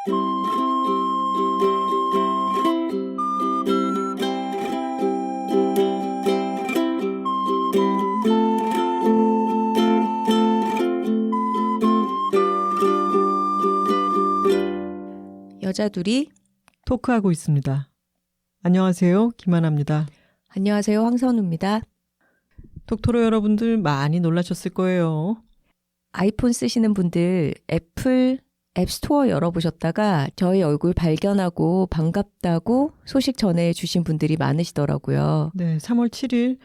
여자 둘이 토크하고 있습니다. 안녕하세요. 김하나입니다. 안녕하세요. 황선우입니다. 톡토로 여러분들 많이 놀라셨을 거예요. 아이폰 쓰시는 분들 애플 앱스토어 열어보셨다가 저희 얼굴 발견하고 반갑다고 소식 전해주신 분들이 많으시더라고요. 네, 3월 7일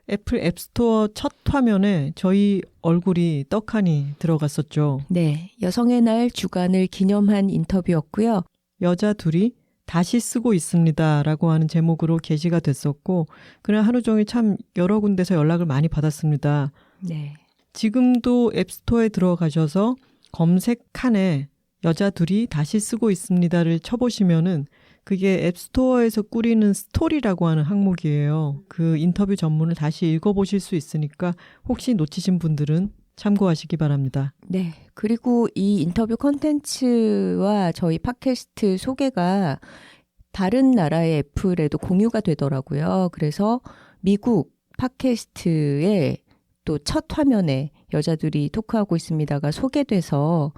애플 앱스토어 첫 화면에 저희 얼굴이 떡하니 들어갔었죠. 네, 여성의 날 주간을 기념한 인터뷰였고요. 여자 둘이 다시 쓰고 있습니다 라고 하는 제목으로 게시가 됐었고 그날 하루 종일 참 여러 군데서 연락을 많이 받았습니다. 네. 지금도 앱스토어에 들어가셔서 검색칸에 여자 둘이 다시 쓰고 있습니다를 쳐보시면은 그게 앱스토어에서 꾸리는 스토리라고 하는 항목이에요. 그 인터뷰 전문을 다시 읽어보실 수 있으니까 혹시 놓치신 분들은 참고하시기 바랍니다. 네. 그리고 이 인터뷰 콘텐츠와 저희 팟캐스트 소개가 다른 나라의 애플에도 공유가 되더라고요. 그래서 미국 팟캐스트의 또 첫 화면에 여자들이 토크하고 있습니다가 소개돼서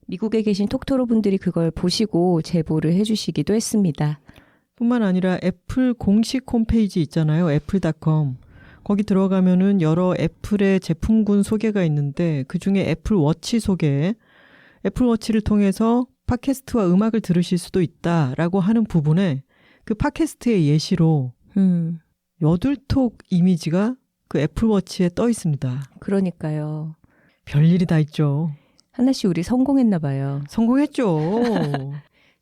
미국에 계신 톡토로 분들이 그걸 보시고 제보를 해주시기도 했습니다. 뿐만 아니라 애플 공식 홈페이지 있잖아요. 애플.com. 거기 들어가면은 여러 애플의 제품군 소개가 있는데 그중에 애플워치 소개, 애플워치를 통해서 팟캐스트와 음악을 들으실 수도 있다라고 하는 부분에 그 팟캐스트의 예시로 여둘톡 이미지가 그 애플워치에 떠 있습니다. 그러니까요. 별일이 다 있죠. 하나씩 우리 성공했나 봐요. 성공했죠.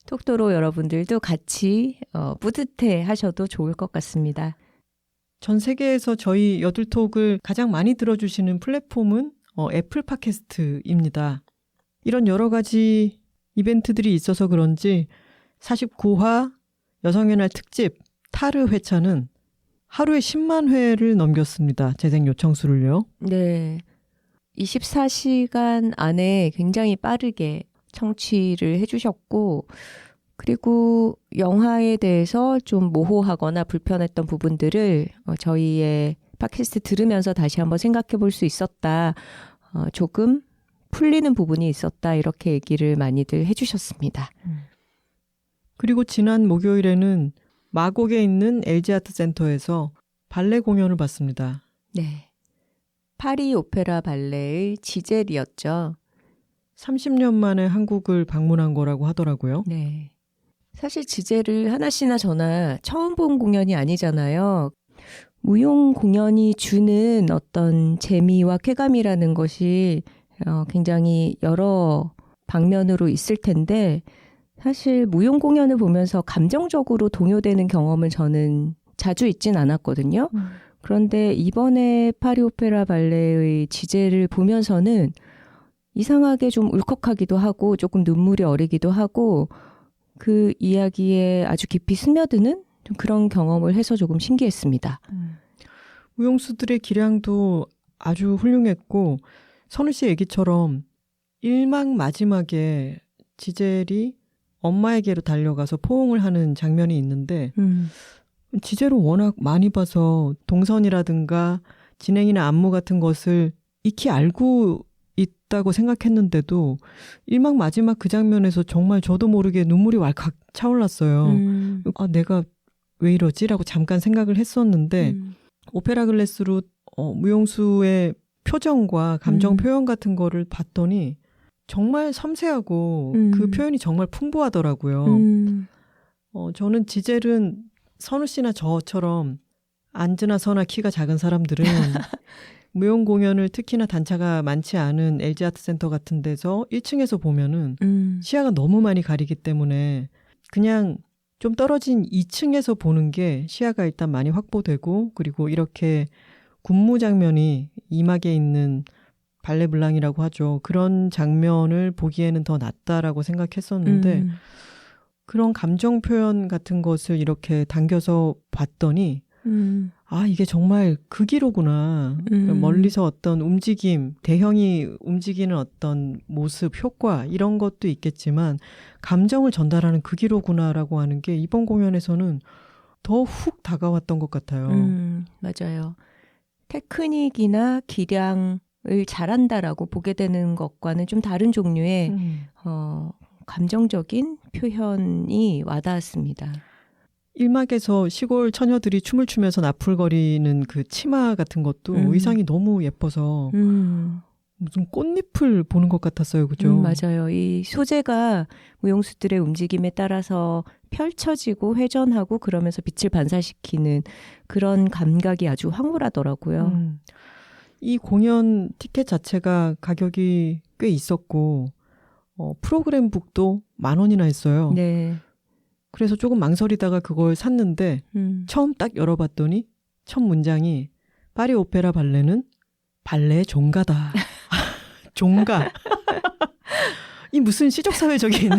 톡토로 여러분들도 같이 뿌듯해 하셔도 좋을 것 같습니다. 전 세계에서 저희 여둘톡을 가장 많이 들어주시는 플랫폼은 애플 팟캐스트입니다. 이런 여러 가지 이벤트들이 있어서 그런지 49화 여성의 날 특집 타르 회차는 하루에 10만 회를 넘겼습니다. 재생 요청 수를요. 네. 24시간 안에 굉장히 빠르게 청취를 해주셨고 그리고 영화에 대해서 좀 모호하거나 불편했던 부분들을 저희의 팟캐스트 들으면서 다시 한번 생각해 볼 수 있었다. 조금 풀리는 부분이 있었다. 이렇게 얘기를 많이들 해주셨습니다. 그리고 지난 목요일에는 마곡에 있는 LG아트센터에서 발레 공연을 봤습니다. 네. 파리 오페라 발레의 지젤이었죠. 30년 만에 한국을 방문한 거라고 하더라고요. 네. 사실 지젤을 하나 씨나 저나 처음 본 공연이 아니잖아요. 무용 공연이 주는 어떤 재미와 쾌감이라는 것이 굉장히 여러 방면으로 있을 텐데 사실 무용 공연을 보면서 감정적으로 동요되는 경험은 저는 자주 있진 않았거든요. 그런데 이번에 파리 오페라 발레의 지젤을 보면서는 이상하게 좀 울컥하기도 하고 조금 눈물이 어리기도 하고 그 이야기에 아주 깊이 스며드는 좀 그런 경험을 해서 조금 신기했습니다. 무용수들의 기량도 아주 훌륭했고 선우 씨 얘기처럼 1막 마지막에 지젤이 엄마에게로 달려가서 포옹을 하는 장면이 있는데 지젤을 워낙 많이 봐서 동선이라든가 진행이나 안무 같은 것을 익히 알고 있다고 생각했는데도 1막 마지막 그 장면에서 정말 저도 모르게 눈물이 왈칵 차올랐어요. 아, 내가 왜 이러지? 라고 잠깐 생각을 했었는데 오페라 글래스로 무용수의 표정과 감정 표현 같은 거를 봤더니 정말 섬세하고 그 표현이 정말 풍부하더라고요. 저는 지젤은 선우 씨나 저처럼 앉으나 서나 키가 작은 사람들은 무용 공연을 특히나 단차가 많지 않은 LG아트센터 같은 데서 1층에서 보면은 시야가 너무 많이 가리기 때문에 그냥 좀 떨어진 2층에서 보는 게 시야가 일단 많이 확보되고 그리고 이렇게 군무 장면이 이막에 있는 발레 블랑이라고 하죠. 그런 장면을 보기에는 더 낫다라고 생각했었는데 그런 감정 표현 같은 것을 이렇게 당겨서 봤더니 아, 이게 정말 극이로구나. 멀리서 어떤 움직임, 대형이 움직이는 어떤 모습, 효과 이런 것도 있겠지만 감정을 전달하는 극이로구나라고 하는 게 이번 공연에서는 더 훅 다가왔던 것 같아요. 맞아요. 테크닉이나 기량을 잘한다라고 보게 되는 것과는 좀 다른 종류의 감정적인 표현이 와닿았습니다. 1막에서 시골 처녀들이 춤을 추면서 나풀거리는 그 치마 같은 것도 의상이 너무 예뻐서 무슨 꽃잎을 보는 것 같았어요. 그죠? 맞아요. 이 소재가 무용수들의 움직임에 따라서 펼쳐지고 회전하고 그러면서 빛을 반사시키는 그런 감각이 아주 황홀하더라고요. 이 공연 티켓 자체가 가격이 꽤 있었고 프로그램북도 10,000원이나 했어요. 네. 그래서 조금 망설이다가 그걸 샀는데 처음 딱 열어봤더니 첫 문장이 파리 오페라 발레는 발레의 종가다. 종가. 이 무슨 시적사회적인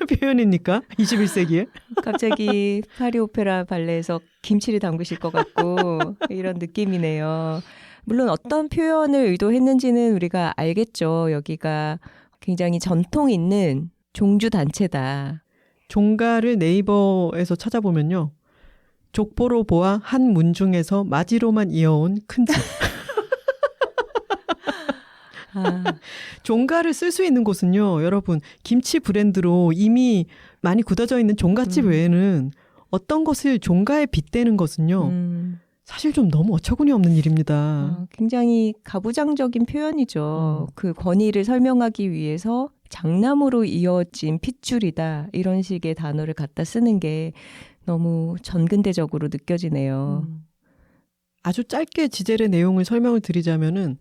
표현입니까? 21세기에? 갑자기 파리 오페라 발레에서 김치를 담그실 것 같고 이런 느낌이네요. 물론 어떤 표현을 의도했는지는 우리가 알겠죠. 여기가 굉장히 전통 있는 종주 단체다. 종가를 네이버에서 찾아보면요. 족보로 보아 한 문중에서 마지로만 이어온 큰 집. 종가를 쓸 수 있는 곳은요. 여러분 김치 브랜드로 이미 많이 굳어져 있는 종갓집 외에는 어떤 것을 종가에 빗대는 것은요. 사실 좀 너무 어처구니 없는 일입니다. 굉장히 가부장적인 표현이죠. 그 권위를 설명하기 위해서 장남으로 이어진 핏줄이다. 이런 식의 단어를 갖다 쓰는 게 너무 전근대적으로 느껴지네요. 아주 짧게 지젤의 내용을 설명을 드리자면은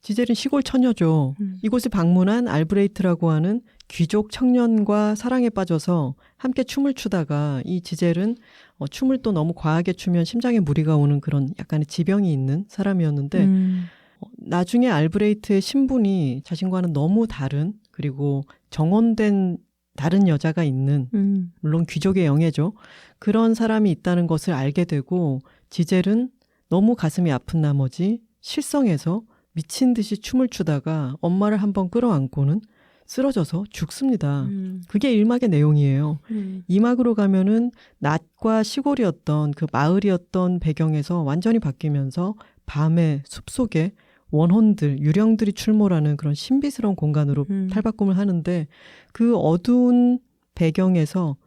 지젤은 시골 처녀죠. 이곳을 방문한 알브레이트라고 하는 귀족 청년과 사랑에 빠져서 함께 춤을 추다가 이 지젤은 춤을 또 너무 과하게 추면 심장에 무리가 오는 그런 약간의 지병이 있는 사람이었는데 나중에 알브레이트의 신분이 자신과는 너무 다른 그리고 정혼된 다른 여자가 있는 물론 귀족의 영예죠. 그런 사람이 있다는 것을 알게 되고 지젤은 너무 가슴이 아픈 나머지 실성해서 미친 듯이 춤을 추다가 엄마를 한번 끌어안고는 쓰러져서 죽습니다. 그게 1막의 내용이에요. 2막으로 가면은 낮과 시골이었던 그 마을이었던 배경에서 완전히 바뀌면서 밤의 숲속에 원혼들, 유령들이 출몰하는 그런 신비스러운 공간으로 탈바꿈을 하는데 그 어두운 배경에서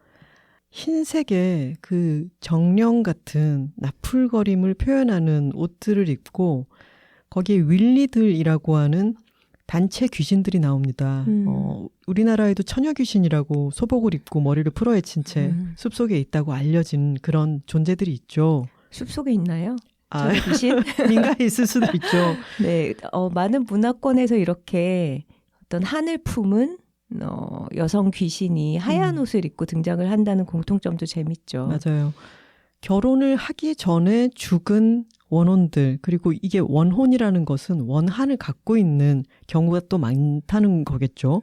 흰색의 그 정령 같은 나풀거림을 표현하는 옷들을 입고 거기에 윌리들이라고 하는 단체 귀신들이 나옵니다. 우리나라에도 처녀 귀신이라고 소복을 입고 머리를 풀어헤친 채 숲속에 있다고 알려진 그런 존재들이 있죠. 숲속에 있나요? 처녀 귀신? 민가에 있을 수도 있죠. 네, 많은 문화권에서 이렇게 어떤 하늘 품은 여성 귀신이 하얀 옷을 입고 등장을 한다는 공통점도 재밌죠. 맞아요. 결혼을 하기 전에 죽은 원혼들, 그리고 이게 원혼이라는 것은 원한을 갖고 있는 경우가 또 많다는 거겠죠.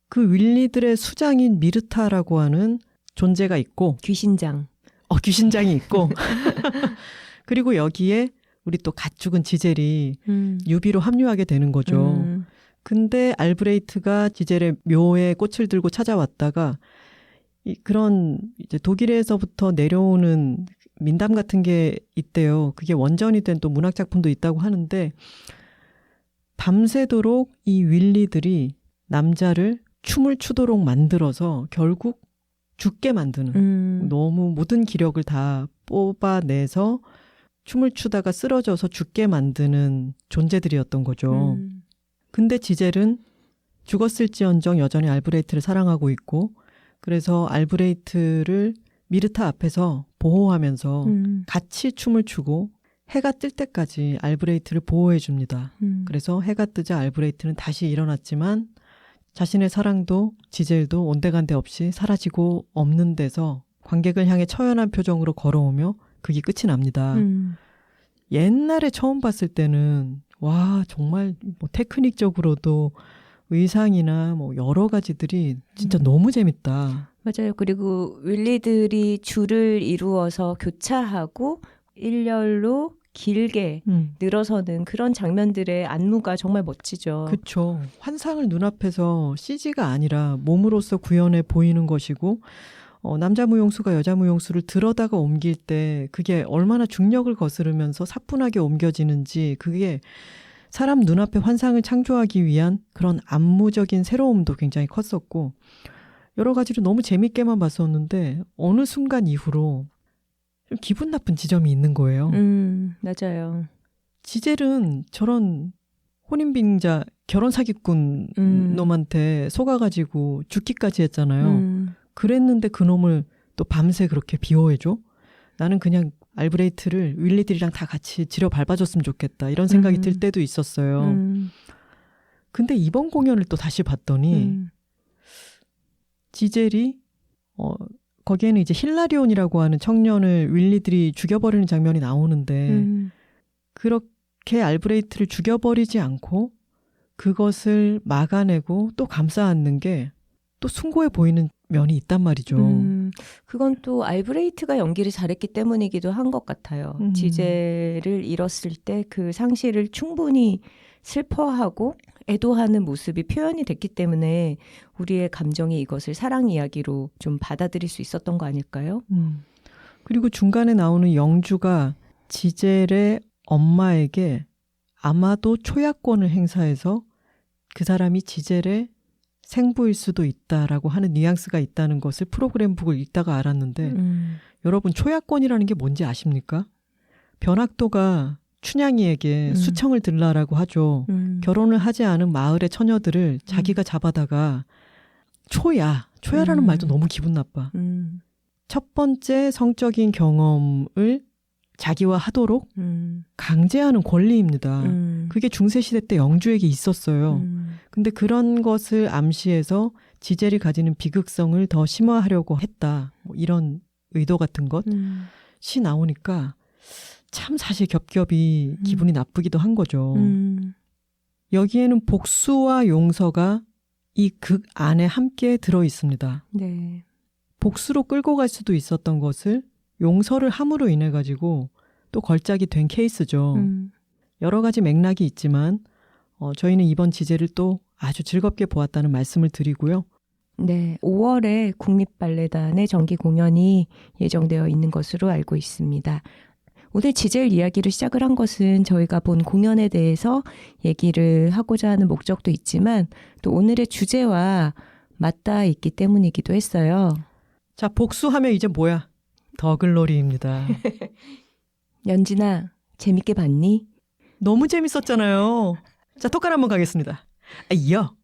그 윌리들의 수장인 미르타라고 하는 존재가 있고 귀신장. 귀신장이 있고 그리고 여기에 우리 또 갓 죽은 지젤이 유비로 합류하게 되는 거죠. 근데 알브레이트가 지젤의 묘에 꽃을 들고 찾아왔다가 그런 이제 독일에서부터 내려오는 민담 같은 게 있대요. 그게 원전이 된 또 문학 작품도 있다고 하는데 밤새도록 이 윌리들이 남자를 춤을 추도록 만들어서 결국 죽게 만드는 너무 모든 기력을 다 뽑아내서 춤을 추다가 쓰러져서 죽게 만드는 존재들이었던 거죠. 근데 지젤은 죽었을지언정 여전히 알브레이트를 사랑하고 있고 그래서 알브레이트를 미르타 앞에서 보호하면서 같이 춤을 추고 해가 뜰 때까지 알브레이트를 보호해 줍니다. 그래서 해가 뜨자 알브레이트는 다시 일어났지만 자신의 사랑도 지젤도 온데간데 없이 사라지고 없는 데서 관객을 향해 처연한 표정으로 걸어오며 그게 끝이 납니다. 옛날에 처음 봤을 때는 와 정말 뭐 테크닉적으로도 의상이나 뭐 여러 가지들이 진짜 너무 재밌다. 맞아요. 그리고 윌리들이 줄을 이루어서 교차하고 일렬로 길게 늘어서는 그런 장면들의 안무가 정말 멋지죠. 그렇죠. 환상을 눈앞에서 CG가 아니라 몸으로서 구현해 보이는 것이고 남자 무용수가 여자 무용수를 들어다가 옮길 때 그게 얼마나 중력을 거스르면서 사뿐하게 옮겨지는지 그게 사람 눈앞에 환상을 창조하기 위한 그런 안무적인 새로움도 굉장히 컸었고 여러 가지로 너무 재밌게만 봤었는데 어느 순간 이후로 좀 기분 나쁜 지점이 있는 거예요. 맞아요. 지젤은 저런 혼인빙자 결혼 사기꾼 놈한테 속아가지고 죽기까지 했잖아요. 그랬는데 그놈을 또 밤새 그렇게 비호해줘? 나는 그냥 알브레이트를 윌리들이랑 다 같이 지려 밟아줬으면 좋겠다. 이런 생각이 들 때도 있었어요. 근데 이번 공연을 또 다시 봤더니 지젤이 거기에는 이제 힐라리온이라고 하는 청년을 윌리들이 죽여버리는 장면이 나오는데 그렇게 알브레이트를 죽여버리지 않고 그것을 막아내고 또 감싸 안는 게 또 숭고해 보이는 면이 있단 말이죠. 그건 또 알브레이트가 연기를 잘했기 때문이기도 한 것 같아요. 지젤을 잃었을 때 그 상실을 충분히 슬퍼하고 애도하는 모습이 표현이 됐기 때문에 우리의 감정이 이것을 사랑 이야기로 좀 받아들일 수 있었던 거 아닐까요? 그리고 중간에 나오는 영주가 지젤의 엄마에게 아마도 초야권을 행사해서 그 사람이 지젤의 생부일 수도 있다라고 하는 뉘앙스가 있다는 것을 프로그램북을 읽다가 알았는데 여러분 초야권이라는 게 뭔지 아십니까? 변학도가 춘향이에게 수청을 들라라고 하죠. 결혼을 하지 않은 마을의 처녀들을 자기가 잡아다가 초야라는 말도 너무 기분 나빠. 첫 번째 성적인 경험을 자기와 하도록 강제하는 권리입니다. 그게 중세시대 때 영주에게 있었어요. 근데 그런 것을 암시해서 지젤이 가지는 비극성을 더 심화하려고 했다. 뭐 이런 의도 같은 것이 나오니까 참 사실 겹겹이 기분이 나쁘기도 한 거죠. 여기에는 복수와 용서가 이 극 안에 함께 들어 있습니다. 네. 복수로 끌고 갈 수도 있었던 것을 용서를 함으로 인해 가지고 또 걸작이 된 케이스죠. 여러 가지 맥락이 있지만 저희는 이번 지젤을 또 아주 즐겁게 보았다는 말씀을 드리고요. 네, 5월에 국립발레단의 정기 공연이 예정되어 있는 것으로 알고 있습니다. 오늘 지젤 이야기를 시작을 한 것은 저희가 본 공연에 대해서 얘기를 하고자 하는 목적도 있지만 또 오늘의 주제와 맞닿아 있기 때문이기도 했어요. 자, 복수하면 이제 뭐야? 더글로리입니다. 연진아, 재밌게 봤니? 너무 재밌었잖아요. 자, 톡깔 한번 가겠습니다. 여,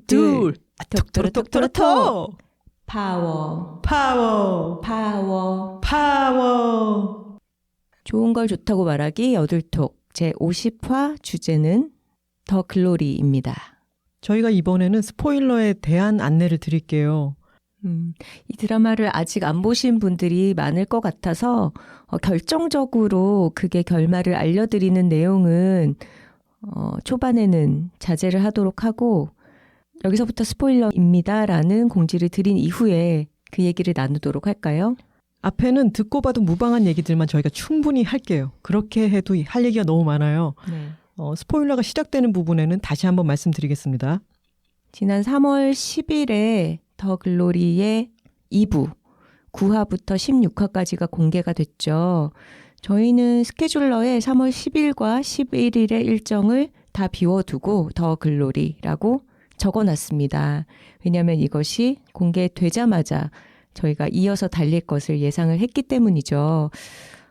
둘, 톡톡톡톡톡. 파워, 파워, 파워. 파워. 좋은 걸 좋다고 말하기 여둘톡 제50화 주제는 더 글로리입니다. 저희가 이번에는 스포일러에 대한 안내를 드릴게요. 이 드라마를 아직 안 보신 분들이 많을 것 같아서 결정적으로 그게 결말을 알려드리는 내용은 초반에는 자제를 하도록 하고 여기서부터 스포일러입니다라는 공지를 드린 이후에 그 얘기를 나누도록 할까요? 앞에는 듣고 봐도 무방한 얘기들만 저희가 충분히 할게요. 그렇게 해도 할 얘기가 너무 많아요. 네. 스포일러가 시작되는 부분에는 다시 한번 말씀드리겠습니다. 지난 3월 10일에 더 글로리의 2부 9화부터 16화까지가 공개가 됐죠. 저희는 스케줄러에 3월 10일과 11일의 일정을 다 비워두고 더 글로리라고 적어놨습니다. 왜냐하면 이것이 공개되자마자 저희가 이어서 달릴 것을 예상을 했기 때문이죠.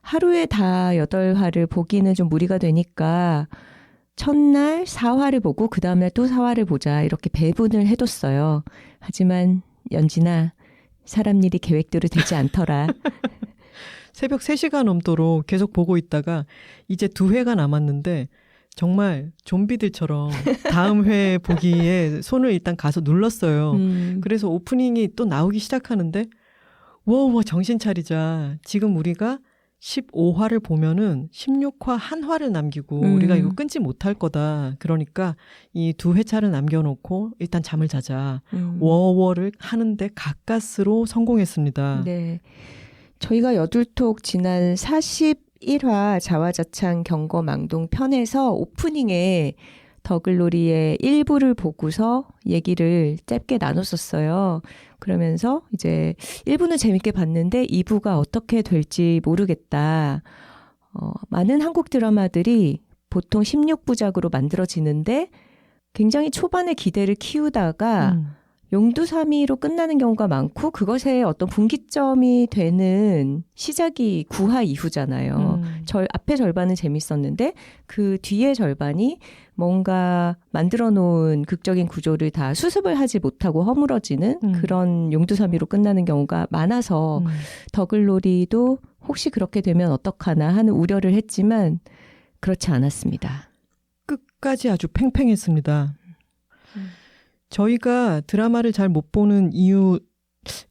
하루에 다 8화를 보기는 좀 무리가 되니까 첫날 4화를 보고 그 다음날 또 4화를 보자 이렇게 배분을 해뒀어요. 하지만 연진아, 사람 일이 계획대로 되지 않더라. 새벽 3시가 넘도록 계속 보고 있다가 이제 2회가 남았는데 정말 좀비들처럼 다음 회 보기에 손을 일단 가서 눌렀어요. 그래서 오프닝이 또 나오기 시작하는데 와 정신 차리자. 지금 우리가 15화를 보면은 16화 한 화를 남기고 우리가 이거 끊지 못할 거다. 그러니까 이 2회차를 남겨놓고 일단 잠을 자자. 워워를 하는데 가까스로 성공했습니다. 네. 저희가 여둘톡 지난 40 11화 자화자찬 경거망동 편에서 오프닝에 더글로리의 1부를 보고서 얘기를 짧게 나눴었어요. 그러면서 이제 1부는 재밌게 봤는데 2부가 어떻게 될지 모르겠다. 많은 한국 드라마들이 보통 16부작으로 만들어지는데 굉장히 초반에 기대를 키우다가 용두사미로 끝나는 경우가 많고 그것의 어떤 분기점이 되는 시작이 9화 이후잖아요. 앞에 절반은 재밌었는데 그 뒤에 절반이 뭔가 만들어 놓은 극적인 구조를 다 수습을 하지 못하고 허물어지는 그런 용두사미로 끝나는 경우가 많아서 더글로리도 혹시 그렇게 되면 어떡하나 하는 우려를 했지만 그렇지 않았습니다. 끝까지 아주 팽팽했습니다. 저희가 드라마를 잘 못 보는 이유,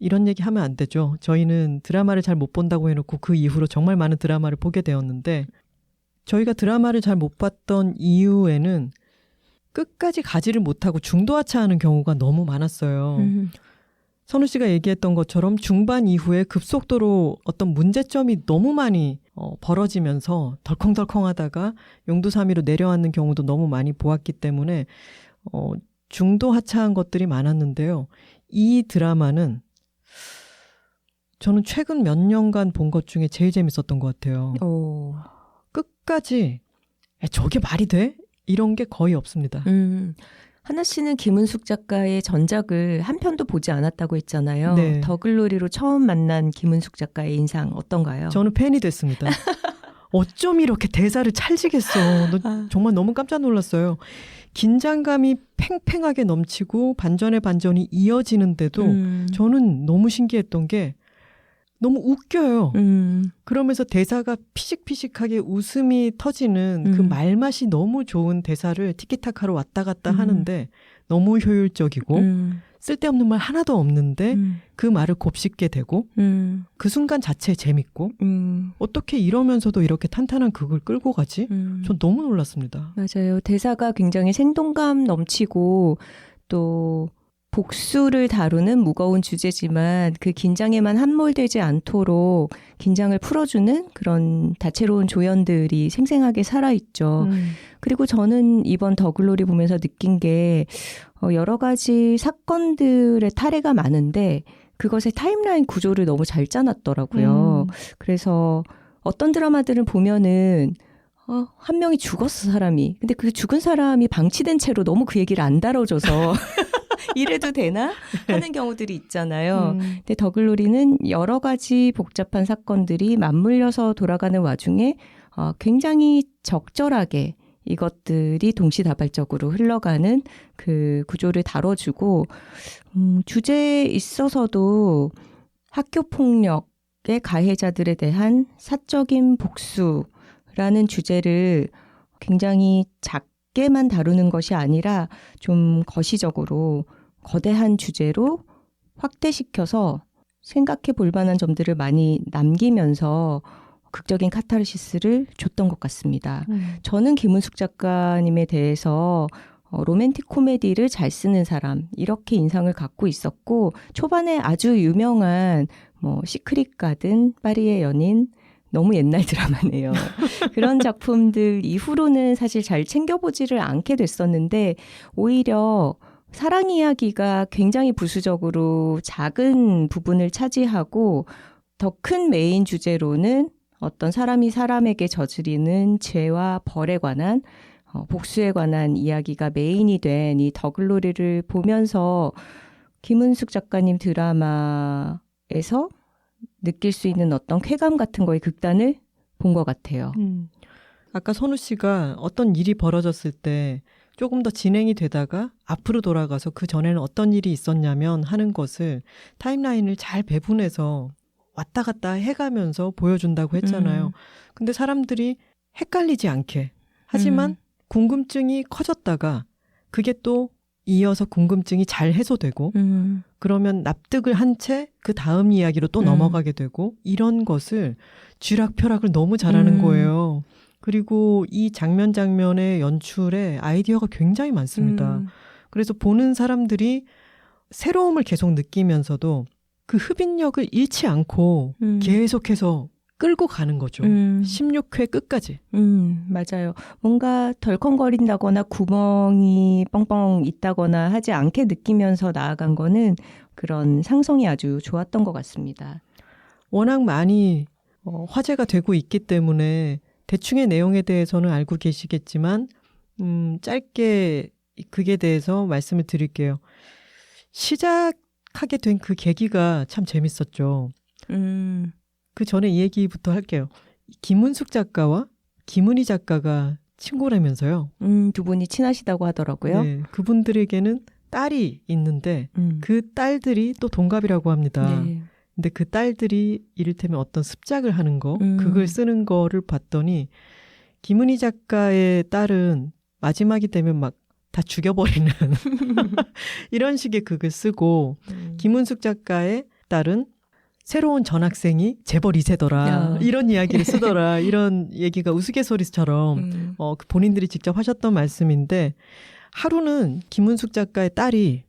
이런 얘기 하면 안 되죠. 저희는 드라마를 잘 못 본다고 해놓고 그 이후로 정말 많은 드라마를 보게 되었는데 저희가 드라마를 잘 못 봤던 이유에는 끝까지 가지를 못하고 중도하차하는 경우가 너무 많았어요. 선우 씨가 얘기했던 것처럼 중반 이후에 급속도로 어떤 문제점이 너무 많이 벌어지면서 덜컹덜컹하다가 용두사미로 내려앉는 경우도 너무 많이 보았기 때문에 중도하차한 것들이 많았는데요. 이 드라마는 저는 최근 몇 년간 본 것 중에 제일 재밌었던 것 같아요. 끝까지 저게 말이 돼? 이런 게 거의 없습니다. 하나 씨는 김은숙 작가의 전작을 한 편도 보지 않았다고 했잖아요. 네. 더글로리로 처음 만난 김은숙 작가의 인상 어떤가요? 저는 팬이 됐습니다. 어쩜 이렇게 대사를 찰지겠어. 정말 너무 깜짝 놀랐어요. 긴장감이 팽팽하게 넘치고 반전의 반전이 이어지는데도 저는 너무 신기했던 게 너무 웃겨요. 그러면서 대사가 피식피식하게 웃음이 터지는 그 말맛이 너무 좋은 대사를 티키타카로 왔다 갔다 하는데 너무 효율적이고 쓸데없는 말 하나도 없는데 그 말을 곱씹게 되고 그 순간 자체에 재밌고 어떻게 이러면서도 이렇게 탄탄한 극을 끌고 가지? 전 너무 놀랐습니다. 맞아요. 대사가 굉장히 생동감 넘치고 또 복수를 다루는 무거운 주제지만 그 긴장에만 함몰되지 않도록 긴장을 풀어주는 그런 다채로운 조연들이 생생하게 살아있죠. 그리고 저는 이번 더글로리 보면서 느낀 게 여러 가지 사건들의 탈애가 많은데 그것의 타임라인 구조를 너무 잘 짜놨더라고요. 그래서 어떤 드라마들은 보면은 한 명이 죽었어, 사람이. 근데 그 죽은 사람이 방치된 채로 너무 그 얘기를 안 다뤄줘서 이래도 되나? 하는 경우들이 있잖아요. 근데 더글로리는 여러 가지 복잡한 사건들이 맞물려서 돌아가는 와중에 굉장히 적절하게 이것들이 동시다발적으로 흘러가는 그 구조를 다뤄주고 주제에 있어서도 학교폭력의 가해자들에 대한 사적인 복수라는 주제를 굉장히 작게만 다루는 것이 아니라 좀 거시적으로 거대한 주제로 확대시켜서 생각해 볼 만한 점들을 많이 남기면서 극적인 카타르시스를 줬던 것 같습니다. 저는 김은숙 작가님에 대해서 로맨틱 코미디를 잘 쓰는 사람 이렇게 인상을 갖고 있었고 초반에 아주 유명한 시크릿 가든, 파리의 연인 너무 옛날 드라마네요. 그런 작품들 이후로는 사실 잘 챙겨보지를 않게 됐었는데 오히려 사랑 이야기가 굉장히 부수적으로 작은 부분을 차지하고 더 큰 메인 주제로는 어떤 사람이 사람에게 저지르는 죄와 벌에 관한 복수에 관한 이야기가 메인이 된 이 더글로리를 보면서 김은숙 작가님 드라마에서 느낄 수 있는 어떤 쾌감 같은 거의 극단을 본 것 같아요. 아까 선우 씨가 어떤 일이 벌어졌을 때 조금 더 진행이 되다가 앞으로 돌아가서 그 전에는 어떤 일이 있었냐면 하는 것을 타임라인을 잘 배분해서 왔다 갔다 해가면서 보여준다고 했잖아요. 근데 사람들이 헷갈리지 않게 하지만 궁금증이 커졌다가 그게 또 이어서 궁금증이 잘 해소되고 그러면 납득을 한 채 그 다음 이야기로 또 넘어가게 되고 이런 것을 쥐락펴락을 너무 잘하는 거예요. 그리고 이 장면의 연출에 아이디어가 굉장히 많습니다. 그래서 보는 사람들이 새로움을 계속 느끼면서도 그 흡인력을 잃지 않고 계속해서 끌고 가는 거죠. 16회 끝까지. 맞아요. 뭔가 덜컹거린다거나 구멍이 뻥뻥 있다거나 하지 않게 느끼면서 나아간 거는 그런 상성이 아주 좋았던 것 같습니다. 워낙 많이 화제가 되고 있기 때문에 대충의 내용에 대해서는 알고 계시겠지만 짧게 그에 대해서 말씀을 드릴게요. 시작하게 된 그 계기가 참 재밌었죠. 그 전에 이 얘기부터 할게요. 김은숙 작가와 김은희 작가가 친구라면서요. 두 분이 친하시다고 하더라고요. 네, 그분들에게는 딸이 있는데 그 딸들이 또 동갑이라고 합니다. 네. 근데 그 딸들이 이를테면 어떤 습작을 하는 거, 극을 쓰는 거를 봤더니 김은희 작가의 딸은 마지막이 되면 막 다 죽여버리는 이런 식의 극을 쓰고 김은숙 작가의 딸은 새로운 전학생이 재벌 2세더라. 이런 이야기를 쓰더라. 이런 얘기가 우스갯소리처럼 본인들이 직접 하셨던 말씀인데 하루는 김은숙 작가의 딸이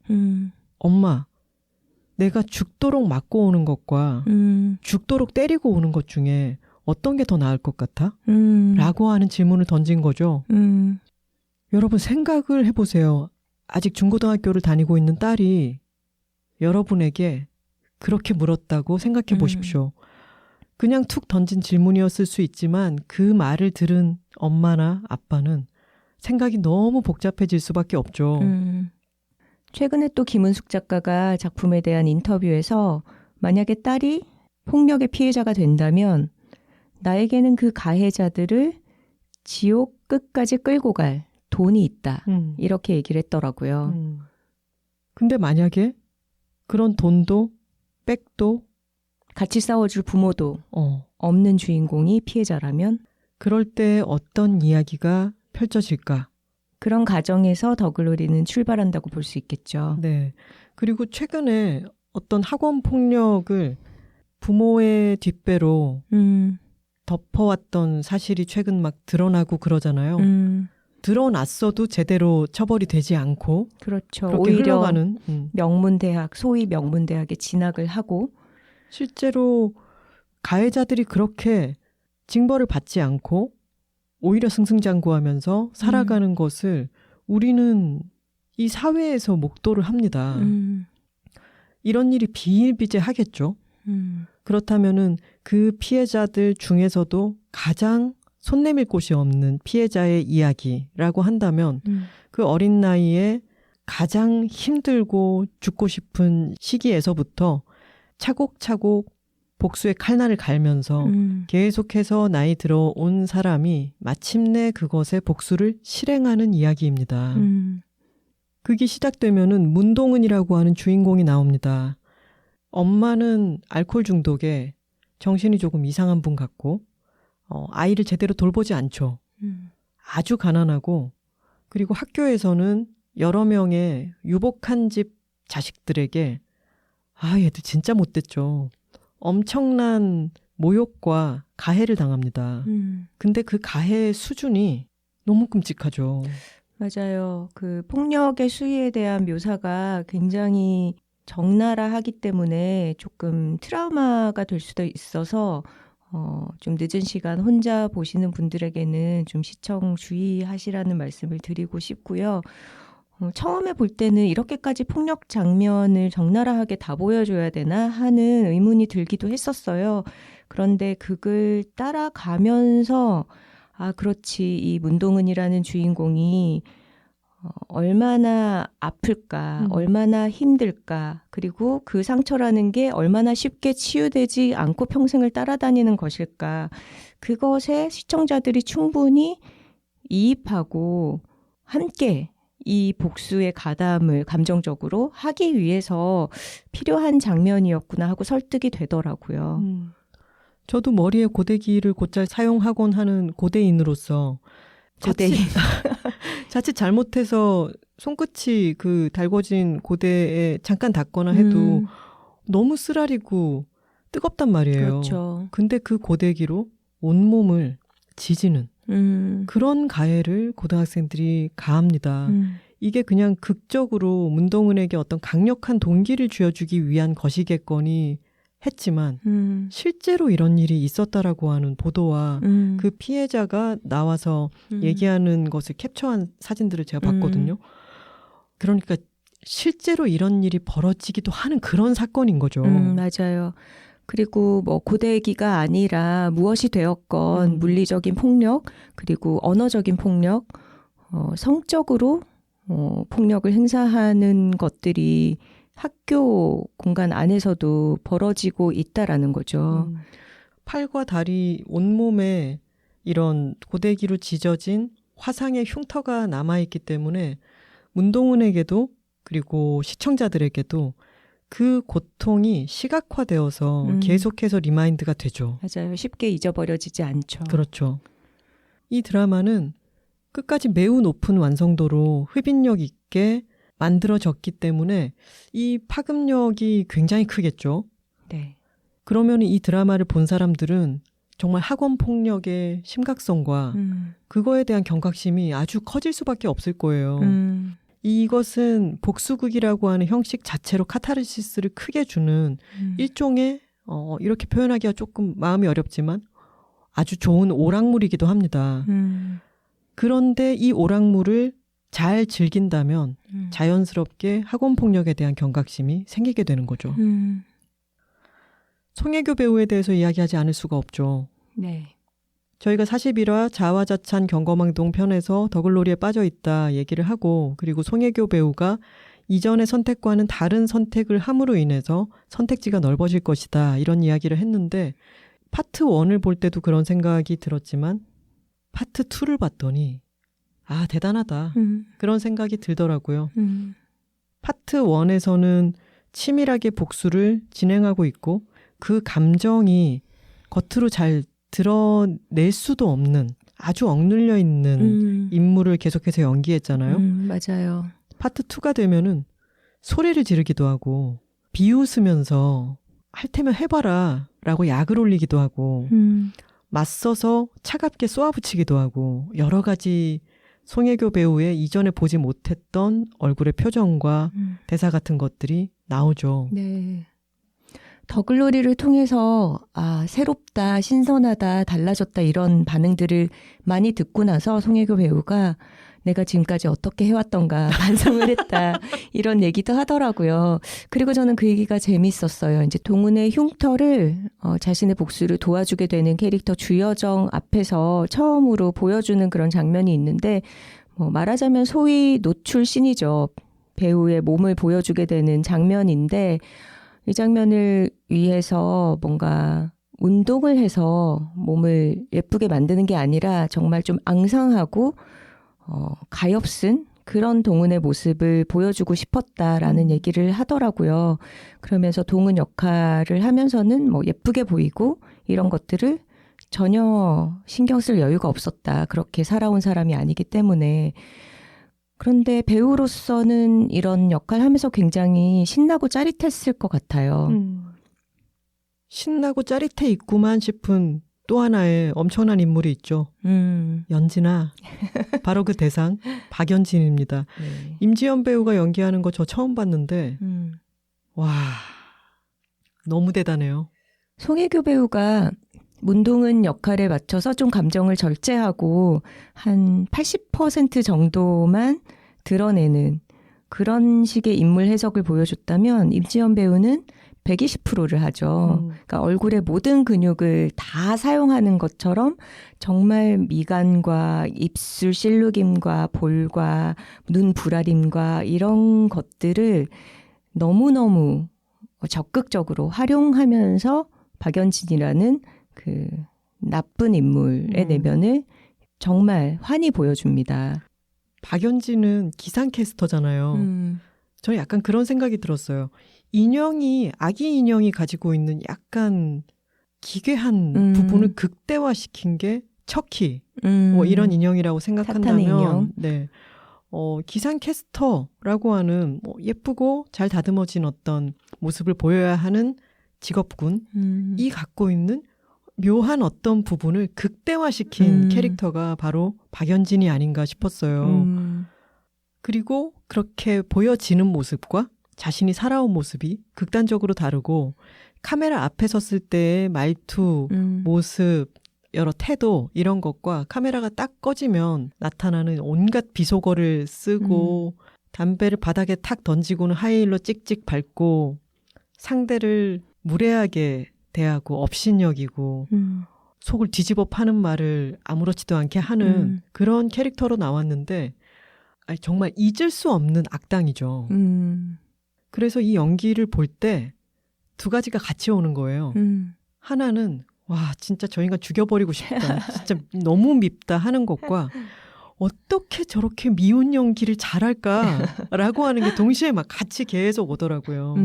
엄마, 내가 죽도록 맞고 오는 것과 죽도록 때리고 오는 것 중에 어떤 게 더 나을 것 같아? 라고 하는 질문을 던진 거죠. 여러분 생각을 해보세요. 아직 중고등학교를 다니고 있는 딸이 여러분에게 그렇게 물었다고 생각해 보십시오. 그냥 툭 던진 질문이었을 수 있지만 그 말을 들은 엄마나 아빠는 생각이 너무 복잡해질 수밖에 없죠. 최근에 또 김은숙 작가가 작품에 대한 인터뷰에서 만약에 딸이 폭력의 피해자가 된다면 나에게는 그 가해자들을 지옥 끝까지 끌고 갈 돈이 있다. 이렇게 얘기를 했더라고요. 근데 만약에 그런 돈도 백도 같이 싸워줄 부모도 없는 주인공이 피해자라면 그럴 때 어떤 이야기가 펼쳐질까? 그런 가정에서 더글로리는 출발한다고 볼 수 있겠죠. 네. 그리고 최근에 어떤 학원 폭력을 부모의 뒷배로 덮어왔던 사실이 최근 막 드러나고 그러잖아요. 드러났어도 제대로 처벌이 되지 않고 그렇죠. 그렇게 오히려 흘러가는 명문대학, 소위 명문대학에 진학을 하고 실제로 가해자들이 그렇게 징벌을 받지 않고 오히려 승승장구하면서 살아가는 것을 우리는 이 사회에서 목도를 합니다. 이런 일이 비일비재하겠죠. 그렇다면은 그 피해자들 중에서도 가장 손 내밀 곳이 없는 피해자의 이야기라고 한다면 그 어린 나이에 가장 힘들고 죽고 싶은 시기에서부터 차곡차곡 복수의 칼날을 갈면서 계속해서 나이 들어온 사람이 마침내 그것의 복수를 실행하는 이야기입니다. 그게 시작되면은 문동은이라고 하는 주인공이 나옵니다. 엄마는 알코올 중독에 정신이 조금 이상한 분 같고 아이를 제대로 돌보지 않죠. 아주 가난하고 그리고 학교에서는 여러 명의 유복한 집 자식들에게 얘들 진짜 못됐죠. 엄청난 모욕과 가해를 당합니다. 근데 그 가해의 수준이 너무 끔찍하죠. 맞아요. 그 폭력의 수위에 대한 묘사가 굉장히 적나라하기 때문에 조금 트라우마가 될 수도 있어서 좀 늦은 시간 혼자 보시는 분들에게는 좀 시청 주의하시라는 말씀을 드리고 싶고요. 처음에 볼 때는 이렇게까지 폭력 장면을 적나라하게 다 보여줘야 되나 하는 의문이 들기도 했었어요. 그런데 극을 따라가면서 그렇지, 이 문동은이라는 주인공이 얼마나 아플까, 얼마나 힘들까, 그리고 그 상처라는 게 얼마나 쉽게 치유되지 않고 평생을 따라다니는 것일까. 그것에 시청자들이 충분히 이입하고 함께 이 복수의 가담을 감정적으로 하기 위해서 필요한 장면이었구나 하고 설득이 되더라고요. 저도 머리에 고데기를 곧잘 사용하곤 하는 고대인으로서 자칫 잘못해서 손끝이 그 달궈진 고대에 잠깐 닿거나 해도 너무 쓰라리고 뜨겁단 말이에요. 그렇죠. 근데 그 고데기로 온몸을 지지는 그런 가해를 고등학생들이 가합니다. 이게 그냥 극적으로 문동은에게 어떤 강력한 동기를 쥐어주기 위한 것이겠거니 했지만 실제로 이런 일이 있었다라고 하는 보도와 그 피해자가 나와서 얘기하는 것을 캡처한 사진들을 제가 봤거든요. 그러니까 실제로 이런 일이 벌어지기도 하는 그런 사건인 거죠. 맞아요. 그리고 뭐 고대기가 아니라 무엇이 되었건 물리적인 폭력, 그리고 언어적인 폭력, 성적으로 폭력을 행사하는 것들이 학교 공간 안에서도 벌어지고 있다라는 거죠. 팔과 다리, 온몸에 이런 고데기로 지져진 화상의 흉터가 남아있기 때문에 문동은에게도 그리고 시청자들에게도 그 고통이 시각화되어서 계속해서 리마인드가 되죠. 맞아요. 쉽게 잊어버려지지 않죠. 그렇죠. 이 드라마는 끝까지 매우 높은 완성도로 흡입력 있게 만들어졌기 때문에 이 파급력이 굉장히 크겠죠. 네. 그러면 이 드라마를 본 사람들은 정말 학원 폭력의 심각성과 그거에 대한 경각심이 아주 커질 수밖에 없을 거예요. 이것은 복수극이라고 하는 형식 자체로 카타르시스를 크게 주는 일종의 이렇게 표현하기가 조금 마음이 어렵지만 아주 좋은 오락물이기도 합니다. 그런데 이 오락물을 잘 즐긴다면 자연스럽게 학원 폭력에 대한 경각심이 생기게 되는 거죠. 송혜교 배우에 대해서 이야기하지 않을 수가 없죠. 네. 저희가 41화 자화자찬 경거망동 편에서 더글로리에 빠져있다 얘기를 하고 그리고 송혜교 배우가 이전의 선택과는 다른 선택을 함으로 인해서 선택지가 넓어질 것이다 이런 이야기를 했는데 파트 1을 볼 때도 그런 생각이 들었지만 파트 2를 봤더니 아 대단하다 그런 생각이 들더라고요. 파트 1에서는 치밀하게 복수를 진행하고 있고 그 감정이 겉으로 잘 드러낼 수도 없는 아주 억눌려 있는 인물을 계속해서 연기했잖아요. 맞아요. 파트 2가 되면은 소리를 지르기도 하고 비웃으면서 할 테면 해봐라 라고 약을 올리기도 하고 맞서서 차갑게 쏘아붙이기도 하고 여러 가지 송혜교 배우의 이전에 보지 못했던 얼굴의 표정과 대사 같은 것들이 나오죠. 네. 더글로리를 통해서 새롭다, 신선하다, 달라졌다 이런 반응들을 많이 듣고 나서 송혜교 배우가 내가 지금까지 어떻게 해왔던가 반성을 했다 이런 얘기도 하더라고요. 그리고 저는 그 얘기가 재밌었어요. 이제 동훈의 흉터를 자신의 복수를 도와주게 되는 캐릭터 주여정 앞에서 처음으로 보여주는 그런 장면이 있는데 말하자면 소위 노출신이죠. 배우의 몸을 보여주게 되는 장면인데 이 장면을 위해서 뭔가 운동을 해서 몸을 예쁘게 만드는 게 아니라 정말 좀 앙상하고 가엾은 그런 동훈의 모습을 보여주고 싶었다라는 얘기를 하더라고요. 그러면서 동훈 역할을 하면서는 예쁘게 보이고 이런 것들을 전혀 신경 쓸 여유가 없었다. 그렇게 살아온 사람이 아니기 때문에. 그런데 배우로서는 이런 역할 하면서 굉장히 신나고 짜릿했을 것 같아요. 신나고 짜릿해 있구만 싶은 또 하나의 엄청난 인물이 있죠. 연진아. 바로 그 대상 박연진입니다. 네. 임지연 배우가 연기하는 거 저 처음 봤는데 와 너무 대단해요. 송혜교 배우가 문동은 역할에 맞춰서 좀 감정을 절제하고 한 80% 정도만 드러내는 그런 식의 인물 해석을 보여줬다면 임지연 배우는 120%를 하죠. 그러니까 얼굴의 모든 근육을 다 사용하는 것처럼 정말 미간과 입술 실룩임과 볼과 눈 불알임과 이런 것들을 너무너무 적극적으로 활용하면서 박연진이라는 그 나쁜 인물의 내면을 정말 환히 보여줍니다. 박연진은 기상캐스터잖아요. 저는 약간 그런 생각이 들었어요. 아기 인형이 가지고 있는 약간 기괴한 부분을 극대화시킨 게 척키 이런 인형이라고 생각한다면 인형. 네. 기상캐스터라고 하는 예쁘고 잘 다듬어진 어떤 모습을 보여야 하는 직업군이 갖고 있는 묘한 어떤 부분을 극대화시킨 캐릭터가 바로 박연진이 아닌가 싶었어요. 그리고 그렇게 보여지는 모습과 자신이 살아온 모습이 극단적으로 다르고 카메라 앞에 섰을 때의 말투, 모습, 여러 태도 이런 것과 카메라가 딱 꺼지면 나타나는 온갖 비속어를 쓰고 담배를 바닥에 탁 던지고는 하이힐로 찍찍 밟고 상대를 무례하게 대하고 업신여기고 속을 뒤집어 파는 말을 아무렇지도 않게 하는 그런 캐릭터로 나왔는데 아니, 정말 잊을 수 없는 악당이죠. 그래서 이 연기를 볼 때 두 가지가 같이 오는 거예요. 하나는 와 진짜 저 인간 죽여버리고 싶다. 진짜 너무 밉다 하는 것과 어떻게 저렇게 미운 연기를 잘할까라고 하는 게 동시에 막 같이 계속 오더라고요.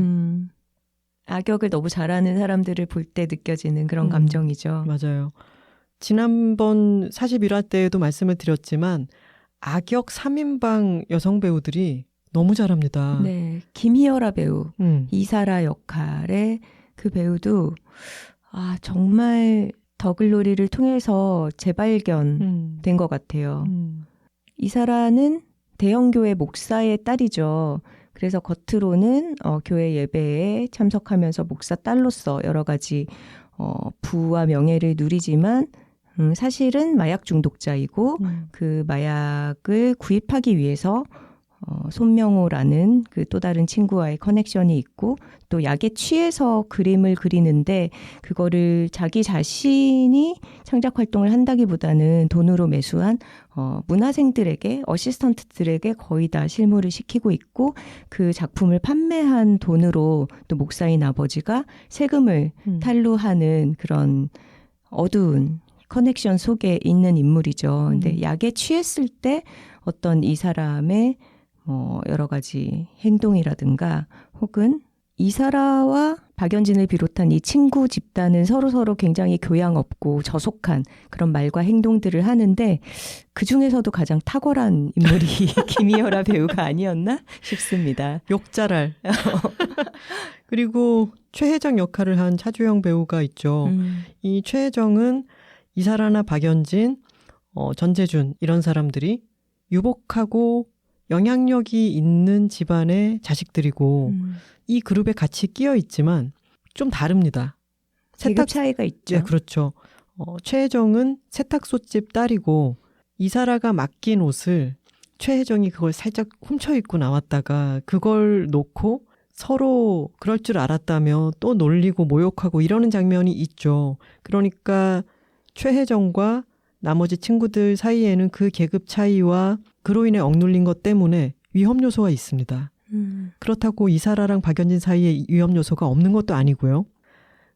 악역을 너무 잘하는 사람들을 볼 때 느껴지는 그런 감정이죠. 맞아요. 지난번 41화 때에도 말씀을 드렸지만 악역 3인방 여성 배우들이 너무 잘합니다. 네, 김희열아 배우 이사라 역할의 그 배우도 정말 더글로리를 통해서 재발견된 것 같아요. 이사라는 대형교회 목사의 딸이죠. 그래서 겉으로는 교회 예배에 참석하면서 목사 딸로서 여러 가지 부와 명예를 누리지만 사실은 마약 중독자이고 그 마약을 구입하기 위해서 손명호라는 그 또 다른 친구와의 커넥션이 있고 또 약에 취해서 그림을 그리는데 그거를 자기 자신이 창작 활동을 한다기보다는 돈으로 매수한 문화생들에게 어시스턴트들에게 거의 다 실무를 시키고 있고 그 작품을 판매한 돈으로 또 목사인 아버지가 세금을 탈루하는 그런 어두운 커넥션 속에 있는 인물이죠. 근데 약에 취했을 때 어떤 이 사람의 여러 가지 행동이라든가 혹은 이사라와 박연진을 비롯한 이 친구 집단은 서로 굉장히 교양 없고 저속한 그런 말과 행동들을 하는데 그중에서도 가장 탁월한 인물이 김희열아 배우가 아니었나 싶습니다. 욕잘할. 그리고 최혜정 역할을 한 차주영 배우가 있죠. 이 최혜정은 이사라나 박연진, 전재준 이런 사람들이 유복하고 영향력이 있는 집안의 자식들이고 이 그룹에 같이 끼어 있지만 좀 다릅니다. 세탁 차이가 있죠. 네, 그렇죠. 최혜정은 세탁소집 딸이고 이사라가 맡긴 옷을 최혜정이 그걸 살짝 훔쳐 입고 나왔다가 그걸 놓고 서로 그럴 줄 알았다며 또 놀리고 모욕하고 이러는 장면이 있죠. 그러니까 최혜정과 나머지 친구들 사이에는 그 계급 차이와 그로 인해 억눌린 것 때문에 위험 요소가 있습니다. 그렇다고 이사라랑 박연진 사이에 위험 요소가 없는 것도 아니고요.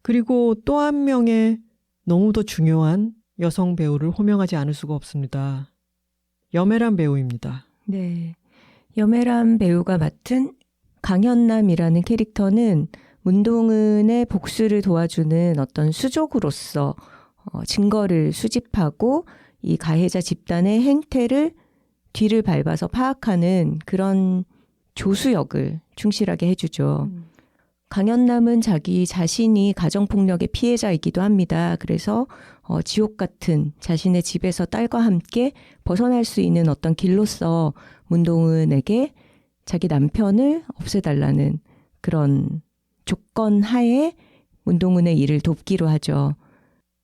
그리고 또 한 명의 너무도 중요한 여성 배우를 호명하지 않을 수가 없습니다. 염혜란 배우입니다. 네, 염혜란 배우가 맡은 강현남이라는 캐릭터는 문동은의 복수를 도와주는 어떤 수족으로서 증거를 수집하고 이 가해자 집단의 행태를 뒤를 밟아서 파악하는 그런 조수 역을 충실하게 해주죠. 강현남은 자기 자신이 가정폭력의 피해자이기도 합니다. 그래서 지옥 같은 자신의 집에서 딸과 함께 벗어날 수 있는 어떤 길로서 문동은에게 자기 남편을 없애달라는 그런 조건 하에 문동은의 일을 돕기로 하죠.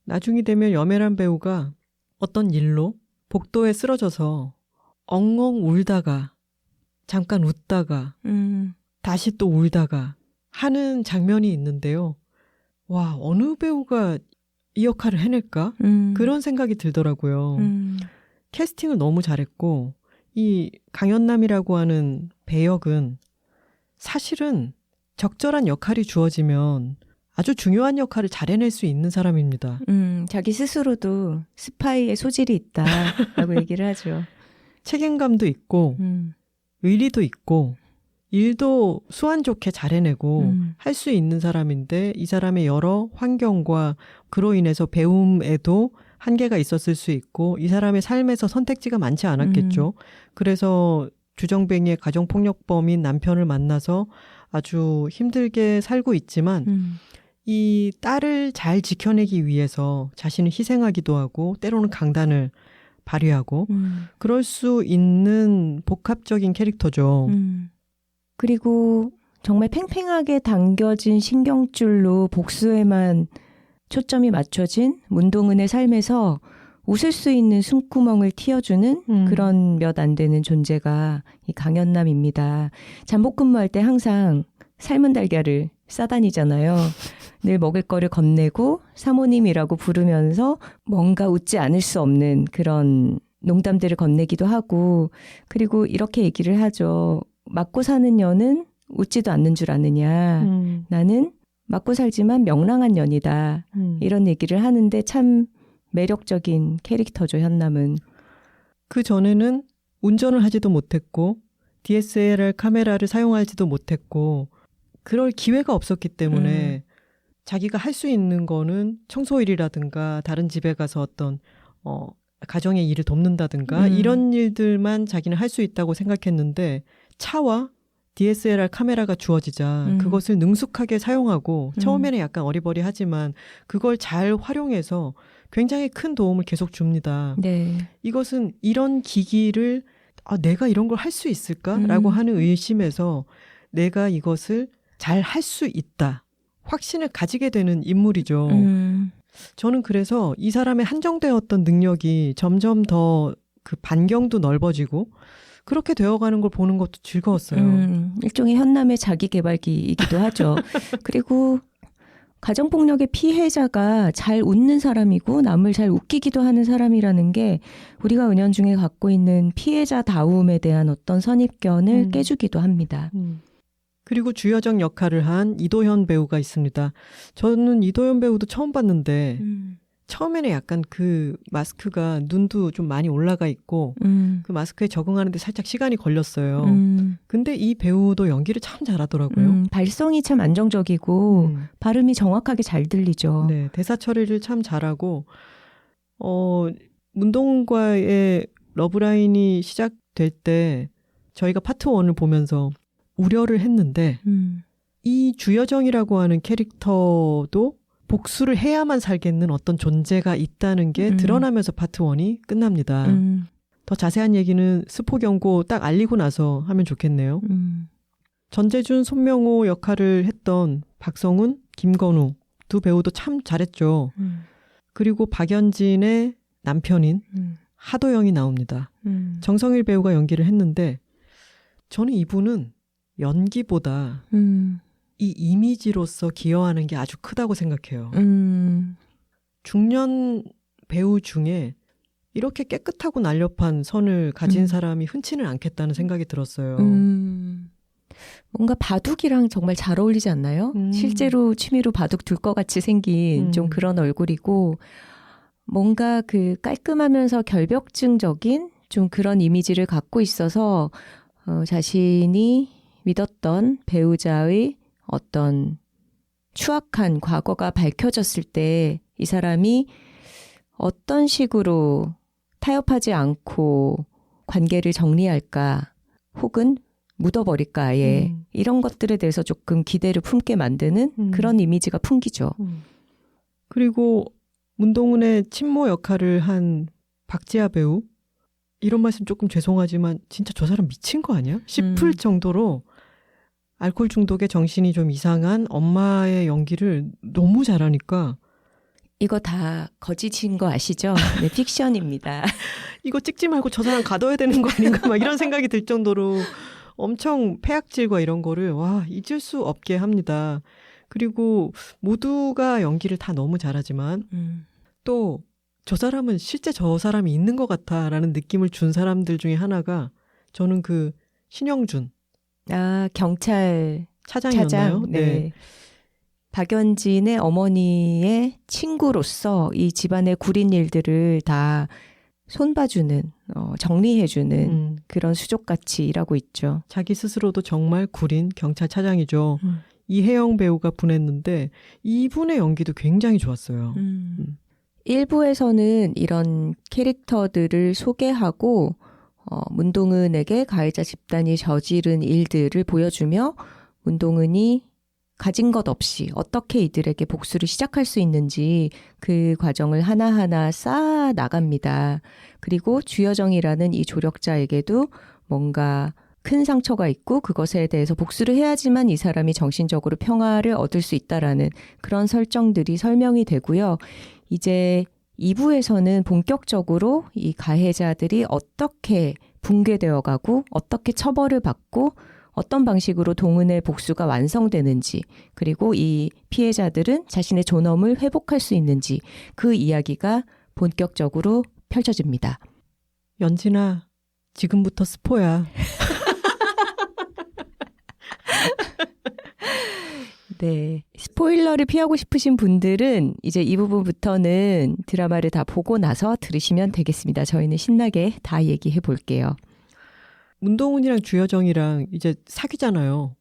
나중이 되면 염혜란 배우가 어떤 일로 복도에 쓰러져서 엉엉 울다가 잠깐 웃다가 다시 또 울다가 하는 장면이 있는데요. 와, 어느 배우가 이 역할을 해낼까? 그런 생각이 들더라고요. 캐스팅을 너무 잘했고 이 강현남이라고 하는 배역은 사실은 적절한 역할이 주어지면 아주 중요한 역할을 잘 해낼 수 있는 사람입니다. 자기 스스로도 스파이의 소질이 있다라고 얘기를 하죠. 책임감도 있고 의리도 있고 일도 수완 좋게 잘 해내고 할 수 있는 사람인데 이 사람의 여러 환경과 그로 인해서 배움에도 한계가 있었을 수 있고 이 사람의 삶에서 선택지가 많지 않았겠죠. 그래서 주정뱅이의 가정폭력범인 남편을 만나서 아주 힘들게 살고 있지만 이 딸을 잘 지켜내기 위해서 자신을 희생하기도 하고 때로는 강단을 발휘하고 그럴 수 있는 복합적인 캐릭터죠. 그리고 정말 팽팽하게 당겨진 신경줄로 복수에만 초점이 맞춰진 문동은의 삶에서 웃을 수 있는 숨구멍을 틔워주는 그런 몇 안 되는 존재가 이 강연남입니다. 잠복 근무할 때 항상 삶은 달걀을 싸다니잖아요. 늘 먹을 거를 건네고 사모님이라고 부르면서 뭔가 웃지 않을 수 없는 그런 농담들을 건네기도 하고, 그리고 이렇게 얘기를 하죠. 맞고 사는 년은 웃지도 않는 줄 아느냐. 나는 맞고 살지만 명랑한 년이다. 이런 얘기를 하는데 참 매력적인 캐릭터죠, 현남은. 그 전에는 운전을 하지도 못했고 DSLR 카메라를 사용하지도 못했고 그럴 기회가 없었기 때문에 자기가 할 수 있는 거는 청소일이라든가 다른 집에 가서 어떤 가정의 일을 돕는다든가 이런 일들만 자기는 할 수 있다고 생각했는데 차와 DSLR 카메라가 주어지자 그것을 능숙하게 사용하고 처음에는 약간 어리버리하지만 그걸 잘 활용해서 굉장히 큰 도움을 계속 줍니다. 네. 이것은 이런 기기를 내가 이런 걸 할 수 있을까라고 하는 의심에서 내가 이것을 잘 할 수 있다. 확신을 가지게 되는 인물이죠. 저는 그래서 이 사람의 한정되었던 능력이 점점 더 그 반경도 넓어지고 그렇게 되어가는 걸 보는 것도 즐거웠어요. 일종의 현남의 자기개발기이기도 하죠. 그리고 가정폭력의 피해자가 잘 웃는 사람이고 남을 잘 웃기기도 하는 사람이라는 게 우리가 은연중에 갖고 있는 피해자다움에 대한 어떤 선입견을 깨주기도 합니다. 그리고 주여정 역할을 한 이도현 배우가 있습니다. 저는 이도현 배우도 처음 봤는데 처음에는 약간 그 마스크가 눈도 좀 많이 올라가 있고 그 마스크에 적응하는데 살짝 시간이 걸렸어요. 근데 이 배우도 연기를 참 잘하더라고요. 발성이 참 안정적이고 발음이 정확하게 잘 들리죠. 네, 대사 처리를 참 잘하고 문동은과의 러브라인이 시작될 때 저희가 파트 1을 보면서 우려를 했는데 이 주여정이라고 하는 캐릭터도 복수를 해야만 살겠는 어떤 존재가 있다는 게 드러나면서 파트 1이 끝납니다. 더 자세한 얘기는 스포 경고 딱 알리고 나서 하면 좋겠네요. 전재준, 손명호 역할을 했던 박성훈, 김건우 두 배우도 참 잘했죠. 그리고 박연진의 남편인 하도영이 나옵니다. 정성일 배우가 연기를 했는데 저는 이분은 연기보다 이 이미지로서 기여하는 게 아주 크다고 생각해요. 중년 배우 중에 이렇게 깨끗하고 날렵한 선을 가진 사람이 흔치는 않겠다는 생각이 들었어요. 뭔가 바둑이랑 정말 잘 어울리지 않나요? 실제로 취미로 바둑 둘 것 같이 생긴 좀 그런 얼굴이고 뭔가 그 깔끔하면서 결벽증적인 좀 그런 이미지를 갖고 있어서 자신이 믿었던 배우자의 어떤 추악한 과거가 밝혀졌을 때 이 사람이 어떤 식으로 타협하지 않고 관계를 정리할까 혹은 묻어버릴까 아예 이런 것들에 대해서 조금 기대를 품게 만드는 그런 이미지가 풍기죠. 그리고 문동은의 친모 역할을 한 박지아 배우 이런 말씀 조금 죄송하지만 진짜 저 사람 미친 거 아니야? 싶을 정도로 알코올 중독에 정신이 좀 이상한 엄마의 연기를 너무 잘하니까 이거 다 거짓인 거 아시죠? 네, 픽션입니다. 이거 찍지 말고 저 사람 가둬야 되는 거 아닌가 막 이런 생각이 들 정도로 엄청 폐악질과 이런 거를 잊을 수 없게 합니다. 그리고 모두가 연기를 다 너무 잘하지만 또 저 사람은 실제 저 사람이 있는 것 같아라는 느낌을 준 사람들 중에 하나가 저는 그 신영준 경찰 차장이었나요? 네. 박연진의 어머니의 친구로서 이 집안의 구린 일들을 다 손봐주는 정리해주는 그런 수족같이 일하고 있죠. 자기 스스로도 정말 구린 경찰차장이죠. 이혜영 배우가 분했는데 이분의 연기도 굉장히 좋았어요. 1부에서는 이런 캐릭터들을 소개하고 문동은에게 가해자 집단이 저지른 일들을 보여주며 문동은이 가진 것 없이 어떻게 이들에게 복수를 시작할 수 있는지 그 과정을 하나하나 쌓아 나갑니다. 그리고 주여정이라는 이 조력자에게도 뭔가 큰 상처가 있고 그것에 대해서 복수를 해야지만 이 사람이 정신적으로 평화를 얻을 수 있다라는 그런 설정들이 설명이 되고요. 이제 2부에서는 본격적으로 이 가해자들이 어떻게 붕괴되어 가고 어떻게 처벌을 받고 어떤 방식으로 동은의 복수가 완성되는지 그리고 이 피해자들은 자신의 존엄을 회복할 수 있는지 그 이야기가 본격적으로 펼쳐집니다. 연진아, 지금부터 스포야. 네. 스포일러를 피하고 싶으신 분들은 이제 이 부분부터는 드라마를 다 보고 나서 들으시면 되겠습니다. 저희는 신나게 다 얘기해 볼게요. 문동은이랑 주여정이랑 이제 사귀잖아요.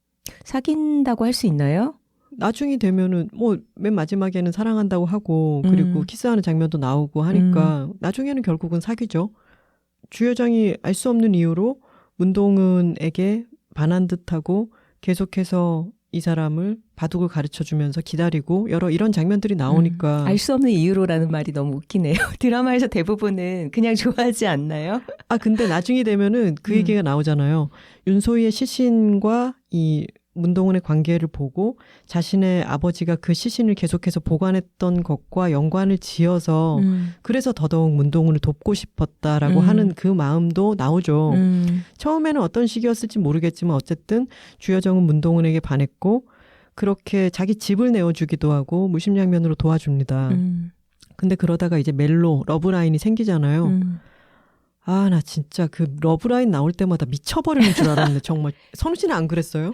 사귄다고 할 수 있나요? 나중이 되면은 뭐 맨 마지막에는 사랑한다고 하고 그리고 키스하는 장면도 나오고 하니까 나중에는 결국은 사귀죠. 주여정이 알 수 없는 이유로 문동은에게 반한 듯하고 계속해서 이 사람을 바둑을 가르쳐주면서 기다리고 여러 이런 장면들이 나오니까 알 수 없는 이유로라는 말이 너무 웃기네요. 드라마에서 대부분은 그냥 좋아하지 않나요? 아 근데 나중이 되면은 그 얘기가 나오잖아요. 윤소희의 시신과 이 문동은의 관계를 보고 자신의 아버지가 그 시신을 계속해서 보관했던 것과 연관을 지어서 그래서 더더욱 문동은을 돕고 싶었다라고 하는 그 마음도 나오죠. 처음에는 어떤 식이었을지 모르겠지만 어쨌든 주여정은 문동은에게 반했고 그렇게 자기 집을 내어주기도 하고 무심장면으로 도와줍니다. 근데 그러다가 이제 멜로 러브라인이 생기잖아요. 아, 나 진짜 그 러브라인 나올 때마다 미쳐버리는 줄 알았네. 정말. 선우 씨는 안 그랬어요?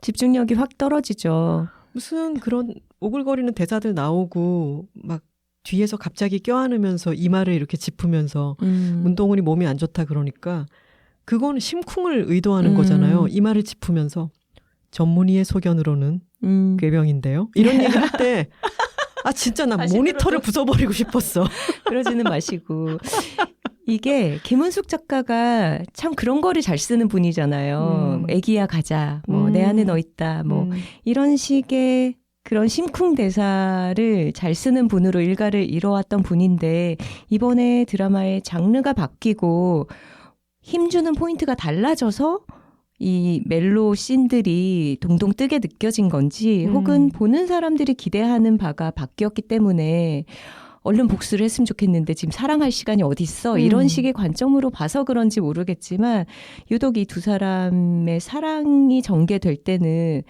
집중력이 확 떨어지죠. 무슨 그런 오글거리는 대사들 나오고 막 뒤에서 갑자기 껴안으면서 이마를 이렇게 짚으면서 문동은이 몸이 안 좋다 그러니까 그거는 심쿵을 의도하는 거잖아요. 이마를 짚으면서 전문의의 소견으로는 꾀병인데요. 이런 얘기를 할 때 아 진짜 나 모니터를 부숴버리고 싶었어. 그러지는 마시고. 이게 김은숙 작가가 참 그런 거를 잘 쓰는 분이잖아요. 애기야 가자. 뭐 내 안에 너 있다. 뭐 이런 식의 그런 심쿵 대사를 잘 쓰는 분으로 일가를 이뤄왔던 분인데 이번에 드라마의 장르가 바뀌고 힘주는 포인트가 달라져서 이 멜로 씬들이 동동 뜨게 느껴진 건지 혹은 보는 사람들이 기대하는 바가 바뀌었기 때문에 얼른 복수를 했으면 좋겠는데 지금 사랑할 시간이 어디 있어? 이런 식의 관점으로 봐서 그런지 모르겠지만 유독 이 두 사람의 사랑이 전개될 때는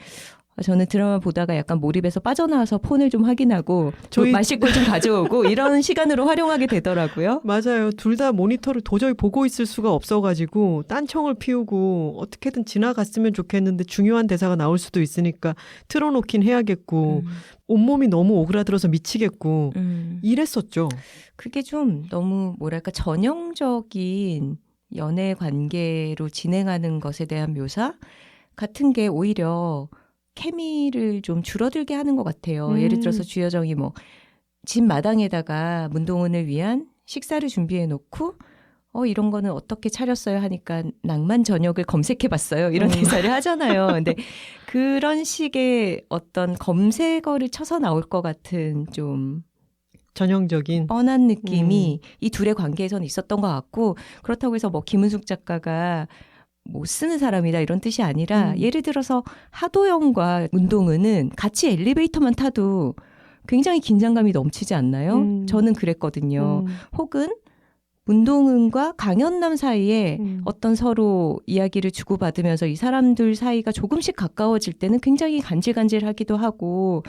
저는 드라마 보다가 약간 몰입해서 빠져나와서 폰을 좀 확인하고 마실 걸 좀 가져오고 이런 시간으로 활용하게 되더라고요. 맞아요. 둘 다 모니터를 도저히 보고 있을 수가 없어가지고 딴청을 피우고 어떻게든 지나갔으면 좋겠는데 중요한 대사가 나올 수도 있으니까 틀어놓긴 해야겠고 온몸이 너무 오그라들어서 미치겠고 이랬었죠. 그게 좀 너무 뭐랄까 전형적인 연애 관계로 진행하는 것에 대한 묘사 같은 게 오히려 케미를 좀 줄어들게 하는 것 같아요. 예를 들어서 주여정이 뭐 집 마당에다가 문동은을 위한 식사를 준비해 놓고 이런 거는 어떻게 차렸어요 하니까 낭만 저녁을 검색해 봤어요. 이런 대사를 하잖아요. 근데 그런 식의 어떤 검색어를 쳐서 나올 것 같은 좀 전형적인 뻔한 느낌이 이 둘의 관계에서는 있었던 것 같고 그렇다고 해서 뭐 김은숙 작가가 못 쓰는 사람이다 이런 뜻이 아니라 예를 들어서 하도영과 문동은은 같이 엘리베이터만 타도 굉장히 긴장감이 넘치지 않나요? 저는 그랬거든요. 혹은 문동은과 강연남 사이에 어떤 서로 이야기를 주고받으면서 이 사람들 사이가 조금씩 가까워질 때는 굉장히 간질간질하기도 하고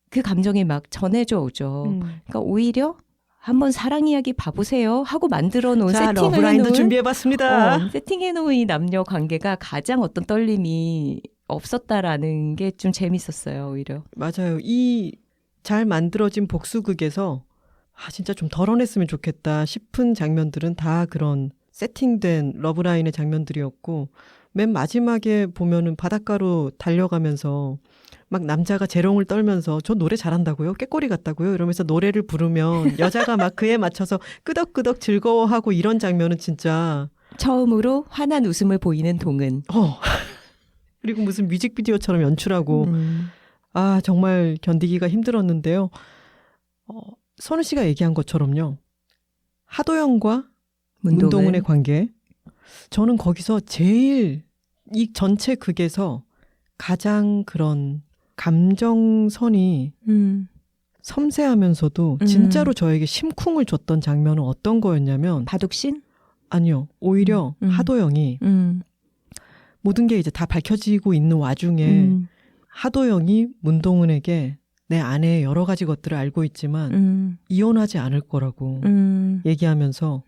그 감정이 막 전해져 오죠. 그러니까 오히려 한번 사랑 이야기 봐보세요 하고 만들어 놓은 세팅을 러브라인도 준비해봤습니다. 세팅해 놓은 이 남녀 관계가 가장 어떤 떨림이 없었다라는 게 좀 재밌었어요. 오히려. 맞아요. 이 잘 만들어진 복수극에서 진짜 좀 덜어냈으면 좋겠다 싶은 장면들은 다 그런 세팅된 러브라인의 장면들이었고 맨 마지막에 보면은 바닷가로 달려가면서 막 남자가 재롱을 떨면서 저 노래 잘한다고요? 꾀꼬리 같다고요? 이러면서 노래를 부르면 여자가 막 그에 맞춰서 끄덕끄덕 즐거워하고 이런 장면은 진짜 처음으로 환한 웃음을 보이는 동은. 그리고 무슨 뮤직비디오처럼 연출하고 정말 견디기가 힘들었는데요. 선우 씨가 얘기한 것처럼요. 하도영과 문동은의 관계 저는 거기서 제일 이 전체 극에서 가장 그런 감정선이 섬세하면서도 진짜로 저에게 심쿵을 줬던 장면은 어떤 거였냐면 바둑신? 아니요. 오히려 하도영이 모든 게 이제 다 밝혀지고 있는 와중에 하도영이 문동은에게 내 안에 여러 가지 것들을 알고 있지만 이혼하지 않을 거라고 얘기하면서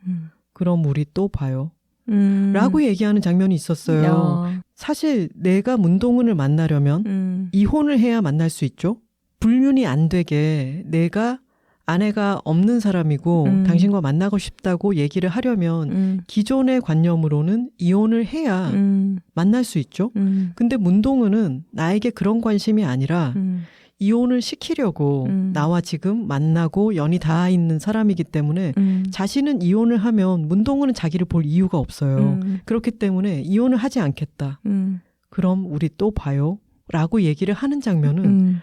그럼 우리 또 봐요. 라고 얘기하는 장면이 있었어요. 사실 내가 문동은을 만나려면 이혼을 해야 만날 수 있죠. 불륜이 안 되게 내가 아내가 없는 사람이고 당신과 만나고 싶다고 얘기를 하려면 기존의 관념으로는 이혼을 해야 만날 수 있죠. 근데 문동은은 나에게 그런 관심이 아니라 이혼을 시키려고 나와 지금 만나고 연이 닿아 있는 사람이기 때문에 자신은 이혼을 하면 문동은은 자기를 볼 이유가 없어요. 그렇기 때문에 이혼을 하지 않겠다. 그럼 우리 또 봐요. 라고 얘기를 하는 장면은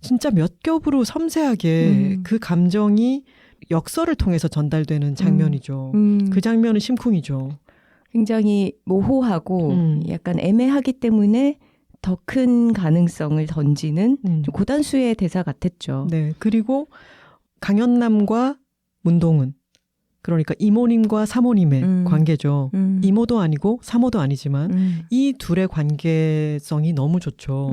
진짜 몇 겹으로 섬세하게 그 감정이 역설을 통해서 전달되는 장면이죠. 그 장면은 심쿵이죠. 굉장히 모호하고 약간 애매하기 때문에 더 큰 가능성을 던지는 좀 고단수의 대사 같았죠. 네. 그리고 강연남과 문동은 그러니까 이모님과 사모님의 관계죠. 이모도 아니고 사모도 아니지만 이 둘의 관계성이 너무 좋죠.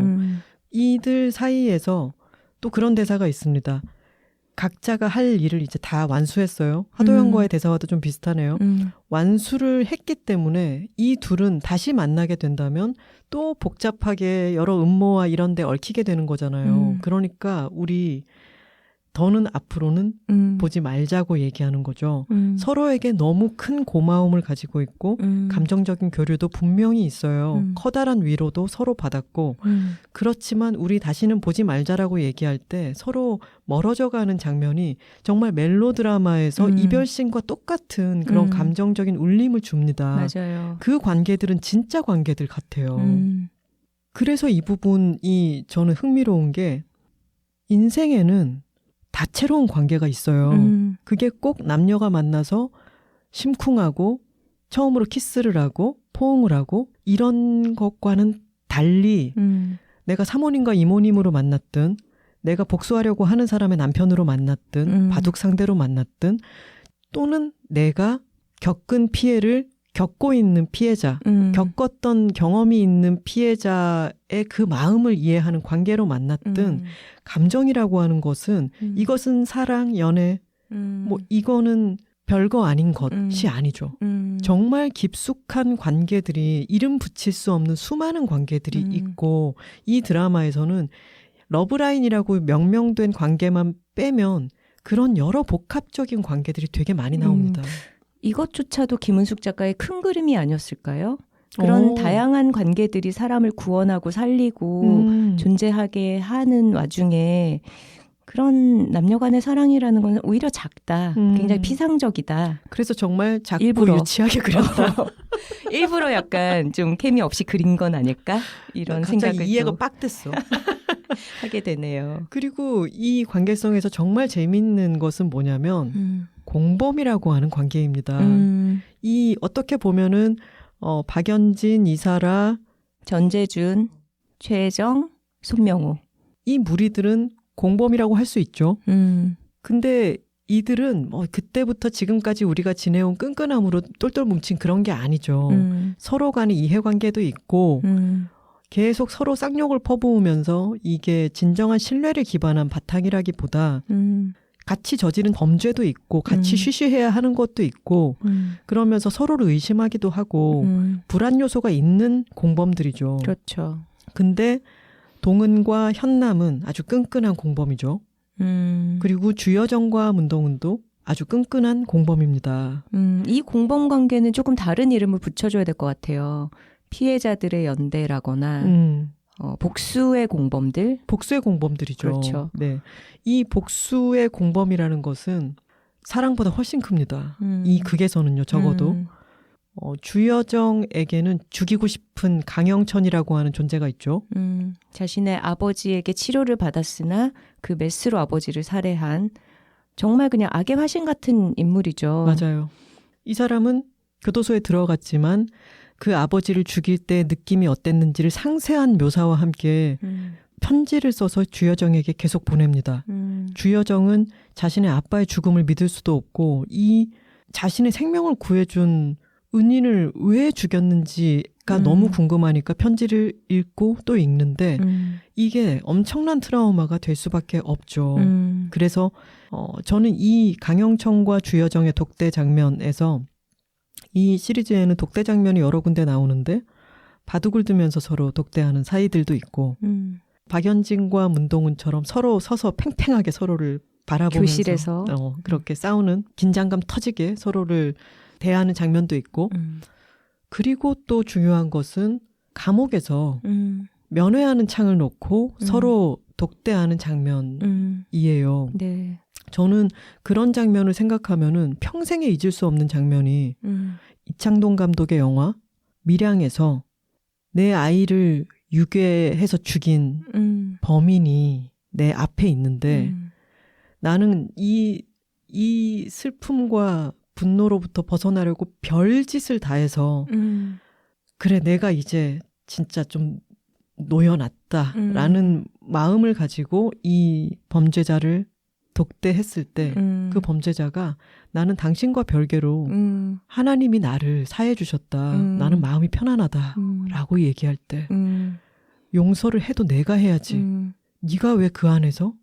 이들 사이에서 또 그런 대사가 있습니다. 각자가 할 일을 이제 다 완수했어요. 하도영과의 대사와도 좀 비슷하네요. 완수를 했기 때문에 이 둘은 다시 만나게 된다면 또 복잡하게 여러 음모와 이런 데 얽히게 되는 거잖아요. 그러니까 우리 더는 앞으로는 보지 말자고 얘기하는 거죠. 서로에게 너무 큰 고마움을 가지고 있고 감정적인 교류도 분명히 있어요. 커다란 위로도 서로 받았고 그렇지만 우리 다시는 보지 말자라고 얘기할 때 서로 멀어져가는 장면이 정말 멜로드라마에서 이별씬과 똑같은 그런 감정적인 울림을 줍니다. 맞아요. 그 관계들은 진짜 관계들 같아요. 그래서 이 부분이 저는 흥미로운 게 인생에는 다채로운 관계가 있어요. 그게 꼭 남녀가 만나서 심쿵하고 처음으로 키스를 하고 포옹을 하고 이런 것과는 달리 내가 사모님과 이모님으로 만났든 내가 복수하려고 하는 사람의 남편으로 만났든 바둑 상대로 만났든 또는 내가 겪은 피해를 겪고 있는 피해자, 겪었던 경험이 있는 피해자의 그 마음을 이해하는 관계로 만났든 감정이라고 하는 것은 이것은 사랑, 연애, 뭐 이거는 별거 아닌 것이 아니죠. 정말 깊숙한 관계들이 이름 붙일 수 없는 수많은 관계들이 있고 이 드라마에서는 러브라인이라고 명명된 관계만 빼면 그런 여러 복합적인 관계들이 되게 많이 나옵니다. 이것조차도 김은숙 작가의 큰 그림이 아니었을까요? 그런 다양한 관계들이 사람을 구원하고 살리고 존재하게 하는 와중에 그런 남녀 간의 사랑이라는 건 오히려 작다. 굉장히 피상적이다. 그래서 정말 작고 일부러. 유치하게 그렸다. 일부러 약간 좀 케미 없이 그린 건 아닐까? 이런 생각을 갑자기 이해가 또 빡 됐어. 하게 되네요. 그리고 이 관계성에서 정말 재밌는 것은 뭐냐면 공범이라고 하는 관계입니다. 이 어떻게 보면은 박연진, 이사라, 전재준, 최정, 손명호 이 무리들은 공범이라고 할 수 있죠. 근데 이들은 그때부터 지금까지 우리가 지내온 끈끈함으로 똘똘 뭉친 그런 게 아니죠. 서로 간의 이해관계도 있고 계속 서로 쌍욕을 퍼부으면서 이게 진정한 신뢰를 기반한 바탕이라기보다 같이 저지른 범죄도 있고 같이 쉬쉬해야 하는 것도 있고 그러면서 서로를 의심하기도 하고 불안 요소가 있는 공범들이죠. 그렇죠. 근데 동은과 현남은 아주 끈끈한 공범이죠. 그리고 주여정과 문동은도 아주 끈끈한 공범입니다. 이 공범 관계는 조금 다른 이름을 붙여줘야 될 것 같아요. 피해자들의 연대라거나 복수의 공범들. 복수의 공범들이죠. 그렇죠. 네, 이 복수의 공범이라는 것은 사랑보다 훨씬 큽니다. 이 극에서는요, 적어도. 주여정에게는 죽이고 싶은 강영천이라고 하는 존재가 있죠. 자신의 아버지에게 치료를 받았으나 그 메스로 아버지를 살해한 정말 그냥 악의 화신 같은 인물이죠. 맞아요. 이 사람은 교도소에 들어갔지만 그 아버지를 죽일 때 느낌이 어땠는지를 상세한 묘사와 함께 편지를 써서 주여정에게 계속 보냅니다. 주여정은 자신의 아빠의 죽음을 믿을 수도 없고 이 자신의 생명을 구해준 은인을 왜 죽였는지가 너무 궁금하니까 편지를 읽고 또 읽는데 이게 엄청난 트라우마가 될 수밖에 없죠. 그래서 저는 이 강영천과 주여정의 독대 장면에서 이 시리즈에는 독대 장면이 여러 군데 나오는데 바둑을 두면서 서로 독대하는 사이들도 있고 박연진과 문동은처럼 서로 서서 팽팽하게 서로를 바라보면서 교실에서 그렇게 싸우는 긴장감 터지게 서로를 대하는 장면도 있고 그리고 또 중요한 것은 감옥에서 면회하는 창을 놓고 서로 독대하는 장면이에요. 네. 저는 그런 장면을 생각하면은 평생에 잊을 수 없는 장면이 이창동 감독의 영화 밀양에서 내 아이를 유괴해서 죽인 범인이 내 앞에 있는데 나는 이 슬픔과 분노로부터 벗어나려고 별짓을 다해서 그래 내가 이제 진짜 좀 놓여놨다라는 마음을 가지고 이 범죄자를 독대했을 때 그 범죄자가 나는 당신과 별개로 하나님이 나를 사해 주셨다. 나는 마음이 편안하다. 라고 얘기할 때 용서를 해도 내가 해야지. 네가 왜 그 안에서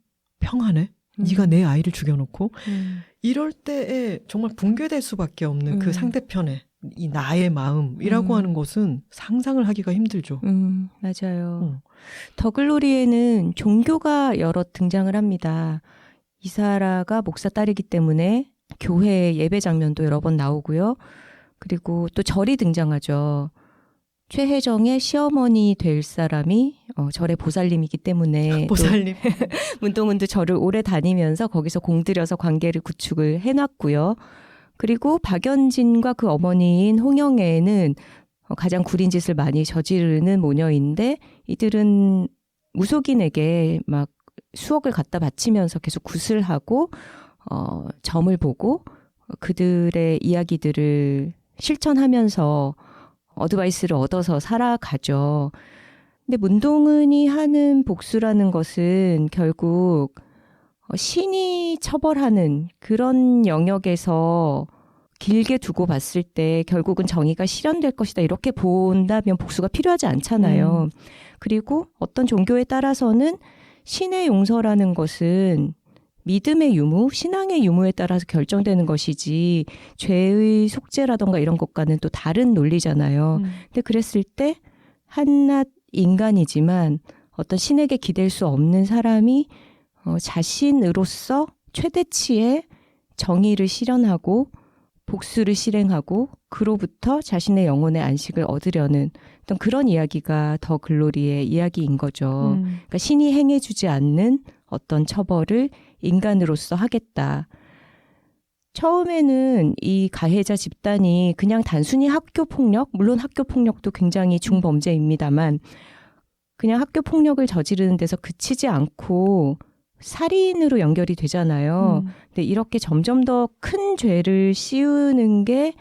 평안해? 네가 내 아이를 죽여놓고 이럴 때에 정말 붕괴될 수밖에 없는 그 상대편의 이 나의 마음이라고 하는 것은 상상을 하기가 힘들죠. 맞아요. 더글로리에는 종교가 여러 등장을 합니다. 이사라가 목사 딸이기 때문에 교회 예배 장면도 여러 번 나오고요. 그리고 또 절이 등장하죠. 최혜정의 시어머니 될 사람이 절의 보살님이기 때문에 보살님. 문동은도 절을 오래 다니면서 거기서 공들여서 관계를 구축을 해놨고요. 그리고 박연진과 그 어머니인 홍영애는 가장 구린 짓을 많이 저지르는 모녀인데 이들은 무속인에게 막 수억을 갖다 바치면서 계속 굿을 하고 점을 보고 그들의 이야기들을 실천하면서 어드바이스를 얻어서 살아가죠. 근데 문동은이 하는 복수라는 것은 결국 신이 처벌하는 그런 영역에서 길게 두고 봤을 때 결국은 정의가 실현될 것이다 이렇게 본다면 복수가 필요하지 않잖아요. 그리고 어떤 종교에 따라서는 신의 용서라는 것은 믿음의 유무, 신앙의 유무에 따라서 결정되는 것이지 죄의 속죄라던가 이런 것과는 또 다른 논리잖아요. 근데 그랬을 때 한낱 인간이지만 어떤 신에게 기댈 수 없는 사람이 자신으로서 최대치의 정의를 실현하고 복수를 실행하고 그로부터 자신의 영혼의 안식을 얻으려는 어떤 그런 이야기가 더 글로리의 이야기인 거죠. 그러니까 신이 행해주지 않는 어떤 처벌을 인간으로서 하겠다. 처음에는 이 가해자 집단이 그냥 단순히 학교 폭력, 물론 학교 폭력도 굉장히 중범죄입니다만 그냥 학교 폭력을 저지르는 데서 그치지 않고 살인으로 연결이 되잖아요. 근데 이렇게 점점 더 큰 죄를 씌우는 게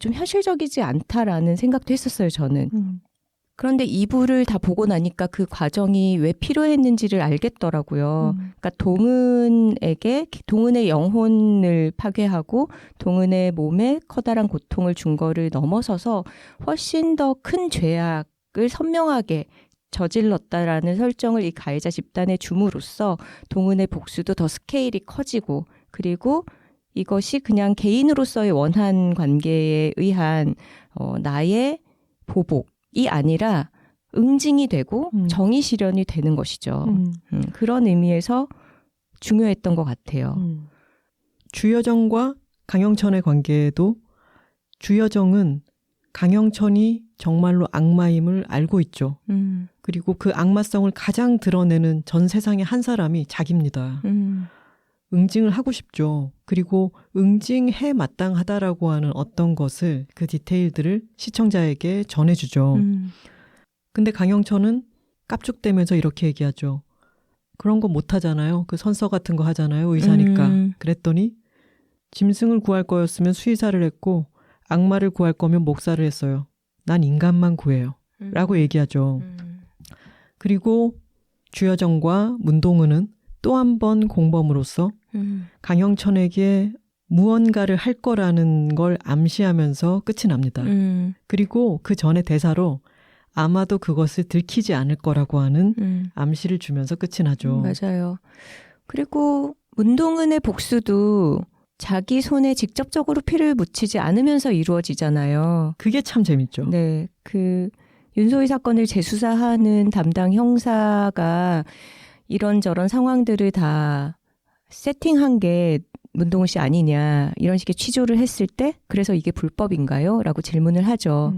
좀 현실적이지 않다라는 생각도 했었어요, 저는. 그런데 2부를 다 보고 나니까 그 과정이 왜 필요했는지를 알겠더라고요. 그러니까 동은의 영혼을 파괴하고 동은의 몸에 커다란 고통을 준 거를 넘어서서 훨씬 더 큰 죄악을 선명하게 저질렀다라는 설정을 이 가해자 집단에 줌으로써 동은의 복수도 더 스케일이 커지고 그리고 이것이 그냥 개인으로서의 원한 관계에 의한 나의 보복이 아니라 응징이 되고 정의 실현이 되는 것이죠. 그런 의미에서 중요했던 것 같아요. 주여정과 강영천의 관계에도 주여정은 강영천이 정말로 악마임을 알고 있죠. 그리고 그 악마성을 가장 드러내는 전 세상의 한 사람이 자기입니다. 응징을 하고 싶죠. 그리고 응징해 마땅하다라고 하는 어떤 것을 그 디테일들을 시청자에게 전해주죠. 근데 강영천은 깝죽대면서 이렇게 얘기하죠. 그런 거 못하잖아요. 그 선서 같은 거 하잖아요. 의사니까. 그랬더니 짐승을 구할 거였으면 수의사를 했고 악마를 구할 거면 목사를 했어요. 난 인간만 구해요. 라고 얘기하죠. 그리고 주여정과 문동은은 또 한 번 공범으로서 강형천에게 무언가를 할 거라는 걸 암시하면서 끝이 납니다. 그리고 그 전에 대사로 아마도 그것을 들키지 않을 거라고 하는 암시를 주면서 끝이 나죠. 맞아요. 그리고 문동은의 복수도 자기 손에 직접적으로 피를 묻히지 않으면서 이루어지잖아요. 그게 참 재밌죠. 네, 그 윤소희 사건을 재수사하는 담당 형사가 이런저런 상황들을 다 세팅한 게 문동은 씨 아니냐 이런 식의 취조를 했을 때 그래서 이게 불법인가요? 라고 질문을 하죠.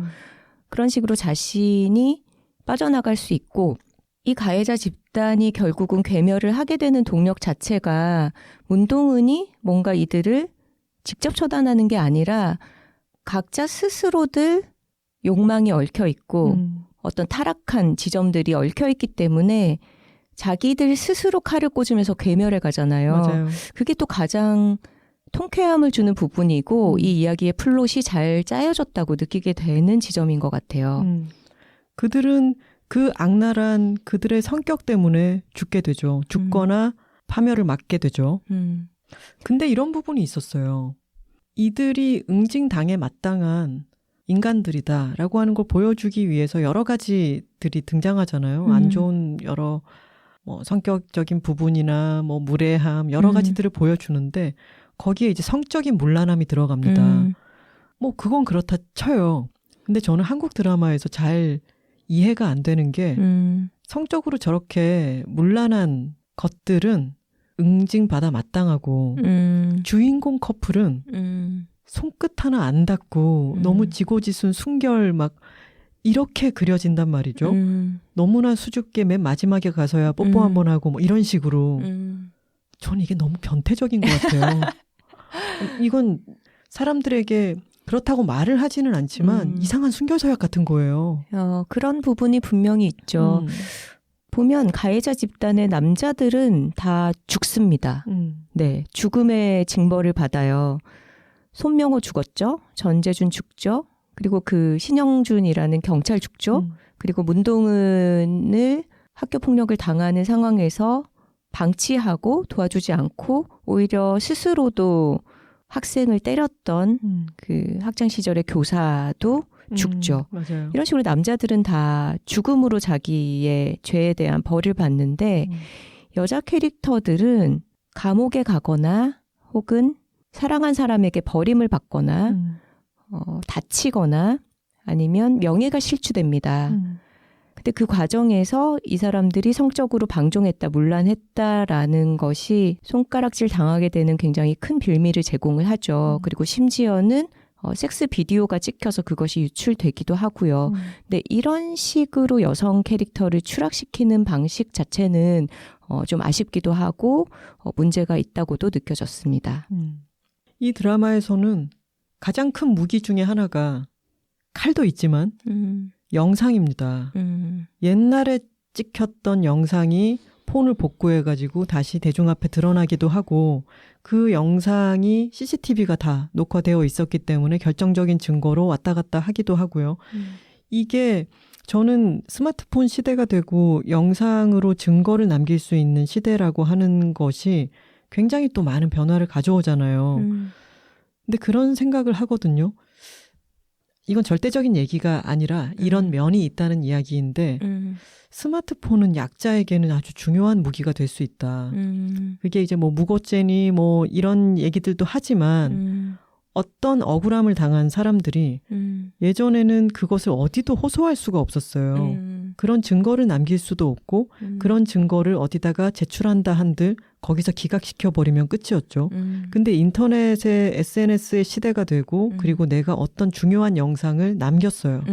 그런 식으로 자신이 빠져나갈 수 있고 이 가해자 집단이 결국은 괴멸을 하게 되는 동력 자체가 문동은이 뭔가 이들을 직접 처단하는 게 아니라 각자 스스로들 욕망이 얽혀 있고 어떤 타락한 지점들이 얽혀 있기 때문에 자기들 스스로 칼을 꽂으면서 괴멸해 가잖아요. 맞아요. 그게 또 가장 통쾌함을 주는 부분이고 이 이야기의 플롯이 잘 짜여졌다고 느끼게 되는 지점인 것 같아요. 그들은 그 악랄한 그들의 성격 때문에 죽게 되죠. 죽거나 파멸을 맞게 되죠. 근데 이런 부분이 있었어요. 이들이 응징당에 마땅한 인간들이다라고 하는 걸 보여주기 위해서 여러 가지들이 등장하잖아요. 안 좋은 여러 뭐 성격적인 부분이나 뭐 무례함 여러 가지들을 보여주는데 거기에 이제 성적인 문란함이 들어갑니다. 뭐 그건 그렇다 쳐요. 근데 저는 한국 드라마에서 잘 이해가 안 되는 게 성적으로 저렇게 문란한 것들은 응징받아 마땅하고 주인공 커플은 손끝 하나 안 닿고 너무 지고지순 순결 막 이렇게 그려진단 말이죠. 너무나 수줍게 맨 마지막에 가서야 뽀뽀 한번 하고 뭐 이런 식으로 저는 이게 너무 변태적인 것 같아요. 이건 사람들에게 그렇다고 말을 하지는 않지만 이상한 순결서약 같은 거예요. 그런 부분이 분명히 있죠. 보면 가해자 집단의 남자들은 다 죽습니다. 네, 죽음의 징벌을 받아요. 손명호 죽었죠. 전재준 죽죠. 그리고 그 신영준이라는 경찰 죽죠. 그리고 문동은을 학교 폭력을 당하는 상황에서 방치하고 도와주지 않고 오히려 스스로도 학생을 때렸던 그 학창 시절의 교사도 죽죠. 맞아요. 이런 식으로 남자들은 다 죽음으로 자기의 죄에 대한 벌을 받는데 여자 캐릭터들은 감옥에 가거나 혹은 사랑한 사람에게 버림을 받거나 다치거나 아니면 명예가 실추됩니다. 근데 그 과정에서 이 사람들이 성적으로 방종했다, 문란했다라는 것이 손가락질 당하게 되는 굉장히 큰 빌미를 제공을 하죠. 그리고 심지어는 섹스 비디오가 찍혀서 그것이 유출되기도 하고요. 근데 이런 식으로 여성 캐릭터를 추락시키는 방식 자체는 좀 아쉽기도 하고 문제가 있다고도 느껴졌습니다. 이 드라마에서는 가장 큰 무기 중에 하나가 칼도 있지만 영상입니다. 옛날에 찍혔던 영상이 폰을 복구해가지고 다시 대중 앞에 드러나기도 하고 그 영상이 CCTV가 다 녹화되어 있었기 때문에 결정적인 증거로 왔다 갔다 하기도 하고요. 이게 저는 스마트폰 시대가 되고 영상으로 증거를 남길 수 있는 시대라고 하는 것이 굉장히 또 많은 변화를 가져오잖아요. 근데 그런 생각을 하거든요. 이건 절대적인 얘기가 아니라 이런 면이 있다는 이야기인데 스마트폰은 약자에게는 아주 중요한 무기가 될 수 있다. 그게 이제 뭐 무고죄니 뭐 이런 얘기들도 하지만 어떤 억울함을 당한 사람들이 예전에는 그것을 어디도 호소할 수가 없었어요. 그런 증거를 남길 수도 없고 그런 증거를 어디다가 제출한다 한들 거기서 기각시켜버리면 끝이었죠. 근데 인터넷의 SNS의 시대가 되고 그리고 내가 어떤 중요한 영상을 남겼어요.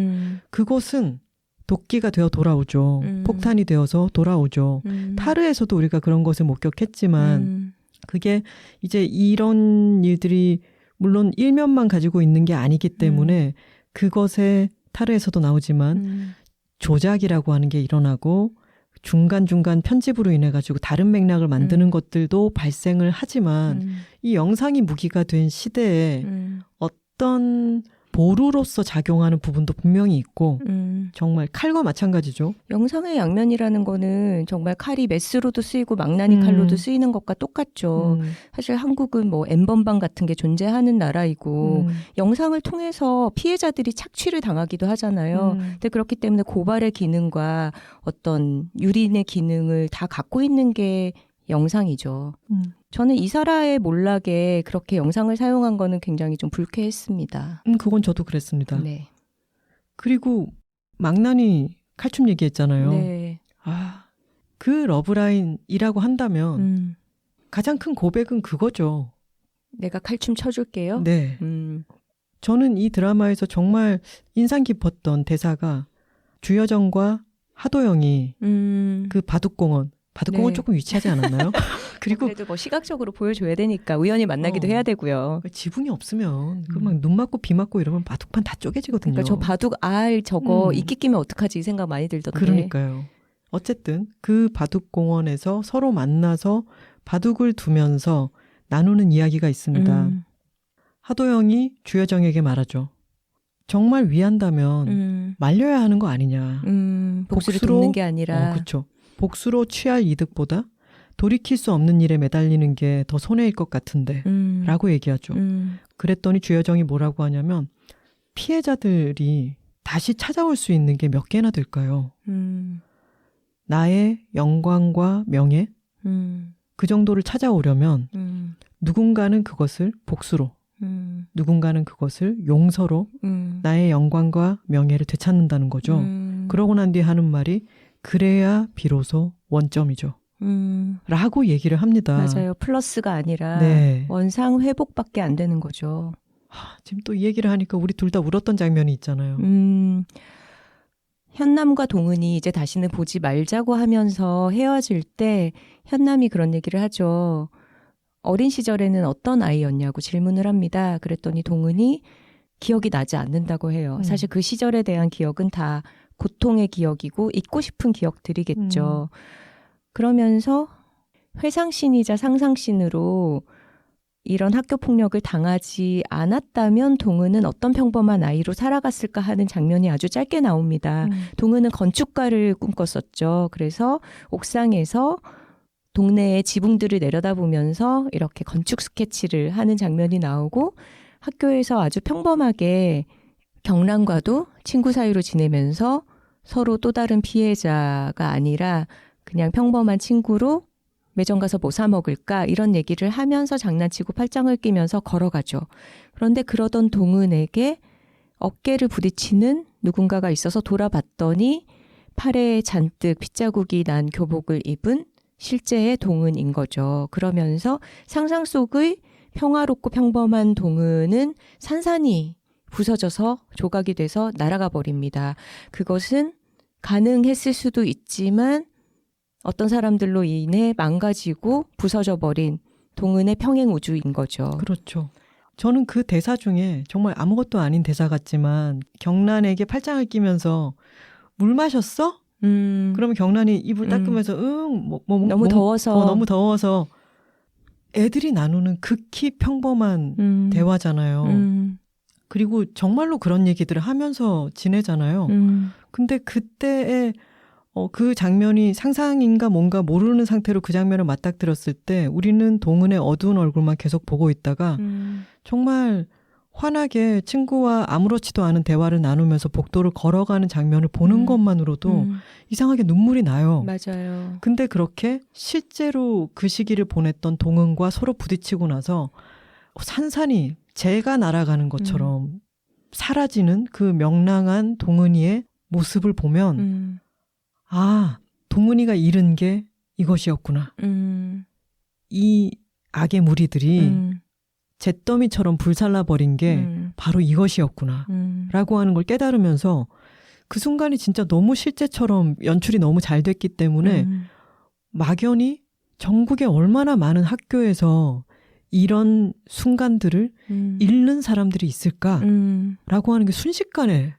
그것은 도끼가 되어 돌아오죠. 폭탄이 되어서 돌아오죠. 타르에서도 우리가 그런 것을 목격했지만 그게 이제 이런 일들이 물론 일면만 가지고 있는 게 아니기 때문에 그것에 타르에서도 나오지만 조작이라고 하는 게 일어나고 중간중간 편집으로 인해 가지고 다른 맥락을 만드는 것들도 발생을 하지만 이 영상이 무기가 된 시대에 어떤 보루로서 작용하는 부분도 분명히 있고 음. 정말 칼과 마찬가지죠. 영상의 양면이라는 거는 정말 칼이 메스로도 쓰이고 망나니 칼로도 쓰이는 것과 똑같죠. 사실 한국은 뭐 N번방 같은 게 존재하는 나라이고 영상을 통해서 피해자들이 착취를 당하기도 하잖아요. 근데 그렇기 때문에 고발의 기능과 어떤 유린의 기능을 다 갖고 있는 게 영상이죠. 저는 이사라의 몰락에 그렇게 영상을 사용한 거는 굉장히 좀 불쾌했습니다. 그건 저도 그랬습니다. 네. 그리고 망나니 칼춤 얘기했잖아요. 네. 그 러브라인이라고 한다면 가장 큰 고백은 그거죠. 내가 칼춤 쳐줄게요. 네. 저는 이 드라마에서 정말 인상 깊었던 대사가 주여정과 하도영이 그 바둑공원 네. 조금 위치하지 않았나요? 그리고 그래도 뭐 시각적으로 보여줘야 되니까 우연히 만나기도 해야 되고요. 지붕이 없으면 그 막 눈 맞고 비 맞고 이러면 바둑판 다 쪼개지거든요. 그러니까 저 바둑 저거 이끼 끼면 어떡하지 이 생각 많이 들던데. 그러니까요. 어쨌든 그 바둑공원에서 서로 만나서 바둑을 두면서 나누는 이야기가 있습니다. 하도영이 주여정에게 말하죠. 정말 위한다면 말려야 하는 거 아니냐. 복수를 돕는 게 아니라. 그렇죠. 복수로 취할 이득보다 돌이킬 수 없는 일에 매달리는 게 더 손해일 것 같은데 라고 얘기하죠. 그랬더니 주여정이 뭐라고 하냐면 피해자들이 다시 찾아올 수 있는 게 몇 개나 될까요? 나의 영광과 명예? 그 정도를 찾아오려면 누군가는 그것을 복수로 누군가는 그것을 용서로 나의 영광과 명예를 되찾는다는 거죠. 그러고 난 뒤에 하는 말이 그래야 비로소 원점이죠. 라고 얘기를 합니다. 맞아요. 플러스가 아니라 네. 원상 회복밖에 안 되는 거죠. 지금 또 이 얘기를 하니까 우리 둘 다 울었던 장면이 있잖아요. 현남과 동은이 이제 다시는 보지 말자고 하면서 헤어질 때 현남이 그런 얘기를 하죠. 어린 시절에는 어떤 아이였냐고 질문을 합니다. 그랬더니 동은이 기억이 나지 않는다고 해요. 사실 그 시절에 대한 기억은 다 고통의 기억이고 잊고 싶은 기억들이겠죠. 그러면서 회상신이자 상상신으로 이런 학교 폭력을 당하지 않았다면 동은은 어떤 평범한 아이로 살아갔을까 하는 장면이 아주 짧게 나옵니다. 동은은 건축가를 꿈꿨었죠. 그래서 옥상에서 동네의 지붕들을 내려다보면서 이렇게 건축 스케치를 하는 장면이 나오고 학교에서 아주 평범하게 경란과도 친구 사이로 지내면서 서로 또 다른 피해자가 아니라 그냥 평범한 친구로 매점 가서 뭐 사 먹을까 이런 얘기를 하면서 장난치고 팔짱을 끼면서 걸어가죠. 그런데 그러던 동은에게 어깨를 부딪히는 누군가가 있어서 돌아봤더니 팔에 잔뜩 핏자국이 난 교복을 입은 실제의 동은인 거죠. 그러면서 상상 속의 평화롭고 평범한 동은은 산산이 부서져서 조각이 돼서 날아가 버립니다. 그것은 가능했을 수도 있지만 어떤 사람들로 인해 망가지고 부서져 버린 동은의 평행 우주인 거죠. 그렇죠. 저는 그 대사 중에 정말 아무것도 아닌 대사 같지만 경란에게 팔짱을 끼면서 물 마셨어? 그러면 경란이 입을 닦으면서 너무 더워서 너무 더워서 애들이 나누는 극히 평범한 대화잖아요. 그리고 정말로 그런 얘기들을 하면서 지내잖아요. 근데 그때의 그 장면이 상상인가 뭔가 모르는 상태로 그 장면을 맞닥뜨렸을 때 우리는 동은의 어두운 얼굴만 계속 보고 있다가 정말 환하게 친구와 아무렇지도 않은 대화를 나누면서 복도를 걸어가는 장면을 보는 것만으로도 이상하게 눈물이 나요. 맞아요. 근데 그렇게 실제로 그 시기를 보냈던 동은과 서로 부딪히고 나서 산산이 재가 날아가는 것처럼 사라지는 그 명랑한 동은이의 모습을 보면 동은이가 잃은 게 이것이었구나. 이 악의 무리들이 잿더미처럼 불살라버린 게 바로 이것이었구나 라고 하는 걸 깨달으면서 그 순간이 진짜 너무 실제처럼 연출이 너무 잘 됐기 때문에 막연히 전국에 얼마나 많은 학교에서 이런 순간들을 잃는 사람들이 있을까라고 하는 게 순식간에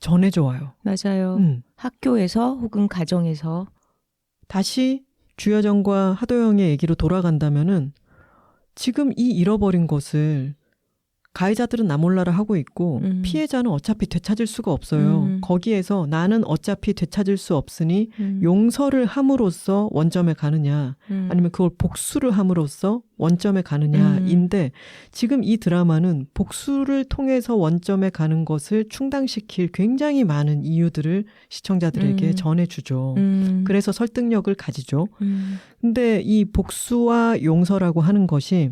전해져 와요. 맞아요. 학교에서 혹은 가정에서. 다시 주여정과 하도영의 얘기로 돌아간다면은 지금 이 잃어버린 것을 가해자들은 나 몰라라 하고 있고 피해자는 어차피 되찾을 수가 없어요. 거기에서 나는 어차피 되찾을 수 없으니 용서를 함으로써 원점에 가느냐 아니면 그걸 복수를 함으로써 원점에 가느냐인데 지금 이 드라마는 복수를 통해서 원점에 가는 것을 충당시킬 굉장히 많은 이유들을 시청자들에게 전해주죠. 그래서 설득력을 가지죠. 근데 이 복수와 용서라고 하는 것이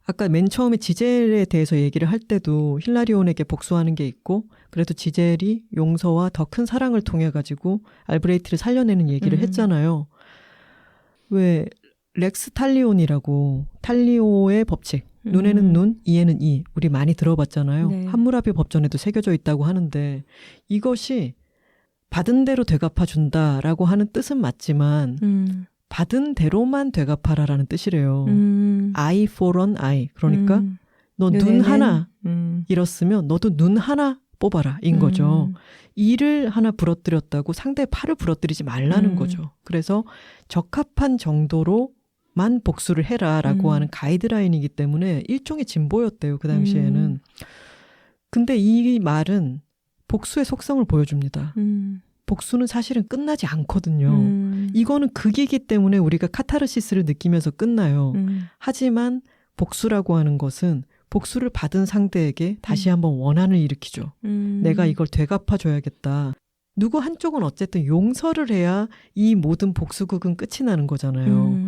아까 맨 처음에 지젤에 대해서 얘기를 할 때도 힐라리온에게 복수하는 게 있고 그래도 지젤이 용서와 더 큰 사랑을 통해 가지고 알브레이트를 살려내는 얘기를 했잖아요. 왜 렉스 탈리온이라고 탈리오의 법칙 눈에는 눈, 이에는 이 우리 많이 들어봤잖아요. 네. 함무라비 법전에도 새겨져 있다고 하는데 이것이 받은 대로 되갚아준다라고 하는 뜻은 맞지만 받은 대로만 되갚아라라는 뜻이래요. eye for an eye. 그러니까 너 눈 하나 잃었으면 너도 눈 하나 뽑아라 인 거죠. 이를 하나 부러뜨렸다고 상대의 팔을 부러뜨리지 말라는 거죠. 그래서 적합한 정도로만 복수를 해라라고 하는 가이드라인이기 때문에 일종의 진보였대요. 그 당시에는. 근데 이 말은 복수의 속성을 보여줍니다. 복수는 사실은 끝나지 않거든요. 이거는 극이기 때문에 우리가 카타르시스를 느끼면서 끝나요. 하지만 복수라고 하는 것은 복수를 받은 상대에게 다시 한번 원한을 일으키죠. 내가 이걸 되갚아줘야겠다. 누구 한쪽은 어쨌든 용서를 해야 이 모든 복수극은 끝이 나는 거잖아요.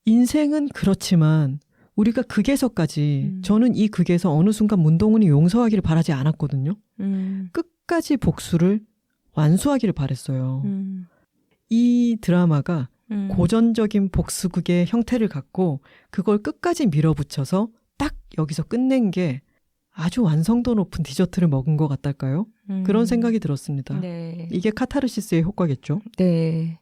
인생은 그렇지만 우리가 극에서까지 저는 이 극에서 어느 순간 문동은이 용서하기를 바라지 않았거든요. 끝까지 복수를 완수하기를 바랬어요. 이 드라마가 고전적인 복수극의 형태를 갖고 그걸 끝까지 밀어붙여서 딱 여기서 끝낸 게 아주 완성도 높은 디저트를 먹은 것 같달까요? 그런 생각이 들었습니다. 네. 이게 카타르시스의 효과겠죠? 네.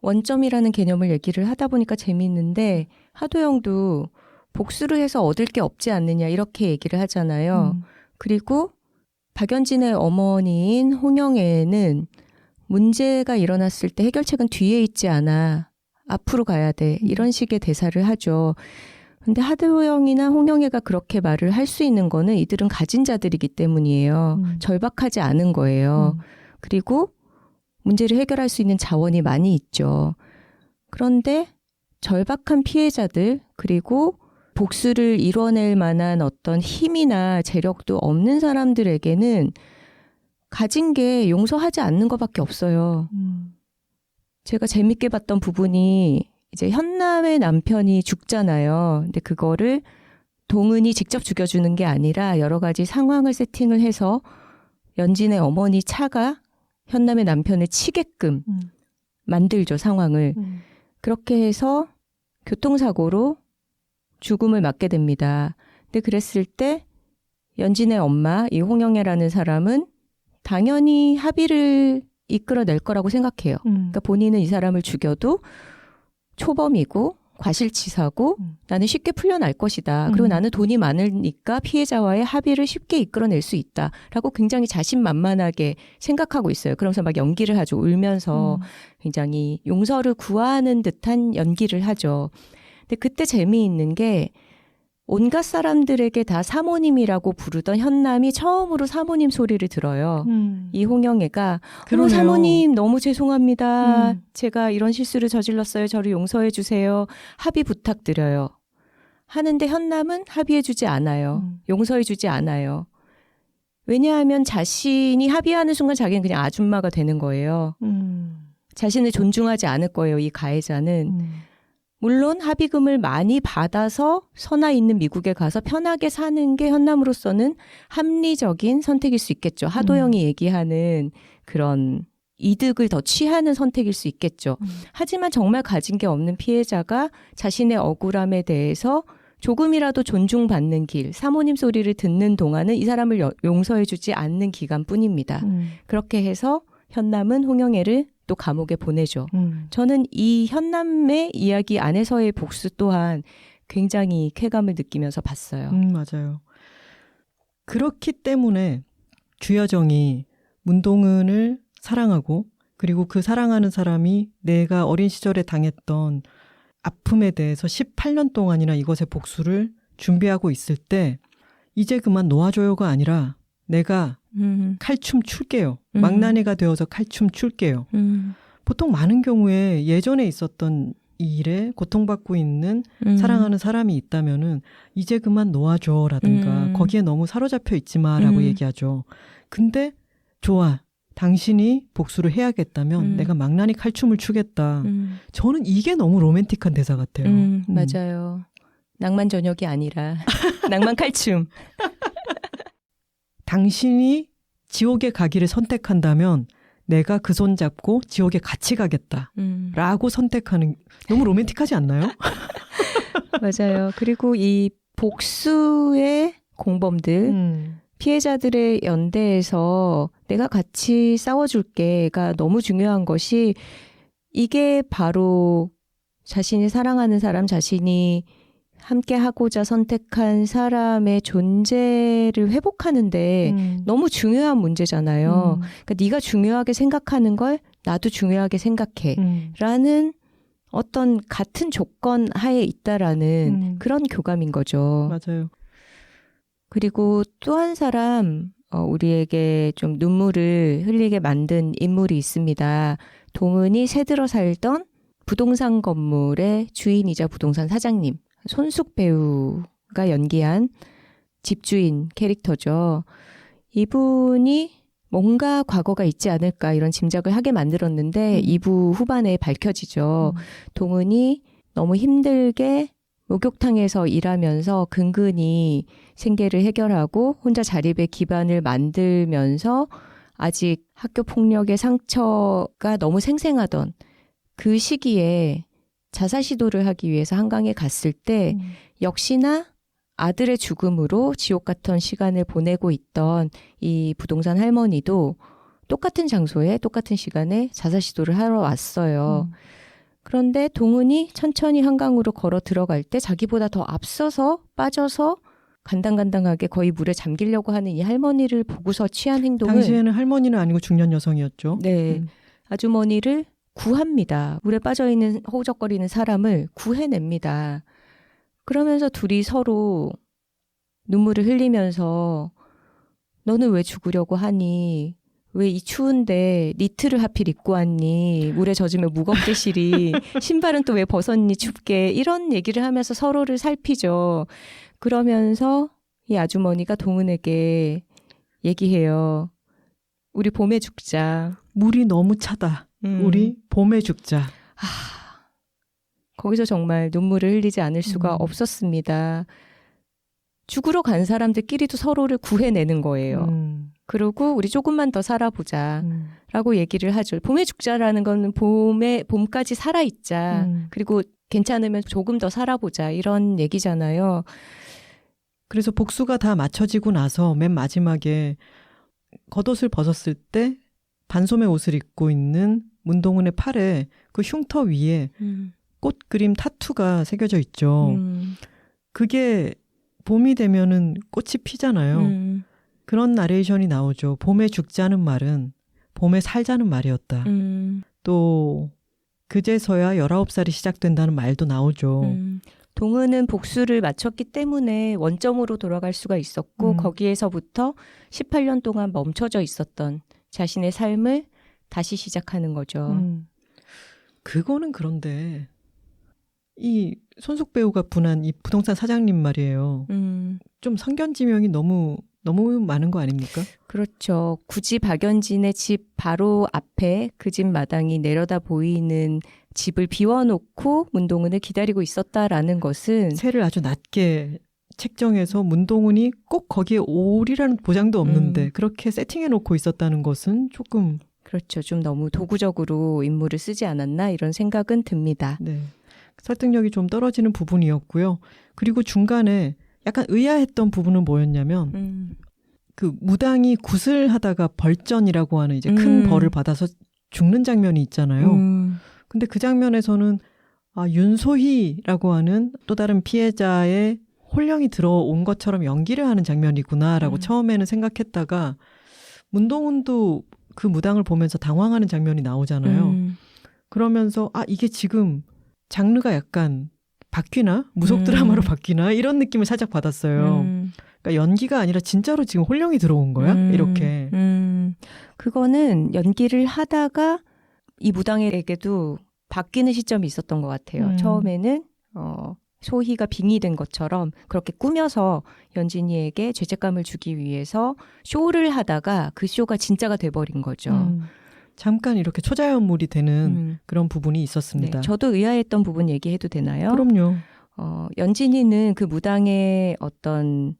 원점이라는 개념을 얘기를 하다 보니까 재미있는데 하도영도 복수를 해서 얻을 게 없지 않느냐 이렇게 얘기를 하잖아요. 그리고 박연진의 어머니인 홍영애는 문제가 일어났을 때 해결책은 뒤에 있지 않아. 앞으로 가야 돼. 이런 식의 대사를 하죠. 근데 하도영이나 홍영애가 그렇게 말을 할 수 있는 거는 이들은 가진 자들이기 때문이에요. 절박하지 않은 거예요. 그리고 문제를 해결할 수 있는 자원이 많이 있죠. 그런데 절박한 피해자들 그리고 복수를 이뤄낼 만한 어떤 힘이나 재력도 없는 사람들에게는 가진 게 용서하지 않는 것밖에 없어요. 제가 재밌게 봤던 부분이 이제 현남의 남편이 죽잖아요. 근데 그거를 동은이 직접 죽여주는 게 아니라 여러 가지 상황을 세팅을 해서 연진의 어머니 차가 현남의 남편을 치게끔 만들죠, 상황을. 그렇게 해서 교통사고로 죽음을 맞게 됩니다. 근데 그랬을 때 연진의 엄마, 이 홍영애라는 사람은 당연히 합의를 이끌어낼 거라고 생각해요. 그러니까 본인은 이 사람을 죽여도 초범이고 과실치사고 나는 쉽게 풀려날 것이다. 그리고 나는 돈이 많으니까 피해자와의 합의를 쉽게 이끌어낼 수 있다라고 굉장히 자신만만하게 생각하고 있어요. 그러면서 막 연기를 하죠. 울면서 굉장히 용서를 구하는 듯한 연기를 하죠. 근데 그때 재미있는 게 온갖 사람들에게 다 사모님이라고 부르던 현남이 처음으로 사모님 소리를 들어요. 이 홍영애가 어머 사모님 너무 죄송합니다. 제가 이런 실수를 저질렀어요. 저를 용서해 주세요. 합의 부탁드려요. 하는데 현남은 합의해 주지 않아요. 용서해 주지 않아요. 왜냐하면 자신이 합의하는 순간 자기는 그냥 아줌마가 되는 거예요. 자신을 존중하지 않을 거예요. 이 가해자는. 물론 합의금을 많이 받아서 선화 있는 미국에 가서 편하게 사는 게 현남으로서는 합리적인 선택일 수 있겠죠. 하도영이 얘기하는 그런 이득을 더 취하는 선택일 수 있겠죠. 하지만 정말 가진 게 없는 피해자가 자신의 억울함에 대해서 조금이라도 존중받는 길, 사모님 소리를 듣는 동안은 이 사람을 용서해주지 않는 기간뿐입니다. 그렇게 해서 현남은 홍영애를 또 감옥에 보내죠. 저는 이 현남의 이야기 안에서의 복수 또한 굉장히 쾌감을 느끼면서 봤어요. 맞아요. 그렇기 때문에 주여정이 문동은을 사랑하고 그리고 그 사랑하는 사람이 내가 어린 시절에 당했던 아픔에 대해서 18년 동안이나 이것의 복수를 준비하고 있을 때 이제 그만 놓아줘요가 아니라 내가 칼춤 출게요. 망나니가 되어서 칼춤 출게요. 보통 많은 경우에 예전에 있었던 이 일에 고통받고 있는 사랑하는 사람이 있다면은 이제 그만 놓아줘라든가 거기에 너무 사로잡혀 있지 마라고 얘기하죠. 근데 좋아. 당신이 복수를 해야겠다면 내가 망나니 칼춤을 추겠다. 저는 이게 너무 로맨틱한 대사 같아요. 맞아요. 낭만 저녁이 아니라 낭만 칼춤. 당신이 지옥에 가기를 선택한다면 내가 그 손 잡고 지옥에 같이 가겠다. 라고 선택하는 너무 로맨틱하지 않나요? 맞아요. 그리고 이 복수의 공범들 피해자들의 연대에서 내가 같이 싸워줄게가 너무 중요한 것이 이게 바로 자신이 사랑하는 사람, 자신이 함께 하고자 선택한 사람의 존재를 회복하는데 너무 중요한 문제잖아요. 그러니까 네가 중요하게 생각하는 걸 나도 중요하게 생각해 라는 어떤 같은 조건 하에 있다라는 그런 교감인 거죠. 맞아요. 그리고 또 한 사람 우리에게 좀 눈물을 흘리게 만든 인물이 있습니다. 동은이 새들어 살던 부동산 건물의 주인이자 부동산 사장님. 손숙 배우가 연기한 집주인 캐릭터죠. 이분이 뭔가 과거가 있지 않을까 이런 짐작을 하게 만들었는데 2부 후반에 밝혀지죠. 동은이 너무 힘들게 목욕탕에서 일하면서 근근히 생계를 해결하고 혼자 자립의 기반을 만들면서 아직 학교 폭력의 상처가 너무 생생하던 그 시기에 자살 시도를 하기 위해서 한강에 갔을 때 역시나 아들의 죽음으로 지옥 같은 시간을 보내고 있던 이 부동산 할머니도 똑같은 장소에 똑같은 시간에 자살 시도를 하러 왔어요. 그런데 동은이 천천히 한강으로 걸어 들어갈 때 자기보다 더 앞서서 빠져서 간당간당하게 거의 물에 잠기려고 하는 이 할머니를 보고서 취한 행동을 당시에는 할머니는 아니고 중년 여성이었죠. 네, 아주머니를 구합니다. 물에 빠져있는 허우적거리는 사람을 구해냅니다. 그러면서 둘이 서로 눈물을 흘리면서 너는 왜 죽으려고 하니? 왜 이 추운데 니트를 하필 입고 왔니? 물에 젖으면 무겁게 시리. 신발은 또 왜 벗었니? 춥게. 이런 얘기를 하면서 서로를 살피죠. 그러면서 이 아주머니가 동은에게 얘기해요. 우리 봄에 죽자. 물이 너무 차다. 우리 봄에 죽자. 거기서 정말 눈물을 흘리지 않을 수가 없었습니다. 죽으러 간 사람들끼리도 서로를 구해내는 거예요. 그리고 우리 조금만 더 살아보자 라고 얘기를 하죠. 봄에 죽자라는 건 봄까지 살아있자. 그리고 괜찮으면 조금 더 살아보자 이런 얘기잖아요. 그래서 복수가 다 맞춰지고 나서 맨 마지막에 겉옷을 벗었을 때 반소매 옷을 입고 있는 문동은의 팔에 그 흉터 위에 꽃 그림 타투가 새겨져 있죠. 그게 봄이 되면은 꽃이 피잖아요. 그런 나레이션이 나오죠. 봄에 죽자는 말은 봄에 살자는 말이었다. 또 그제서야 19살이 시작된다는 말도 나오죠. 동은은 복수를 마쳤기 때문에 원점으로 돌아갈 수가 있었고 거기에서부터 18년 동안 멈춰져 있었던 자신의 삶을 다시 시작하는 거죠. 그거는 그런데 이 손숙 배우가 분한 이 부동산 사장님 말이에요. 좀 성견지명이 너무 많은 거 아닙니까? 그렇죠. 굳이 박연진의 집 바로 앞에 그 집 마당이 내려다 보이는 집을 비워놓고 문동은을 기다리고 있었다라는 것은 새를 아주 낮게 책정해서 문동은이 꼭 거기에 오리라는 보장도 없는데 그렇게 세팅해놓고 있었다는 것은 조금 그렇죠. 좀 너무 도구적으로 인물을 쓰지 않았나 이런 생각은 듭니다. 네, 설득력이 좀 떨어지는 부분이었고요. 그리고 중간에 약간 의아했던 부분은 뭐였냐면 그 무당이 굿을 하다가 벌전이라고 하는 이제 큰 벌을 받아서 죽는 장면이 있잖아요. 근데 그 장면에서는 윤소희라고 하는 또 다른 피해자의 혼령이 들어온 것처럼 연기를 하는 장면이구나라고 처음에는 생각했다가 문동은도 그 무당을 보면서 당황하는 장면이 나오잖아요. 그러면서 이게 지금 장르가 약간 바뀌나? 무속 드라마로 바뀌나? 이런 느낌을 살짝 받았어요. 그러니까 연기가 아니라 진짜로 지금 혼령이 들어온 거야? 이렇게. 그거는 연기를 하다가 이 무당에게도 바뀌는 시점이 있었던 것 같아요. 처음에는 소희가 빙의된 것처럼 그렇게 꾸며서 연진이에게 죄책감을 주기 위해서 쇼를 하다가 그 쇼가 진짜가 돼버린 거죠. 잠깐 이렇게 초자연물이 되는 그런 부분이 있었습니다. 네, 저도 의아했던 부분 얘기해도 되나요? 그럼요. 연진이는 그 무당의 어떤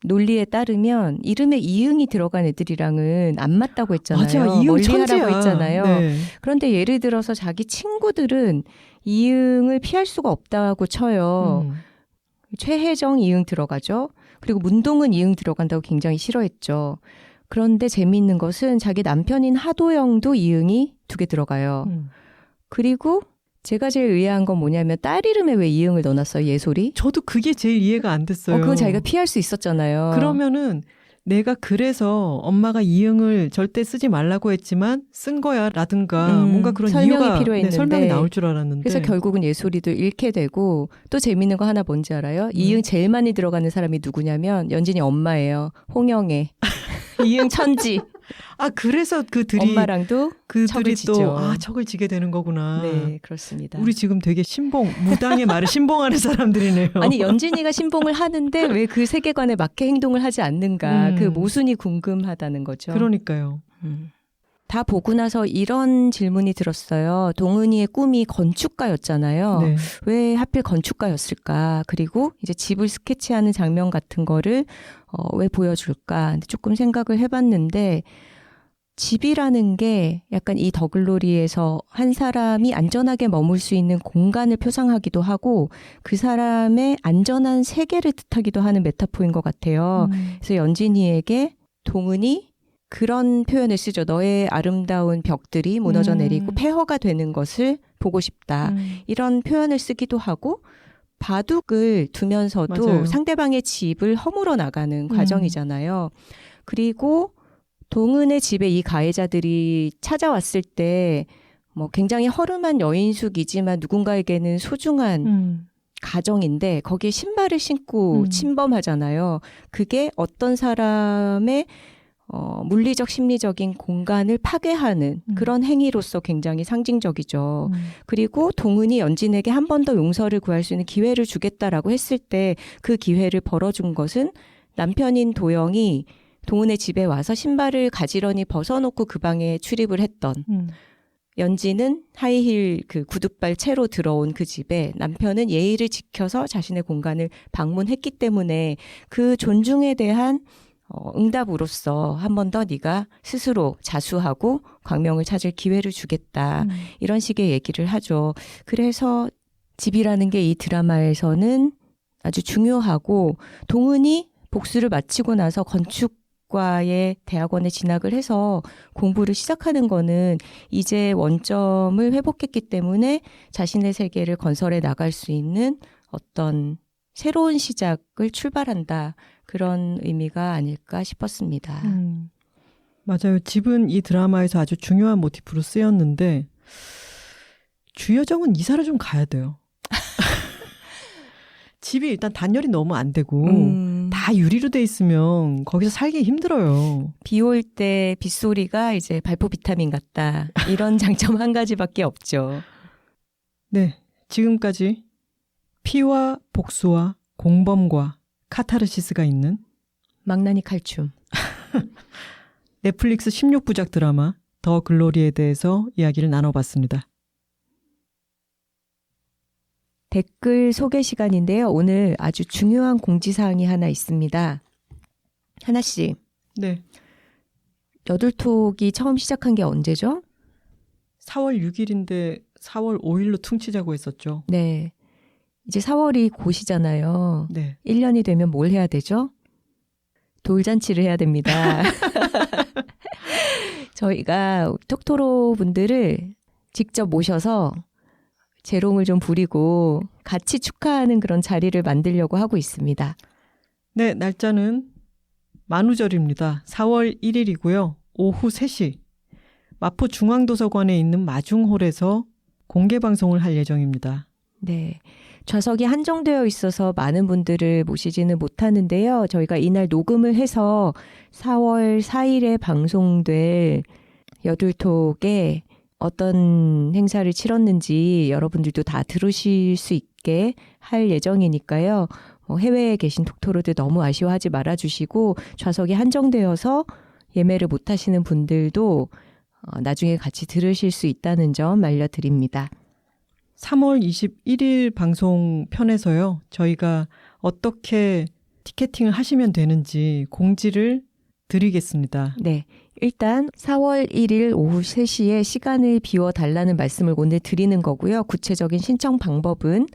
논리에 따르면 이름에 이응이 들어간 애들이랑은 안 맞다고 했잖아요. 맞아, 이응 멀리하라고 천지야. 했잖아요. 네. 그런데 예를 들어서 자기 친구들은 이응을 피할 수가 없다고 쳐요. 최혜정 이응 들어가죠. 그리고 문동은 이응 들어간다고 굉장히 싫어했죠. 그런데 재미있는 것은 자기 남편인 하도영도 이응이 2개 들어가요. 그리고 제가 제일 의아한 건 뭐냐면 딸 이름에 왜 이응을 넣어놨어요, 예솔이? 저도 그게 제일 이해가 안 됐어요. 그건 자기가 피할 수 있었잖아요. 그러면은 내가 그래서 엄마가 이응을 절대 쓰지 말라고 했지만 쓴 거야 라든가 뭔가 그런 설명이 이유가 필요했는데 설명이 나올 줄 알았는데 그래서 결국은 예솔이도 잃게 되고 또 재밌는 거 하나 뭔지 알아요? 이응 제일 많이 들어가는 사람이 누구냐면 연진이 엄마예요. 홍영애. 이응 천지. 아 그래서 그들이 엄마랑도 그들이 척을 지죠. 또 척을 지게 되는 거구나. 네, 그렇습니다. 우리 지금 되게 무당의 말을 신봉하는 사람들이네요. 아니 연진이가 신봉을 하는데 왜 그 세계관에 맞게 행동을 하지 않는가. 그 모순이 궁금하다는 거죠. 그러니까요. 다 보고 나서 이런 질문이 들었어요. 동은이의 꿈이 건축가였잖아요. 네. 왜 하필 건축가였을까? 그리고 이제 집을 스케치하는 장면 같은 거를 왜 보여줄까? 조금 생각을 해봤는데 집이라는 게 약간 이 더글로리에서 한 사람이 안전하게 머물 수 있는 공간을 표상하기도 하고 그 사람의 안전한 세계를 뜻하기도 하는 메타포인 것 같아요. 그래서 연진이에게 동은이 그런 표현을 쓰죠. 너의 아름다운 벽들이 무너져 내리고 폐허가 되는 것을 보고 싶다. 이런 표현을 쓰기도 하고 바둑을 두면서도 맞아요. 상대방의 집을 허물어 나가는 과정이잖아요. 그리고 동은의 집에 이 가해자들이 찾아왔을 때 뭐 굉장히 허름한 여인숙이지만 누군가에게는 소중한 가정인데 거기에 신발을 신고 침범하잖아요. 그게 어떤 사람의 물리적 심리적인 공간을 파괴하는 그런 행위로서 굉장히 상징적이죠. 그리고 동은이 연진에게 한 번 더 용서를 구할 수 있는 기회를 주겠다라고 했을 때 그 기회를 벌어준 것은 남편인 도영이 동은의 집에 와서 신발을 가지런히 벗어놓고 그 방에 출입을 했던 연진은 하이힐 그 구둣발 채로 들어온 그 집에 남편은 예의를 지켜서 자신의 공간을 방문했기 때문에 그 존중에 대한 응답으로서 한 번 더 네가 스스로 자수하고 광명을 찾을 기회를 주겠다. 이런 식의 얘기를 하죠. 그래서 집이라는 게 이 드라마에서는 아주 중요하고 동은이 복수를 마치고 나서 건축과의 대학원에 진학을 해서 공부를 시작하는 거는 이제 원점을 회복했기 때문에 자신의 세계를 건설해 나갈 수 있는 어떤 새로운 시작을 출발한다. 그런 의미가 아닐까 싶었습니다. 맞아요. 집은 이 드라마에서 아주 중요한 모티프로 쓰였는데 주여정은 이사를 좀 가야 돼요. 집이 일단 단열이 너무 안 되고 다 유리로 돼 있으면 거기서 살기 힘들어요. 비 올 때 빗소리가 이제 발포 비타민 같다. 이런 장점 한 가지밖에 없죠. 네, 지금까지 피와 복수와 공범과 카타르시스가 있는 망나니 칼춤. 넷플릭스 16부작 드라마 더 글로리에 대해서 이야기를 나눠봤습니다. 댓글 소개 시간인데요. 오늘 아주 중요한 공지사항이 하나 있습니다. 하나 씨. 네. 여둘톡이 처음 시작한 게 언제죠? 4월 6일인데 4월 5일로 퉁치자고 했었죠. 네. 이제 4월이 곧이잖아요. 네. 1년이 되면 뭘 해야 되죠? 돌잔치를 해야 됩니다. 저희가 톡토로 분들을 직접 모셔서 재롱을 좀 부리고 같이 축하하는 그런 자리를 만들려고 하고 있습니다. 네, 날짜는 만우절입니다. 4월 1일이고요. 오후 3시 마포중앙도서관에 있는 마중홀에서 공개 방송을 할 예정입니다. 네. 좌석이 한정되어 있어서 많은 분들을 모시지는 못하는데요. 저희가 이날 녹음을 해서 4월 4일에 방송될 여둘톡에 어떤 행사를 치렀는지 여러분들도 다 들으실 수 있게 할 예정이니까요. 해외에 계신 톡토로들 너무 아쉬워하지 말아주시고 좌석이 한정되어서 예매를 못하시는 분들도 나중에 같이 들으실 수 있다는 점 알려드립니다. 3월 21일 방송 편에서요. 저희가 어떻게 티켓팅을 하시면 되는지 공지를 드리겠습니다. 네. 일단 4월 1일 오후 3시에 시간을 비워달라는 말씀을 오늘 드리는 거고요. 구체적인 신청 방법은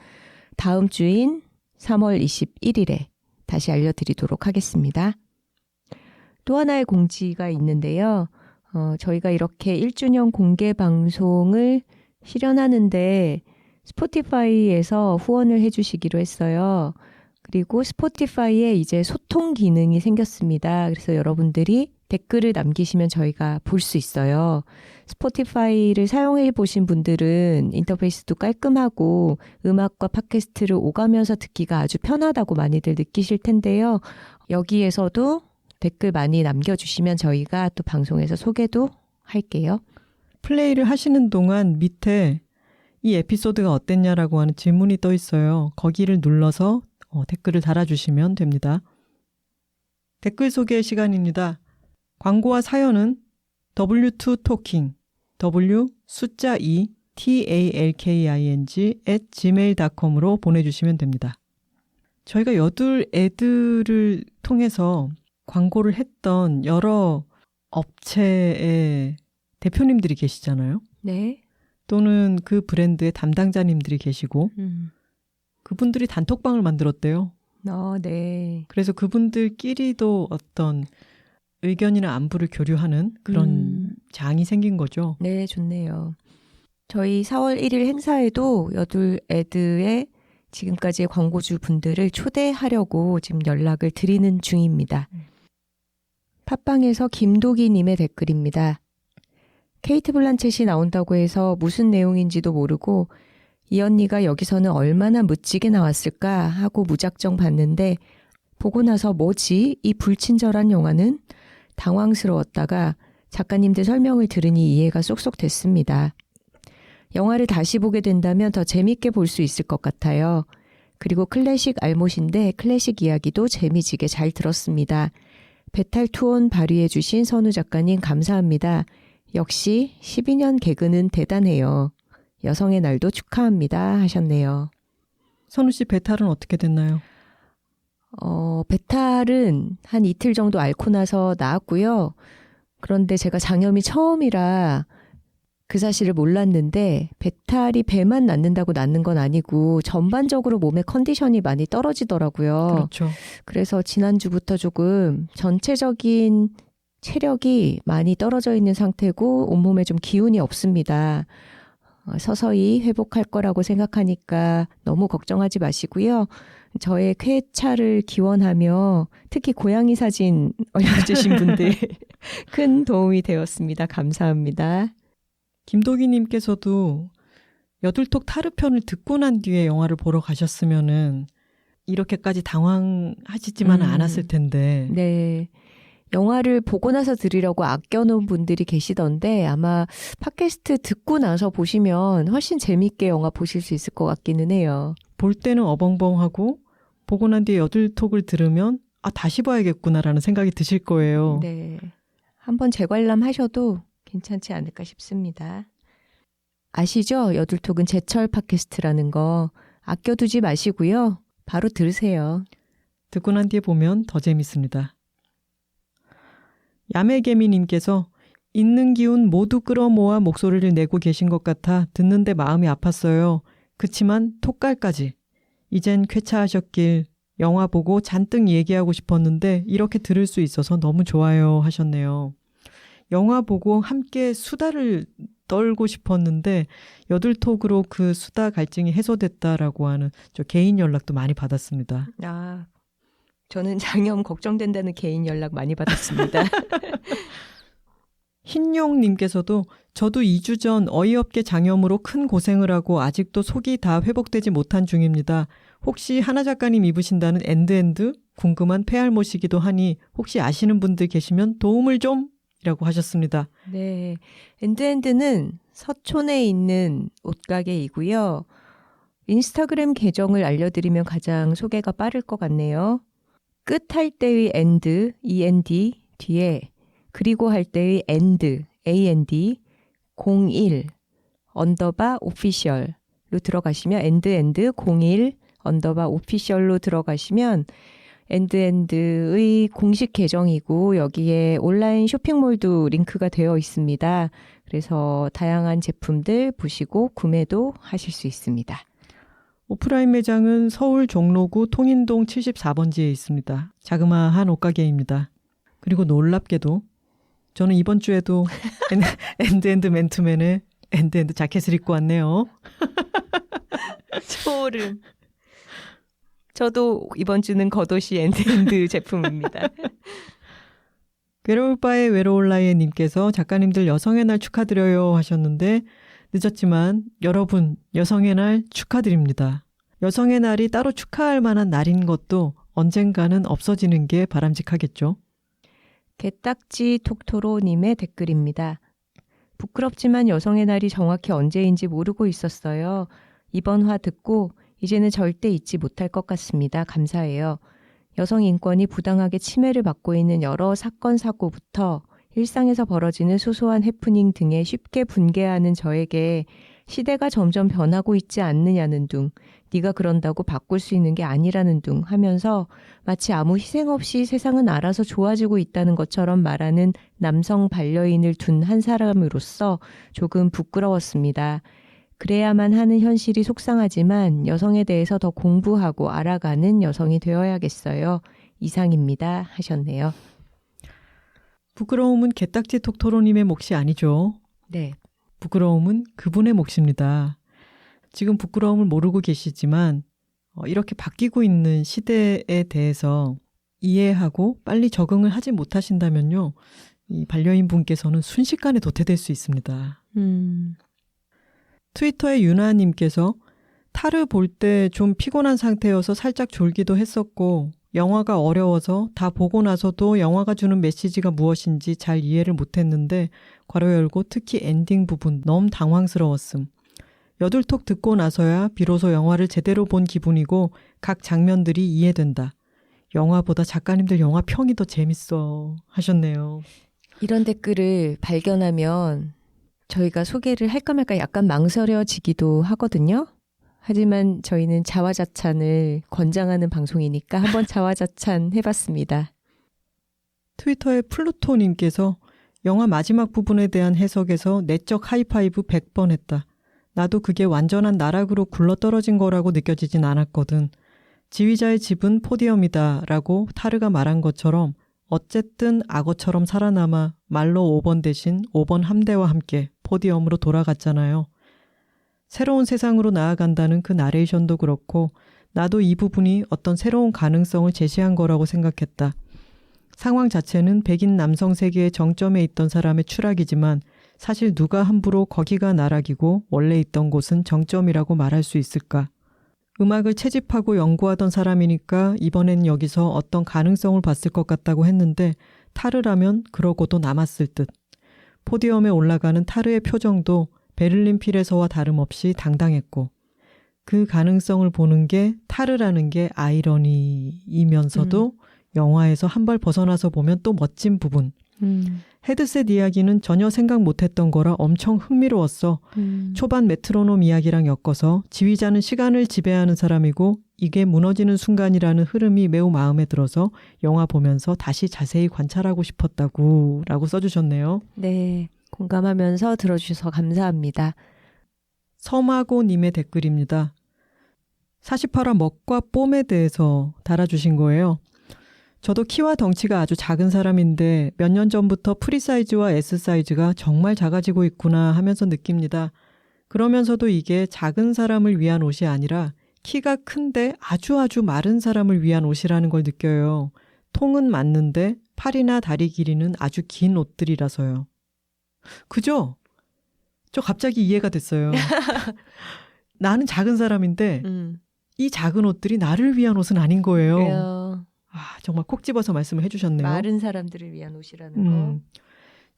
다음 주인 3월 21일에 다시 알려드리도록 하겠습니다. 또 하나의 공지가 있는데요. 저희가 이렇게 1주년 공개 방송을 실현하는데 스포티파이에서 후원을 해주시기로 했어요. 그리고 스포티파이에 이제 소통 기능이 생겼습니다. 그래서 여러분들이 댓글을 남기시면 저희가 볼 수 있어요. 스포티파이를 사용해 보신 분들은 인터페이스도 깔끔하고 음악과 팟캐스트를 오가면서 듣기가 아주 편하다고 많이들 느끼실 텐데요. 여기에서도 댓글 많이 남겨주시면 저희가 또 방송에서 소개도 할게요. 플레이를 하시는 동안 밑에 이 에피소드가 어땠냐라고 하는 질문이 떠 있어요. 거기를 눌러서 댓글을 달아주시면 됩니다. 댓글 소개 시간입니다. 광고와 사연은 w2talking w 숫자 2 talking @gmail.com으로 보내주시면 됩니다. 저희가 여둘 애들을 통해서 광고를 했던 여러 업체의 대표님들이 계시잖아요. 네. 또는 그 브랜드의 담당자님들이 계시고 그분들이 단톡방을 만들었대요. 네. 그래서 그분들끼리도 어떤 의견이나 안부를 교류하는 그런 장이 생긴 거죠. 네, 좋네요. 저희 4월 1일 행사에도 여둘 애드의 지금까지의 광고주 분들을 초대하려고 지금 연락을 드리는 중입니다. 팟빵에서 김도기님의 댓글입니다. 케이트 블란쳇이 나온다고 해서 무슨 내용인지도 모르고 이 언니가 여기서는 얼마나 무지게 나왔을까 하고 무작정 봤는데 보고 나서 뭐지? 이 불친절한 영화는? 당황스러웠다가 작가님들 설명을 들으니 이해가 쏙쏙 됐습니다. 영화를 다시 보게 된다면 더 재밌게 볼 수 있을 것 같아요. 그리고 클래식 알못인데 클래식 이야기도 재미지게 잘 들었습니다. 배탈 투혼 발휘해 주신 선우 작가님 감사합니다. 역시 12년 개그는 대단해요. 여성의 날도 축하합니다 하셨네요. 선우 씨 배탈은 어떻게 됐나요? 배탈은 한 이틀 정도 앓고 나서 나았고요. 그런데 제가 장염이 처음이라 그 사실을 몰랐는데 배탈이 배만 낫는다고 낫는 건 아니고 전반적으로 몸의 컨디션이 많이 떨어지더라고요. 그렇죠. 그래서 지난주부터 조금 전체적인 체력이 많이 떨어져 있는 상태고 온몸에 좀 기운이 없습니다. 서서히 회복할 거라고 생각하니까 너무 걱정하지 마시고요. 저의 쾌차를 기원하며 특히 고양이 사진 올려주신 분들 큰 도움이 되었습니다. 감사합니다. 김도기님께서도 여둘톡 타르편을 듣고 난 뒤에 영화를 보러 가셨으면은 이렇게까지 당황하시지만은 않았을 텐데. 네. 영화를 보고 나서 들으려고 아껴놓은 분들이 계시던데 아마 팟캐스트 듣고 나서 보시면 훨씬 재밌게 영화 보실 수 있을 것 같기는 해요. 볼 때는 어벙벙하고 보고 난 뒤에 여둘톡을 들으면 다시 봐야겠구나라는 생각이 드실 거예요. 네. 한번 재관람하셔도 괜찮지 않을까 싶습니다. 아시죠? 여둘톡은 제철 팟캐스트라는 거 아껴두지 마시고요. 바로 들으세요. 듣고 난 뒤에 보면 더 재밌습니다. 야매개미님께서 있는 기운 모두 끌어모아 목소리를 내고 계신 것 같아 듣는데 마음이 아팠어요. 그치만 톡갈까지. 이젠 쾌차하셨길 영화 보고 잔뜩 얘기하고 싶었는데 이렇게 들을 수 있어서 너무 좋아요 하셨네요. 영화 보고 함께 수다를 떨고 싶었는데 여둘톡으로 그 수다 갈증이 해소됐다라고 하는 저 개인 연락도 많이 받았습니다. 저는 장염 걱정된다는 개인 연락 많이 받았습니다. 흰용님께서도 저도 2주 전 어이없게 장염으로 큰 고생을 하고 아직도 속이 다 회복되지 못한 중입니다. 혹시 하나 작가님 입으신다는 엔드엔드? 궁금한 폐알못이기도 하니 혹시 아시는 분들 계시면 도움을 좀! 이라고 하셨습니다. 네, 엔드엔드는 서촌에 있는 옷가게이고요. 인스타그램 계정을 알려드리면 가장 소개가 빠를 것 같네요. 끝 할 때의 엔드, END 뒤에 그리고 할 때의 AND, AND 01 언더바 오피셜로 들어가시면 엔드엔드 01 언더바 오피셜로 들어가시면 엔드엔드의 공식 계정이고 여기에 온라인 쇼핑몰도 링크가 되어 있습니다. 그래서 다양한 제품들 보시고 구매도 하실 수 있습니다. 오프라인 매장은 서울 종로구 통인동 74번지에 있습니다. 자그마한 옷가게입니다. 그리고 놀랍게도 저는 이번 주에도 엔드엔드 맨투맨의 엔드엔드 자켓을 입고 왔네요. 소름. 저도 이번 주는 겉옷이 엔드엔드 제품입니다. 괴로울 바에 외로울라의 님께서 작가님들 여성의 날 축하드려요 하셨는데 늦었지만 여러분 여성의 날 축하드립니다. 여성의 날이 따로 축하할 만한 날인 것도 언젠가는 없어지는 게 바람직하겠죠. 개딱지 톡토로님의 댓글입니다. 부끄럽지만 여성의 날이 정확히 언제인지 모르고 있었어요. 이번 화 듣고 이제는 절대 잊지 못할 것 같습니다. 감사해요. 여성 인권이 부당하게 침해를 받고 있는 여러 사건 사고부터 일상에서 벌어지는 소소한 해프닝 등에 쉽게 분개하는 저에게 시대가 점점 변하고 있지 않느냐는 둥, 네가 그런다고 바꿀 수 있는 게 아니라는 둥 하면서 마치 아무 희생 없이 세상은 알아서 좋아지고 있다는 것처럼 말하는 남성 반려인을 둔 한 사람으로서 조금 부끄러웠습니다. 그래야만 하는 현실이 속상하지만 여성에 대해서 더 공부하고 알아가는 여성이 되어야겠어요. 이상입니다. 하셨네요. 부끄러움은 개딱지 톡토로님의 몫이 아니죠. 네. 부끄러움은 그분의 몫입니다. 지금 부끄러움을 모르고 계시지만 이렇게 바뀌고 있는 시대에 대해서 이해하고 빨리 적응을 하지 못하신다면요. 이 반려인 분께서는 순식간에 도태될 수 있습니다. 트위터의 유나님께서 타르 볼 때 좀 피곤한 상태여서 살짝 졸기도 했었고 영화가 어려워서 다 보고 나서도 영화가 주는 메시지가 무엇인지 잘 이해를 못했는데 괄호 열고 특히 엔딩 부분 너무 당황스러웠음. 여둘톡 듣고 나서야 비로소 영화를 제대로 본 기분이고 각 장면들이 이해된다. 영화보다 작가님들 영화 평이 더 재밌어 하셨네요. 이런 댓글을 발견하면 저희가 소개를 할까 말까 약간 망설여지기도 하거든요. 하지만 저희는 자화자찬을 권장하는 방송이니까 한번 자화자찬 해봤습니다. 트위터의 플루토님께서 영화 마지막 부분에 대한 해석에서 내적 하이파이브 100번 했다. 나도 그게 완전한 나락으로 굴러떨어진 거라고 느껴지진 않았거든. 지휘자의 집은 포디엄이다 라고 타르가 말한 것처럼 어쨌든 악어처럼 살아남아 말로 5번 대신 5번 함대와 함께 포디엄으로 돌아갔잖아요. 새로운 세상으로 나아간다는 그 나레이션도 그렇고 나도 이 부분이 어떤 새로운 가능성을 제시한 거라고 생각했다. 상황 자체는 백인 남성 세계의 정점에 있던 사람의 추락이지만 사실 누가 함부로 거기가 나락이고 원래 있던 곳은 정점이라고 말할 수 있을까? 음악을 채집하고 연구하던 사람이니까 이번엔 여기서 어떤 가능성을 봤을 것 같다고 했는데 타르라면 그러고도 남았을 듯. 포디엄에 올라가는 타르의 표정도 베를린 필에서와 다름없이 당당했고 그 가능성을 보는 게 타르라는 게 아이러니이면서도 영화에서 한 발 벗어나서 보면 또 멋진 부분. 헤드셋 이야기는 전혀 생각 못했던 거라 엄청 흥미로웠어. 초반 메트로놈 이야기랑 엮어서 지휘자는 시간을 지배하는 사람이고 이게 무너지는 순간이라는 흐름이 매우 마음에 들어서 영화 보면서 다시 자세히 관찰하고 싶었다고 라고 써주셨네요. 네, 공감하면서 들어주셔서 감사합니다. 서마고님의 댓글입니다. 48화 먹과 뽐에 대해서 달아주신 거예요. 저도 키와 덩치가 아주 작은 사람인데 몇 년 전부터 프리사이즈와 S사이즈가 정말 작아지고 있구나 하면서 느낍니다. 그러면서도 이게 작은 사람을 위한 옷이 아니라 키가 큰데 아주 마른 사람을 위한 옷이라는 걸 느껴요. 통은 맞는데 팔이나 다리 길이는 아주 긴 옷들이라서요. 그죠? 저 갑자기 이해가 됐어요. 나는 작은 사람인데 이 작은 옷들이 나를 위한 옷은 아닌 거예요. 그래요. 정말 콕 집어서 말씀을 해주셨네요. 마른 사람들을 위한 옷이라는 거.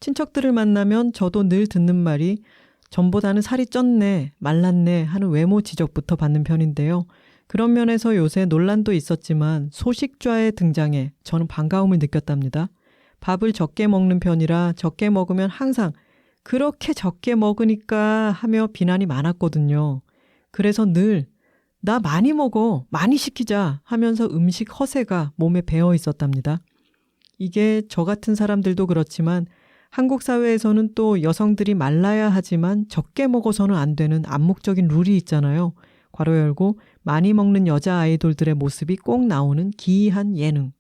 친척들을 만나면 저도 늘 듣는 말이 전보다는 살이 쪘네, 말랐네 하는 외모 지적부터 받는 편인데요. 그런 면에서 요새 논란도 있었지만 소식좌의 등장에 저는 반가움을 느꼈답니다. 밥을 적게 먹는 편이라 적게 먹으면 항상 그렇게 적게 먹으니까 하며 비난이 많았거든요. 그래서 늘 나 많이 먹어, 많이 시키자 하면서 음식 허세가 몸에 배어 있었답니다. 이게 저 같은 사람들도 그렇지만 한국 사회에서는 또 여성들이 말라야 하지만 적게 먹어서는 안 되는 암묵적인 룰이 있잖아요. 괄호 열고 많이 먹는 여자 아이돌들의 모습이 꼭 나오는 기이한 예능.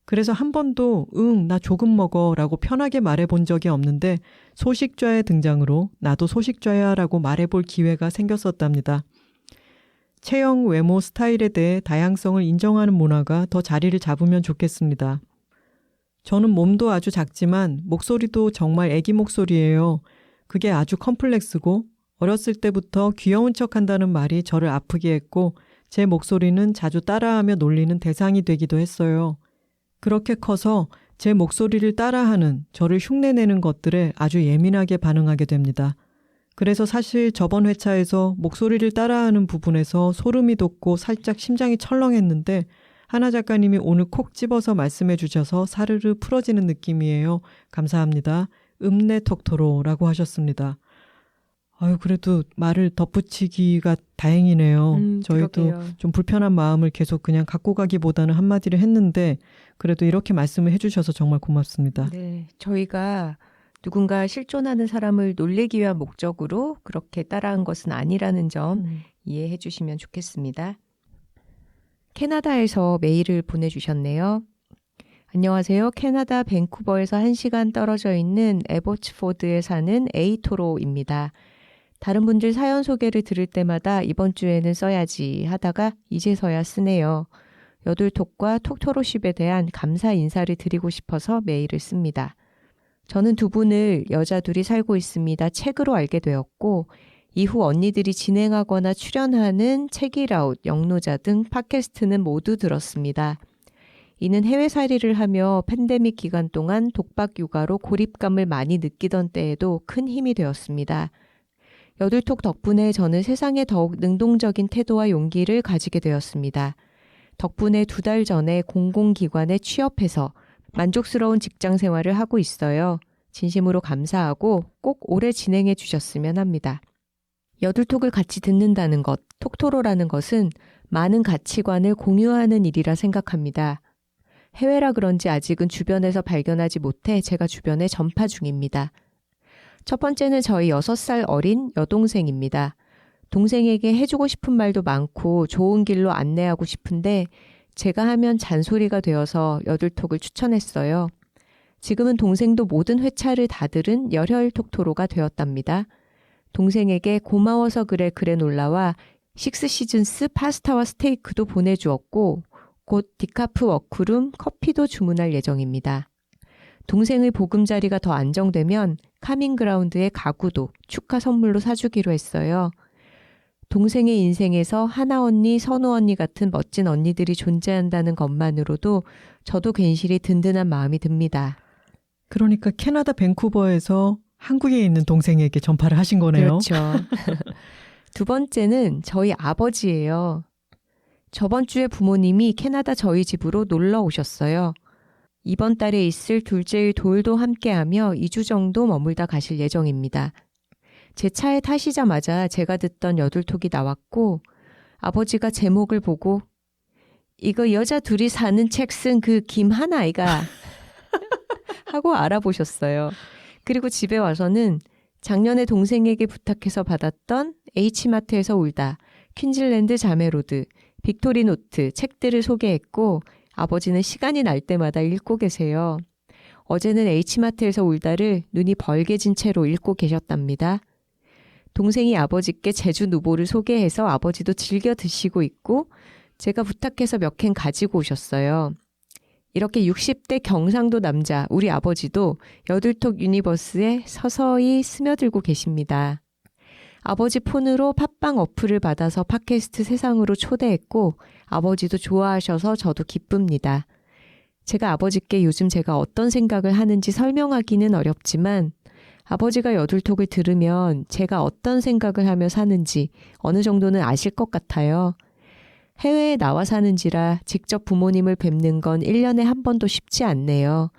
그래서 한 번도 나 조금 먹어 라고 편하게 말해본 적이 없는데 소식좌의 등장으로 나도 소식좌야 라고 말해볼 기회가 생겼었답니다. 체형, 외모, 스타일에 대해 다양성을 인정하는 문화가 더 자리를 잡으면 좋겠습니다. 저는 몸도 아주 작지만 목소리도 정말 애기 목소리예요. 그게 아주 컴플렉스고 어렸을 때부터 귀여운 척한다는 말이 저를 아프게 했고 제 목소리는 자주 따라하며 놀리는 대상이 되기도 했어요. 그렇게 커서 제 목소리를 따라하는 저를 흉내내는 것들에 아주 예민하게 반응하게 됩니다. 그래서 사실 저번 회차에서 목소리를 따라하는 부분에서 소름이 돋고 살짝 심장이 철렁했는데 하나 작가님이 오늘 콕 집어서 말씀해 주셔서 사르르 풀어지는 느낌이에요. 감사합니다. 읍내 톡토로라고 하셨습니다. 그래도 말을 덧붙이기가 다행이네요. 저희도 그러게요. 좀 불편한 마음을 계속 그냥 갖고 가기보다는 한마디를 했는데 그래도 이렇게 말씀을 해주셔서 정말 고맙습니다. 네, 저희가 누군가 실존하는 사람을 놀리기 위한 목적으로 그렇게 따라한 것은 아니라는 점 이해해 주시면 좋겠습니다. 캐나다에서 메일을 보내주셨네요. 안녕하세요. 캐나다 밴쿠버에서 1시간 떨어져 있는 에버츠포드에 사는 에이토로입니다. 다른 분들 사연 소개를 들을 때마다 이번 주에는 써야지 하다가 이제서야 쓰네요. 여둘톡과 톡토로쉽에 대한 감사 인사를 드리고 싶어서 메일을 씁니다. 저는 두 분을 여자 둘이 살고 있습니다. 책으로 알게 되었고 이후 언니들이 진행하거나 출연하는 책이라웃, 영노자 등 팟캐스트는 모두 들었습니다. 이는 해외살이를 하며 팬데믹 기간 동안 독박 육아로 고립감을 많이 느끼던 때에도 큰 힘이 되었습니다. 여둘톡 덕분에 저는 세상에 더욱 능동적인 태도와 용기를 가지게 되었습니다. 덕분에 2달 전에 공공기관에 취업해서 만족스러운 직장 생활을 하고 있어요. 진심으로 감사하고 꼭 오래 진행해 주셨으면 합니다. 여둘톡을 같이 듣는다는 것, 톡토로라는 것은 많은 가치관을 공유하는 일이라 생각합니다. 해외라 그런지 아직은 주변에서 발견하지 못해 제가 주변에 전파 중입니다. 첫 번째는 저희 6살 어린 여동생입니다. 동생에게 해주고 싶은 말도 많고 좋은 길로 안내하고 싶은데 제가 하면 잔소리가 되어서 여둘톡을 추천했어요. 지금은 동생도 모든 회차를 다 들은 열혈 톡토로가 되었답니다. 동생에게 고마워서 그래 놀라와 식스시즌스 파스타와 스테이크도 보내주었고 곧 디카프 워크룸 커피도 주문할 예정입니다. 동생의 보금자리가 더 안정되면 카밍그라운드의 가구도 축하 선물로 사주기로 했어요. 동생의 인생에서 하나 언니, 선우 언니 같은 멋진 언니들이 존재한다는 것만으로도 저도 괜시리 든든한 마음이 듭니다. 그러니까 캐나다 밴쿠버에서 한국에 있는 동생에게 전파를 하신 거네요. 그렇죠. 두 번째는 저희 아버지예요. 저번 주에 부모님이 캐나다 저희 집으로 놀러 오셨어요. 이번 달에 있을 둘째의 돌도 함께하며 2주 정도 머물다 가실 예정입니다. 제 차에 타시자마자 제가 듣던 여둘톡이 나왔고 아버지가 제목을 보고 이거 여자 둘이 사는 책 쓴 그 김하나 아이가 하고 알아보셨어요. 그리고 집에 와서는 작년에 동생에게 부탁해서 받았던 H마트에서 울다, 퀸즐랜드 자매로드, 빅토리노트 책들을 소개했고 아버지는 시간이 날 때마다 읽고 계세요. 어제는 H마트에서 울다를 눈이 벌개진 채로 읽고 계셨답니다. 동생이 아버지께 제주 누보를 소개해서 아버지도 즐겨 드시고 있고 제가 부탁해서 몇 캔 가지고 오셨어요. 이렇게 60대 경상도 남자 우리 아버지도 여둘톡 유니버스에 서서히 스며들고 계십니다. 아버지 폰으로 팟빵 어플을 받아서 팟캐스트 세상으로 초대했고 아버지도 좋아하셔서 저도 기쁩니다. 제가 아버지께 요즘 제가 어떤 생각을 하는지 설명하기는 어렵지만 아버지가 여둘톡을 들으면 제가 어떤 생각을 하며 사는지 어느 정도는 아실 것 같아요. 해외에 나와 사는지라 직접 부모님을 뵙는 건 1년에 한 번도 쉽지 않네요.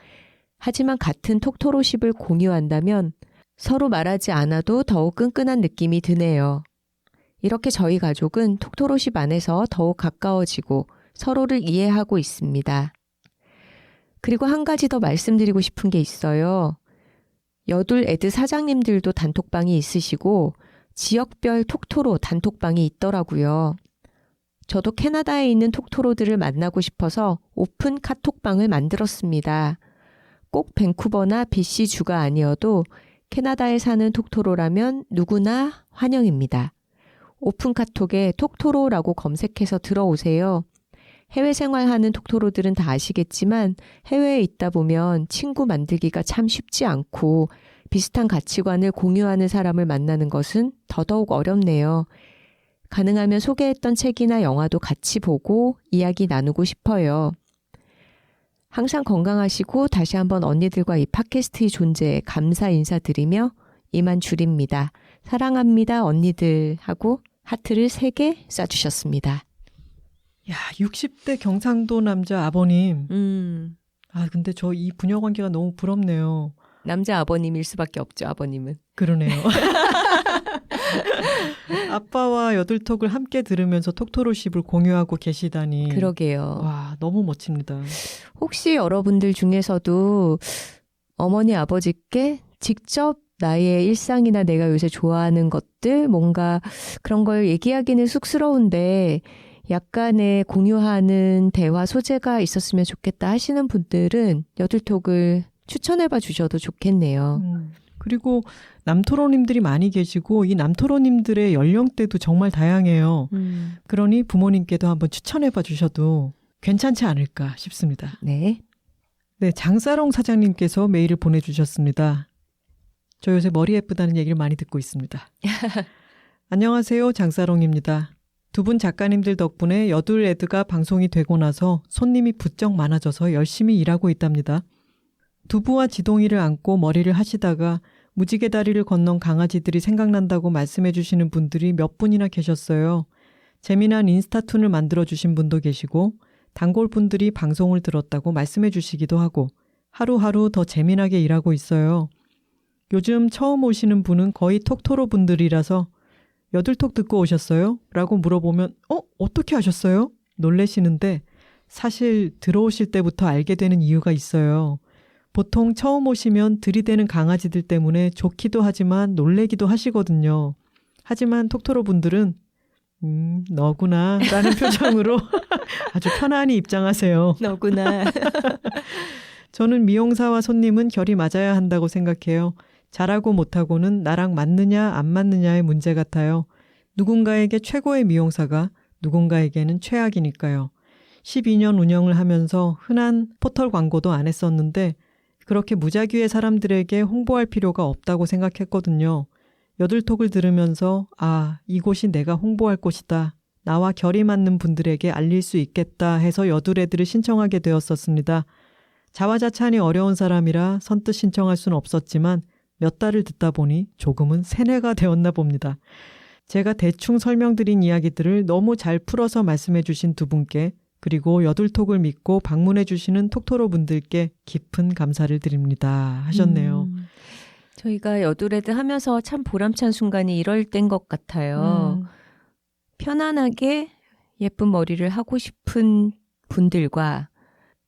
하지만 같은 톡토로십을 공유한다면 서로 말하지 않아도 더욱 끈끈한 느낌이 드네요. 이렇게 저희 가족은 톡토로십 안에서 더욱 가까워지고 서로를 이해하고 있습니다. 그리고 한 가지 더 말씀드리고 싶은 게 있어요. 여둘 애드 사장님들도 단톡방이 있으시고 지역별 톡토로 단톡방이 있더라고요. 저도 캐나다에 있는 톡토로들을 만나고 싶어서 오픈 카톡방을 만들었습니다. 꼭 밴쿠버나 BC주가 아니어도 캐나다에 사는 톡토로라면 누구나 환영입니다. 오픈 카톡에 톡토로라고 검색해서 들어오세요. 해외 생활하는 톡토로들은 다 아시겠지만 해외에 있다 보면 친구 만들기가 참 쉽지 않고 비슷한 가치관을 공유하는 사람을 만나는 것은 더더욱 어렵네요. 가능하면 소개했던 책이나 영화도 같이 보고 이야기 나누고 싶어요. 항상 건강하시고 다시 한번 언니들과 이 팟캐스트의 존재에 감사 인사드리며 이만 줄입니다. 사랑합니다 언니들 하고 하트를 3개 쏴주셨습니다. 야, 60대 경상도 남자 아버님. 아, 근데 저 이 부녀 관계가 너무 부럽네요. 남자 아버님일 수밖에 없죠, 아버님은. 그러네요. 아빠와 여둘톡을 함께 들으면서 톡토로십을 공유하고 계시다니. 그러게요. 와, 너무 멋집니다. 혹시 여러분들 중에서도 어머니 아버지께 직접 나의 일상이나 내가 요새 좋아하는 것들 뭔가 그런 걸 얘기하기는 쑥스러운데 약간의 공유하는 대화 소재가 있었으면 좋겠다 하시는 분들은 여둘톡을 추천해봐 주셔도 좋겠네요. 그리고 남토로님들이 많이 계시고 이 남토로님들의 연령대도 정말 다양해요. 그러니 부모님께도 한번 추천해봐 주셔도 괜찮지 않을까 싶습니다. 네. 네, 장사롱 사장님께서 메일을 보내주셨습니다. 저 요새 머리 예쁘다는 얘기를 많이 듣고 있습니다. 안녕하세요, 장사롱입니다. 두 분 작가님들 덕분에 여둘 애드가 방송이 되고 나서 손님이 부쩍 많아져서 열심히 일하고 있답니다. 두부와 지동이를 안고 머리를 하시다가 무지개 다리를 건넌 강아지들이 생각난다고 말씀해 주시는 분들이 몇 분이나 계셨어요. 재미난 인스타툰을 만들어 주신 분도 계시고 단골 분들이 방송을 들었다고 말씀해 주시기도 하고 하루하루 더 재미나게 일하고 있어요. 요즘 처음 오시는 분은 거의 톡토로 분들이라서 여둘톡 듣고 오셨어요? 라고 물어보면 어떻게 하셨어요? 놀래시는데 사실 들어오실 때부터 알게 되는 이유가 있어요. 보통 처음 오시면 들이대는 강아지들 때문에 좋기도 하지만 놀래기도 하시거든요. 하지만 톡토로 분들은 너구나 라는 표정으로 아주 편안히 입장하세요. 너구나. 저는 미용사와 손님은 결이 맞아야 한다고 생각해요. 잘하고 못하고는 나랑 맞느냐 안 맞느냐의 문제 같아요. 누군가에게 최고의 미용사가 누군가에게는 최악이니까요. 12년 운영을 하면서 흔한 포털 광고도 안 했었는데 그렇게 무작위의 사람들에게 홍보할 필요가 없다고 생각했거든요. 여둘톡을 들으면서 이곳이 내가 홍보할 곳이다. 나와 결이 맞는 분들에게 알릴 수 있겠다 해서 여둘애들을 신청하게 되었었습니다. 자화자찬이 어려운 사람이라 선뜻 신청할 수는 없었지만 몇 달을 듣다 보니 조금은 세뇌가 되었나 봅니다. 제가 대충 설명드린 이야기들을 너무 잘 풀어서 말씀해 주신 두 분께 그리고 여둘톡을 믿고 방문해 주시는 톡토로 분들께 깊은 감사를 드립니다 하셨네요. 저희가 여둘애드 하면서 참 보람찬 순간이 이럴 땐 것 같아요. 편안하게 예쁜 머리를 하고 싶은 분들과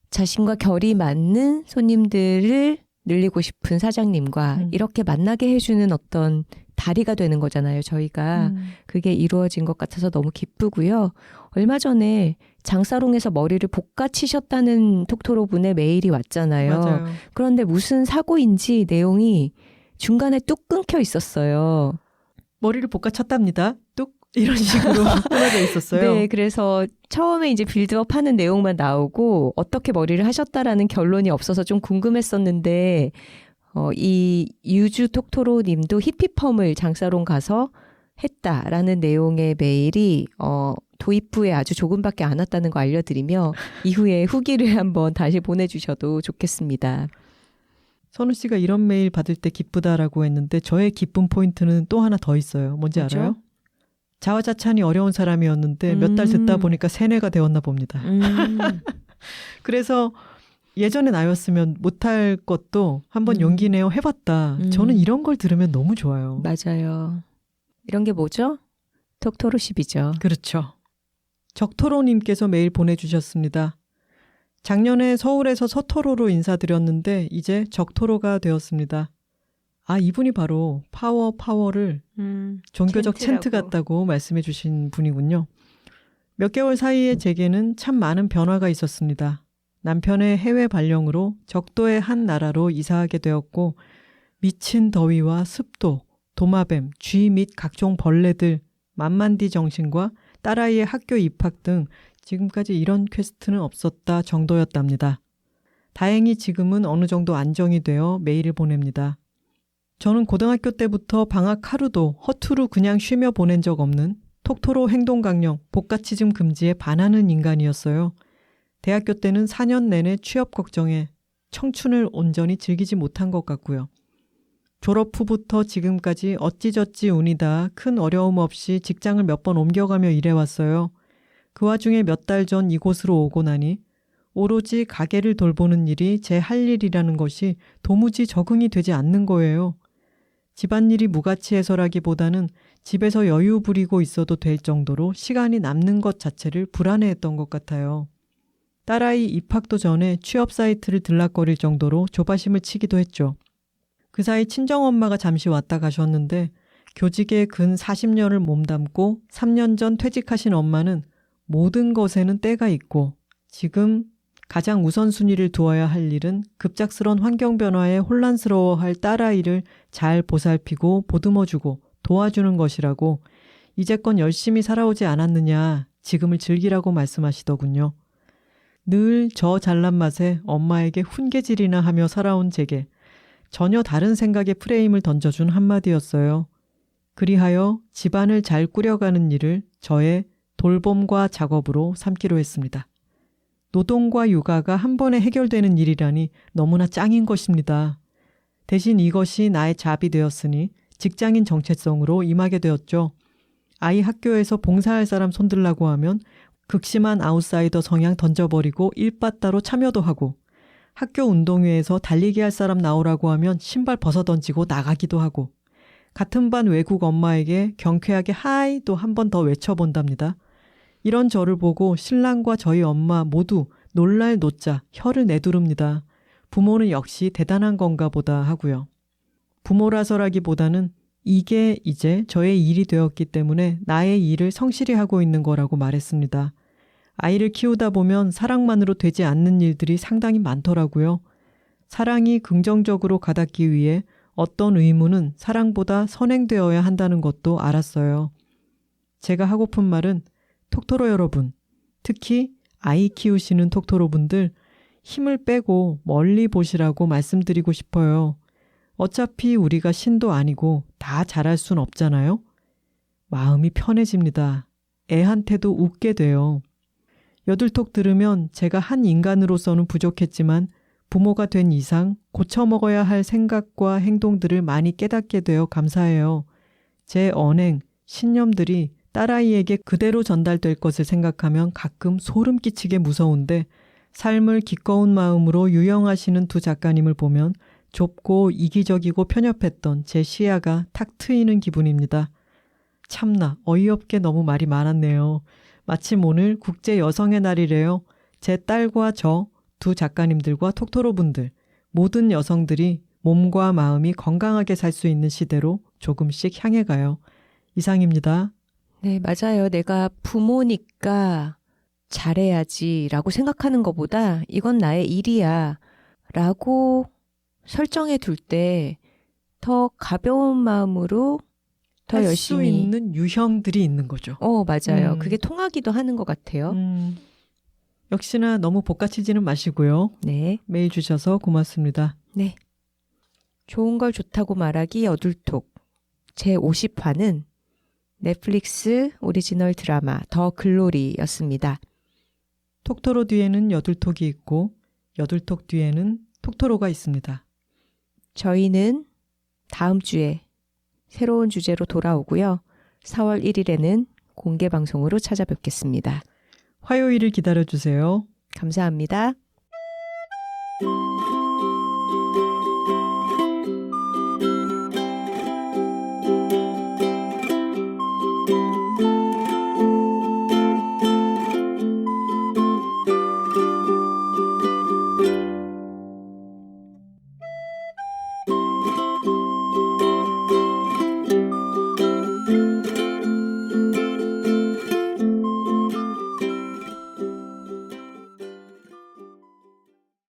자신과 결이 맞는 손님들을 늘리고 싶은 사장님과 이렇게 만나게 해주는 어떤 다리가 되는 거잖아요, 저희가. 그게 이루어진 것 같아서 너무 기쁘고요. 얼마 전에 장사롱에서 머리를 볶아치셨다는 톡토로 분의 메일이 왔잖아요. 맞아요. 그런데 무슨 사고인지 내용이 중간에 뚝 끊겨 있었어요. 머리를 볶아쳤답니다. 뚝. 이런 식으로 꾸며져 있었어요. 네, 그래서 처음에 이제 빌드업 하는 내용만 나오고 어떻게 머리를 하셨다라는 결론이 없어서 좀 궁금했었는데 이 유주 톡토로 님도 히피펌을 장사롱 가서 했다라는 내용의 메일이 도입 후에 아주 조금밖에 안 왔다는 거 알려드리며 이후에 후기를 한번 다시 보내주셔도 좋겠습니다. 선우 씨가 이런 메일 받을 때 기쁘다라고 했는데 저의 기쁨 포인트는 또 하나 더 있어요. 뭔지 뭐죠? 알아요? 자화자찬이 어려운 사람이었는데 몇 달 듣다 보니까 세뇌가 되었나 봅니다. 그래서 예전에 나였으면 못할 것도 한번 용기 내어 해봤다. 저는 이런 걸 들으면 너무 좋아요. 맞아요. 이런 게 뭐죠? 톡토로십이죠. 그렇죠. 적토로님께서 메일 보내주셨습니다. 작년에 서울에서 서토로로 인사드렸는데 이제 적토로가 되었습니다. 아, 이분이 바로 파워를 종교적 챈트 같다고 말씀해 주신 분이군요. 몇 개월 사이에 제게는 참 많은 변화가 있었습니다. 남편의 해외 발령으로 적도의 한 나라로 이사하게 되었고 미친 더위와 습도, 도마뱀, 쥐 및 각종 벌레들, 만만디 정신과 딸아이의 학교 입학 등 지금까지 이런 퀘스트는 없었다 정도였답니다. 다행히 지금은 어느 정도 안정이 되어 메일을 보냅니다. 저는 고등학교 때부터 방학 하루도 허투루 그냥 쉬며 보낸 적 없는 톡토로 행동강령, 복가치즘 금지에 반하는 인간이었어요. 대학교 때는 4년 내내 취업 걱정에 청춘을 온전히 즐기지 못한 것 같고요. 졸업 후부터 지금까지 어찌저찌 운이다 큰 어려움 없이 직장을 몇 번 옮겨가며 일해왔어요. 그 와중에 몇 달 전 이곳으로 오고 나니 오로지 가게를 돌보는 일이 제 할 일이라는 것이 도무지 적응이 되지 않는 거예요. 집안일이 무가치해서라기보다는 집에서 여유 부리고 있어도 될 정도로 시간이 남는 것 자체를 불안해했던 것 같아요. 딸아이 입학도 전에 취업 사이트를 들락거릴 정도로 조바심을 치기도 했죠. 그 사이 친정엄마가 잠시 왔다 가셨는데 교직에 근 40년을 몸담고 3년 전 퇴직하신 엄마는 모든 것에는 때가 있고 지금 가장 우선순위를 두어야 할 일은 급작스런 환경 변화에 혼란스러워할 딸아이를 잘 보살피고 보듬어주고 도와주는 것이라고 이제껏 열심히 살아오지 않았느냐 지금을 즐기라고 말씀하시더군요. 늘 저 잘난 맛에 엄마에게 훈계질이나 하며 살아온 제게 전혀 다른 생각의 프레임을 던져준 한마디였어요. 그리하여 집안을 잘 꾸려가는 일을 저의 돌봄과 작업으로 삼기로 했습니다. 노동과 육아가 한 번에 해결되는 일이라니 너무나 짱인 것입니다. 대신 이것이 나의 잡이 되었으니 직장인 정체성으로 임하게 되었죠. 아이 학교에서 봉사할 사람 손들라고 하면 극심한 아웃사이더 성향 던져버리고 일바따로 참여도 하고 학교 운동회에서 달리기 할 사람 나오라고 하면 신발 벗어던지고 나가기도 하고 같은 반 외국 엄마에게 경쾌하게 하이도 한 번 더 외쳐본답니다. 이런 저를 보고 신랑과 저희 엄마 모두 놀랄 노자 혀를 내두릅니다. 부모는 역시 대단한 건가 보다 하고요. 부모라서라기보다는 이게 이제 저의 일이 되었기 때문에 나의 일을 성실히 하고 있는 거라고 말했습니다. 아이를 키우다 보면 사랑만으로 되지 않는 일들이 상당히 많더라고요. 사랑이 긍정적으로 가닿기 위해 어떤 의무는 사랑보다 선행되어야 한다는 것도 알았어요. 제가 하고픈 말은 톡토로 여러분, 특히 아이 키우시는 톡토로 분들 힘을 빼고 멀리 보시라고 말씀드리고 싶어요. 어차피 우리가 신도 아니고 다 잘할 순 없잖아요. 마음이 편해집니다. 애한테도 웃게 돼요. 여들톡 들으면 제가 한 인간으로서는 부족했지만 부모가 된 이상 고쳐먹어야 할 생각과 행동들을 많이 깨닫게 되어 감사해요. 제 언행, 신념들이 딸아이에게 그대로 전달될 것을 생각하면 가끔 소름 끼치게 무서운데 삶을 기꺼운 마음으로 유영하시는 두 작가님을 보면 좁고 이기적이고 편협했던 제 시야가 탁 트이는 기분입니다. 참나 어이없게 너무 말이 많았네요. 마침 오늘 국제 여성의 날이래요. 제 딸과 저 두 작가님들과 톡토로 분들 모든 여성들이 몸과 마음이 건강하게 살 수 있는 시대로 조금씩 향해 가요. 이상입니다. 네, 맞아요. 내가 부모니까 잘해야지라고 생각하는 것보다 이건 나의 일이야 라고 설정해 둘 때 더 가벼운 마음으로 더 할 수 열심히. 있는 유형들이 있는 거죠. 맞아요. 음. 그게 통하기도 하는 것 같아요. 역시나 너무 볶아치지는 마시고요. 네. 메일 주셔서 고맙습니다. 네. 좋은 걸 좋다고 말하기 여둘톡 제50화는 넷플릭스 오리지널 드라마 더 글로리였습니다. 톡토로 뒤에는 여둘톡이 있고 여둘톡 뒤에는 톡토로가 있습니다. 저희는 다음 주에 새로운 주제로 돌아오고요. 4월 1일에는 공개 방송으로 찾아뵙겠습니다. 화요일을 기다려주세요. 감사합니다.